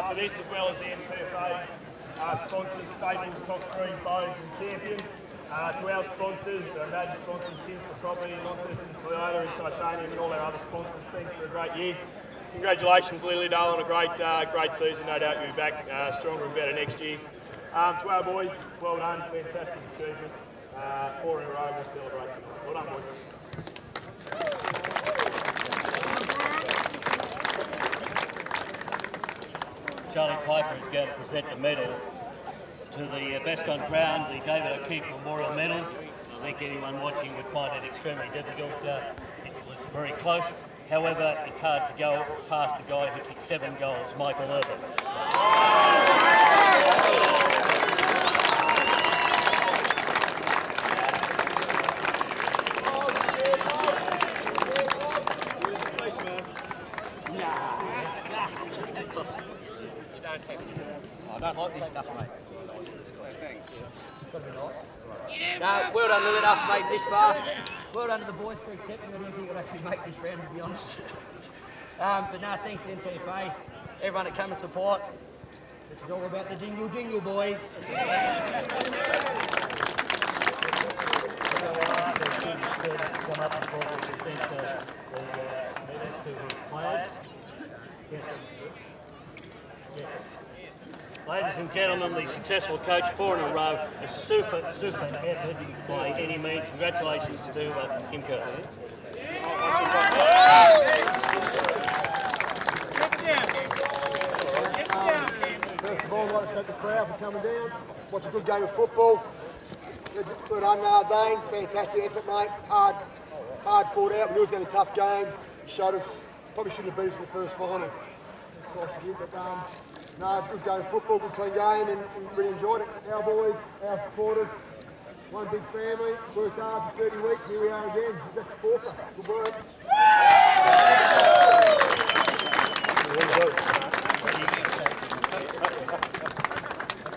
for this, as well as the NTFA sponsors, Staples, Cox Green, Bones and Champion. To our sponsors, our major sponsors, Sims Property, Launceston Toyota and Titanium, and all our other sponsors, thanks for a great year. Congratulations Lilydale on a great season, no doubt you'll be back stronger and better next year. To our boys, well done, fantastic achievement. 4 in a row, we'll celebrate tonight. Well done boys. Charlie Piper is going to present the medal to the Best on Ground, the David O'Keefe Memorial Medal. I think anyone watching would find it extremely difficult. It was very close. However, it's hard to go past the guy who kicked 7 goals, Michael Murphy. I don't like this stuff, mate. No, well done Lilydale for making this far. Well done to the boys for accepting. I didn't think we'd actually make this round, to be honest. But no, thanks to NTFA, everyone that came and support. This is all about the jingle jingle, boys. Come up and talk to the players. Ladies and gentlemen, the successful coach, 4 in a row, a super effort by any means. Congratulations to Kim Curtis. First of all, I'd like to thank the crowd for coming down. Watch a good game of football. Good on Dane, fantastic effort, mate. Hard fought out. We knew it was going to be a tough game. Showed us, probably shouldn't have beat us in the first final. cost a bit, but no, it's a good game of football, good clean game, and really enjoyed it. Our boys, our supporters, one big family, worked hard for 30 weeks, here we are again. That's the fourth. Good work.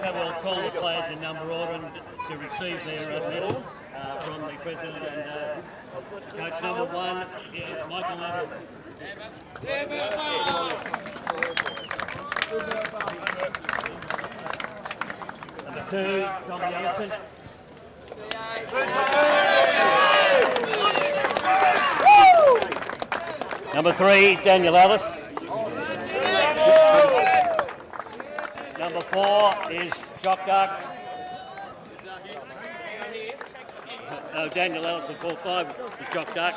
I will call the players in number order to receive their medal from the president and coach number 1, Michael Evans. Number 2, Tommy Johnson. Number 3, Daniel Ellis. Number 4 is Jock Duck. Daniel Ellis at 4-5 is Jock Duck.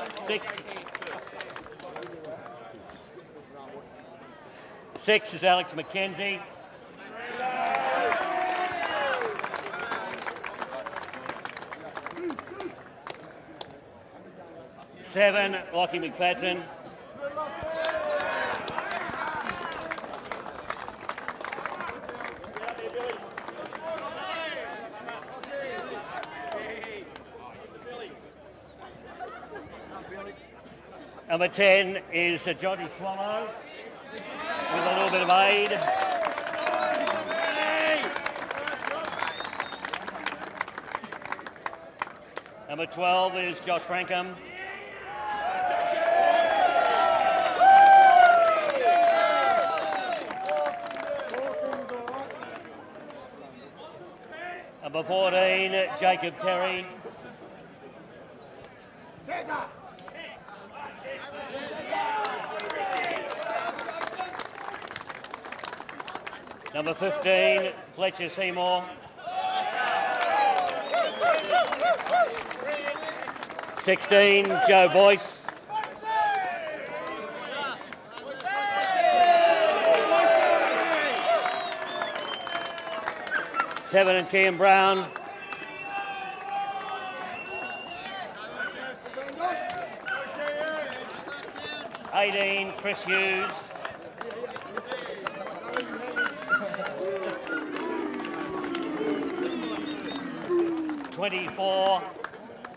6 is Alex McKenzie. 7, Lockie McFadden. 10 is Johnny Swallow with a little bit of aid. Number 12 is Josh Frankham. Number 14, Jacob Terry. Number 15, Fletcher Seymour. 16, Joe Boyce. 7, Kian Brown. 18, Chris Hughes. 24,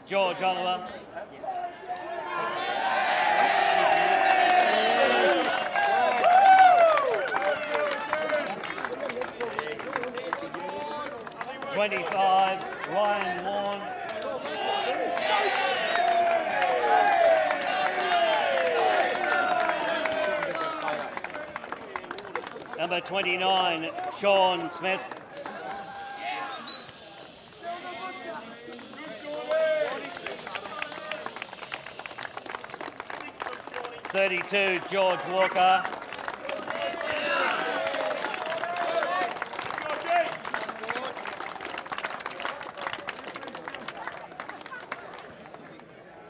George Oliver. 25, Ryan Warren. 29, Sean Smith. 32, George Walker.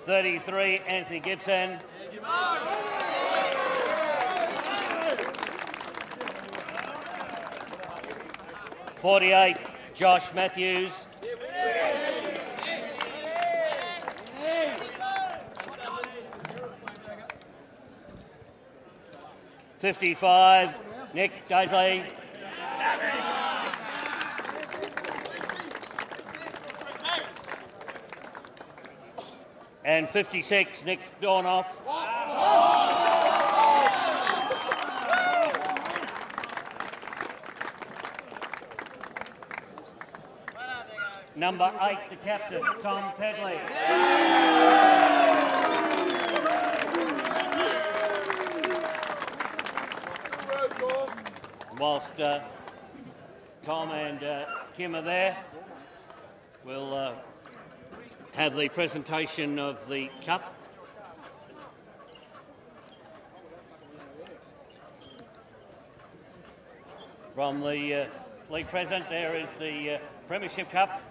33, Anthony Gibson. 48, Josh Matthews. 55, Nick Daisley. 56, Nick Dornoff. Number 8, the captain, Tom Tedley. Whilst Tom and Kim are there, we'll have the presentation of the cup. From the league president, there is the Premiership Cup.